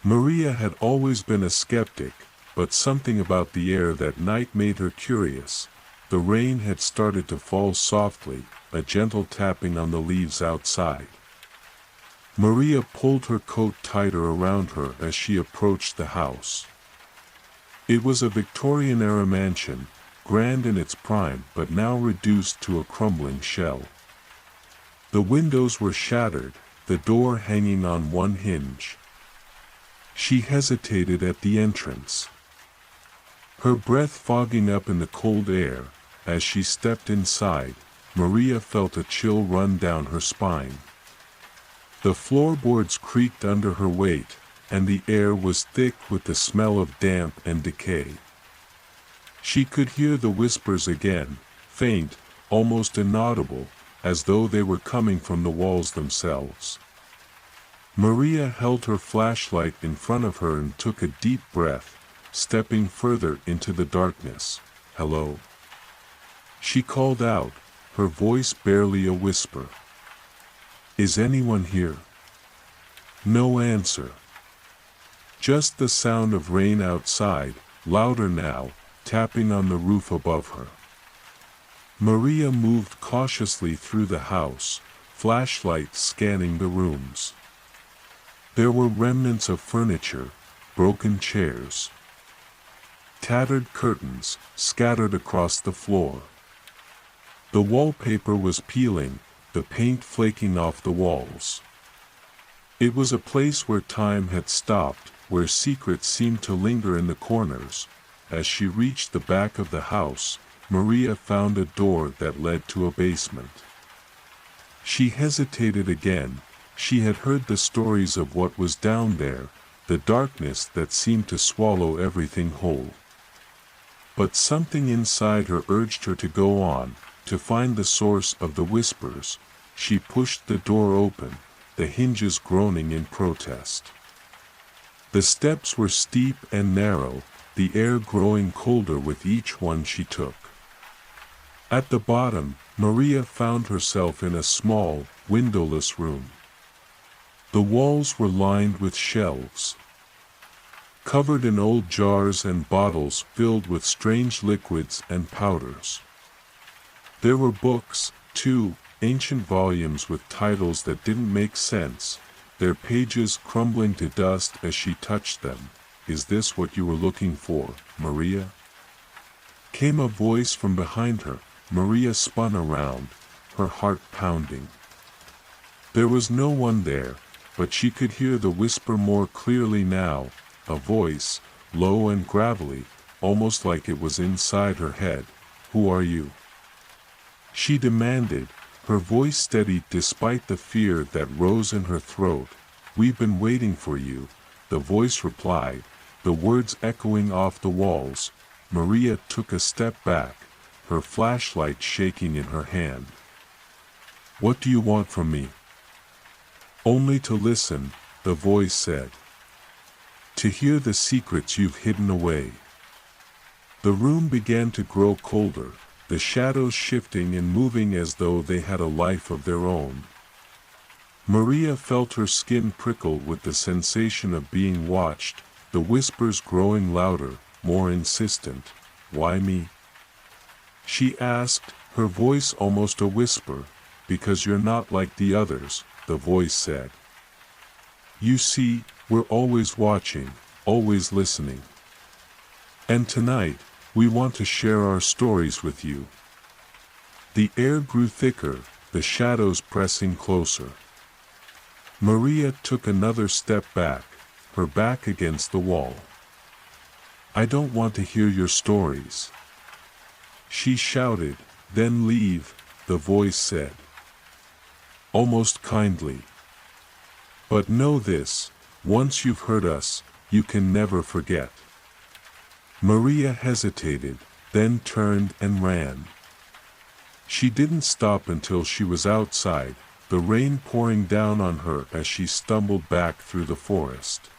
Maria had always been a skeptic, but something about the air that night made her curious. The rain had started to fall softly, a gentle tapping on the leaves outside. Maria pulled her coat tighter around her as she approached the house. It was a Victorian-era mansion, grand in its prime but now reduced to a crumbling shell. The windows were shattered, the door hanging on one hinge. She hesitated at the entrance, her breath fogging up in the cold air. As she stepped inside, Maria felt a chill run down her spine. The floorboards creaked under her weight, and the air was thick with the smell of damp and decay. She could hear the whispers again, faint, almost inaudible, as though they were coming from the walls themselves. Maria held her flashlight in front of her and took a deep breath, stepping further into the darkness. "Hello?" She called out, her voice barely a whisper. "Is anyone here?" No answer. Just the sound of rain outside, louder now, tapping on the roof above her. Maria moved cautiously through the house, flashlight scanning the rooms. There were remnants of furniture, broken chairs, tattered curtains scattered across the floor. The wallpaper was peeling, the paint flaking off the walls. It was a place where time had stopped, where secrets seemed to linger in the corners. As she reached the back of the house, Maria found a door that led to a basement. She hesitated again. She had heard the stories of what was down there, the darkness that seemed to swallow everything whole. But something inside her urged her to go on, to find the source of the whispers. She pushed the door open, the hinges groaning in protest. The steps were steep and narrow, the air growing colder with each one she took. At the bottom, Maria found herself in a small, windowless room. The walls were lined with shelves, covered in old jars and bottles filled with strange liquids and powders. There were books, too, ancient volumes with titles that didn't make sense, their pages crumbling to dust as she touched them. "Is this what you were looking for, Maria?" Came a voice from behind her. Maria spun around, her heart pounding. There was no one there, but she could hear the whisper more clearly now, a voice, low and gravelly, almost like it was inside her head. "Who are you?" she demanded, her voice steady despite the fear that rose in her throat. "We've been waiting for you," the voice replied, the words echoing off the walls. Maria took a step back, her flashlight shaking in her hand. "What do you want from me?" "Only to listen," the voice said. "To hear the secrets you've hidden away." The room began to grow colder, the shadows shifting and moving as though they had a life of their own. Maria felt her skin prickle with the sensation of being watched, the whispers growing louder, more insistent. "Why me?" she asked, her voice almost a whisper. "Because you're not like the others," the voice said. "You see, we're always watching, always listening. And tonight, we want to share our stories with you." The air grew thicker, the shadows pressing closer. Maria took another step back, her back against the wall. "I don't want to hear your stories," she shouted. "Then leave," the voice said, almost kindly. "But know this, once you've heard us, you can never forget." Maria hesitated, then turned and ran. She didn't stop until she was outside, the rain pouring down on her as she stumbled back through the forest.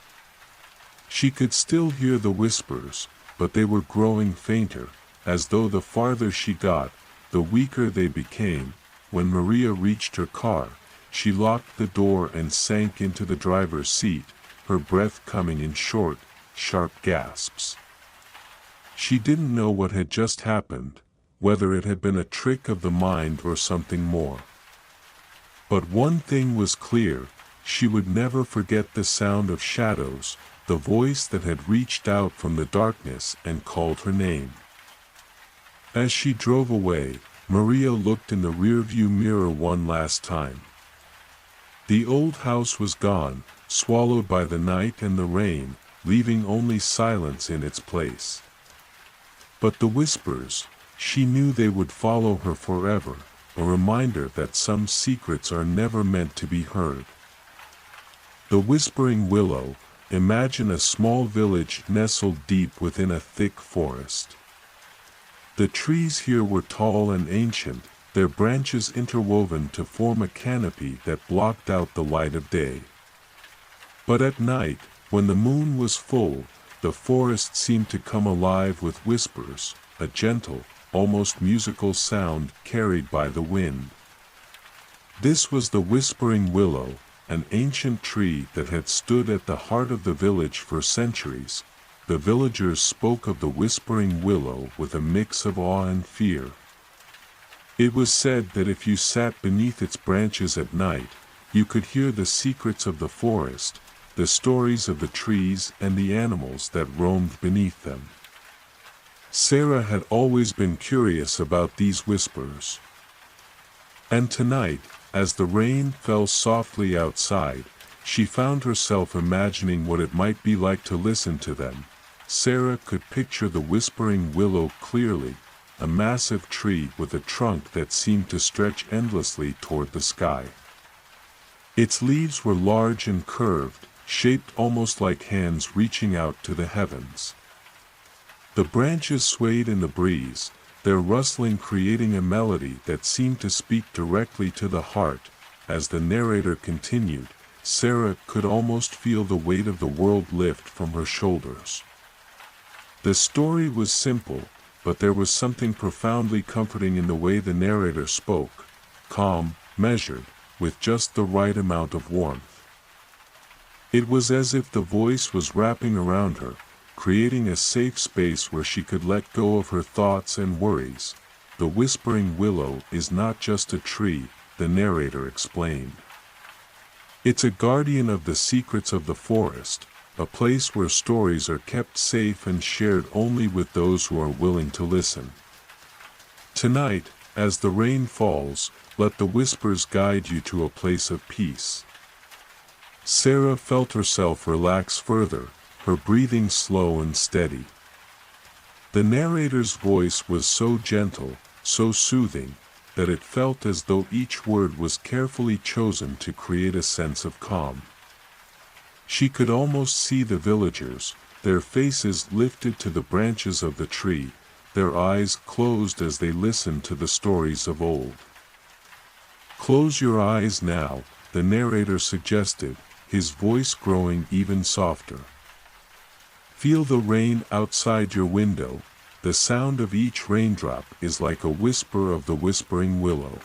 She could still hear the whispers, but they were growing fainter, as though the farther she got, the weaker they became. When Maria reached her car, she locked the door and sank into the driver's seat, her breath coming in short, sharp gasps. She didn't know what had just happened, whether it had been a trick of the mind or something more. But one thing was clear, she would never forget the sound of shadows, the voice that had reached out from the darkness and called her name. As she drove away, Maria looked in the rearview mirror one last time. The old house was gone, swallowed by the night and the rain, leaving only silence in its place. But the whispers, she knew they would follow her forever, a reminder that some secrets are never meant to be heard. The Whispering Willow. Imagine a small village nestled deep within a thick forest. The trees here were tall and ancient, their branches interwoven to form a canopy that blocked out the light of day. But at night, when the moon was full, the forest seemed to come alive with whispers, a gentle, almost musical sound carried by the wind. This was the Whispering Willow, an ancient tree that had stood at the heart of the village for centuries. The villagers spoke of the Whispering Willow with a mix of awe and fear. It was said that if you sat beneath its branches at night, you could hear the secrets of the forest, the stories of the trees and the animals that roamed beneath them. Sarah had always been curious about these whispers. And tonight, as the rain fell softly outside, she found herself imagining what it might be like to listen to them. Sarah could picture the Whispering Willow clearly, a massive tree with a trunk that seemed to stretch endlessly toward the sky. Its leaves were large and curved, shaped almost like hands reaching out to the heavens. The branches swayed in the breeze, their rustling creating a melody that seemed to speak directly to the heart. As the narrator continued, Sarah could almost feel the weight of the world lift from her shoulders. The story was simple, but there was something profoundly comforting in the way the narrator spoke, calm, measured, with just the right amount of warmth. It was as if the voice was wrapping around her, creating a safe space where she could let go of her thoughts and worries. The whispering willow is not just a tree, the narrator explained. It's a guardian of the secrets of the forest, a place where stories are kept safe and shared only with those who are willing to listen. Tonight, as the rain falls, let the whispers guide you to a place of peace. Sarah felt herself relax further, her breathing slow and steady. The narrator's voice was so gentle, so soothing, that it felt as though each word was carefully chosen to create a sense of calm. She could almost see the villagers, their faces lifted to the branches of the tree, their eyes closed as they listened to the stories of old. "Close your eyes now," the narrator suggested, his voice growing even softer. "Feel the rain outside your window. The sound of each raindrop is like a whisper of the whispering willow.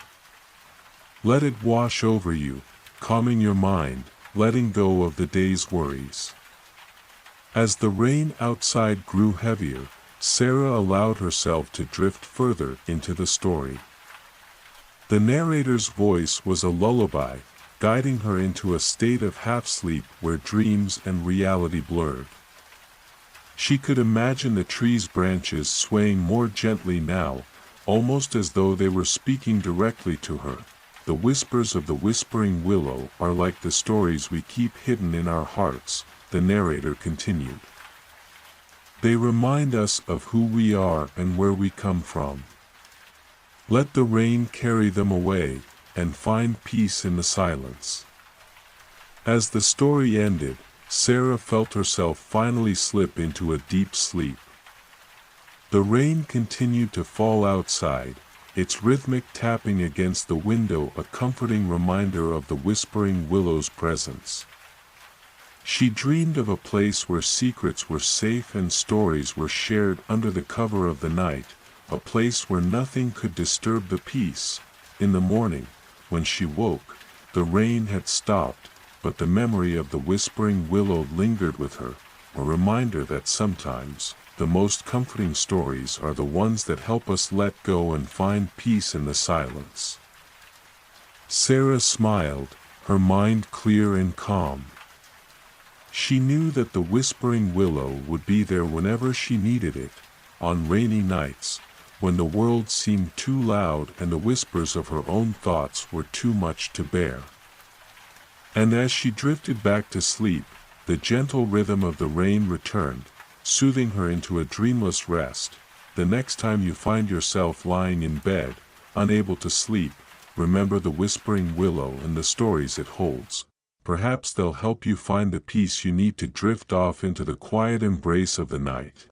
Let it wash over you, calming your mind, letting go of the day's worries." As the rain outside grew heavier, Sarah allowed herself to drift further into the story. The narrator's voice was a lullaby, guiding her into a state of half-sleep where dreams and reality blurred. She could imagine the tree's branches swaying more gently now, almost as though they were speaking directly to her. "The whispers of the whispering willow are like the stories we keep hidden in our hearts," the narrator continued. "They remind us of who we are and where we come from. Let the rain carry them away, and find peace in the silence." As the story ended, Sarah felt herself finally slip into a deep sleep. The rain continued to fall outside, its rhythmic tapping against the window a comforting reminder of the whispering willow's presence. She dreamed of a place where secrets were safe and stories were shared under the cover of the night, a place where nothing could disturb the peace. In the morning, when she woke, the rain had stopped, but the memory of the whispering willow lingered with her, a reminder that sometimes, the most comforting stories are the ones that help us let go and find peace in the silence. Sarah smiled, her mind clear and calm. She knew that the whispering willow would be there whenever she needed it, on rainy nights, when the world seemed too loud and the whispers of her own thoughts were too much to bear. And as she drifted back to sleep, the gentle rhythm of the rain returned, soothing her into a dreamless rest. The next time you find yourself lying in bed, unable to sleep, remember the whispering willow and the stories it holds. Perhaps they'll help you find the peace you need to drift off into the quiet embrace of the night.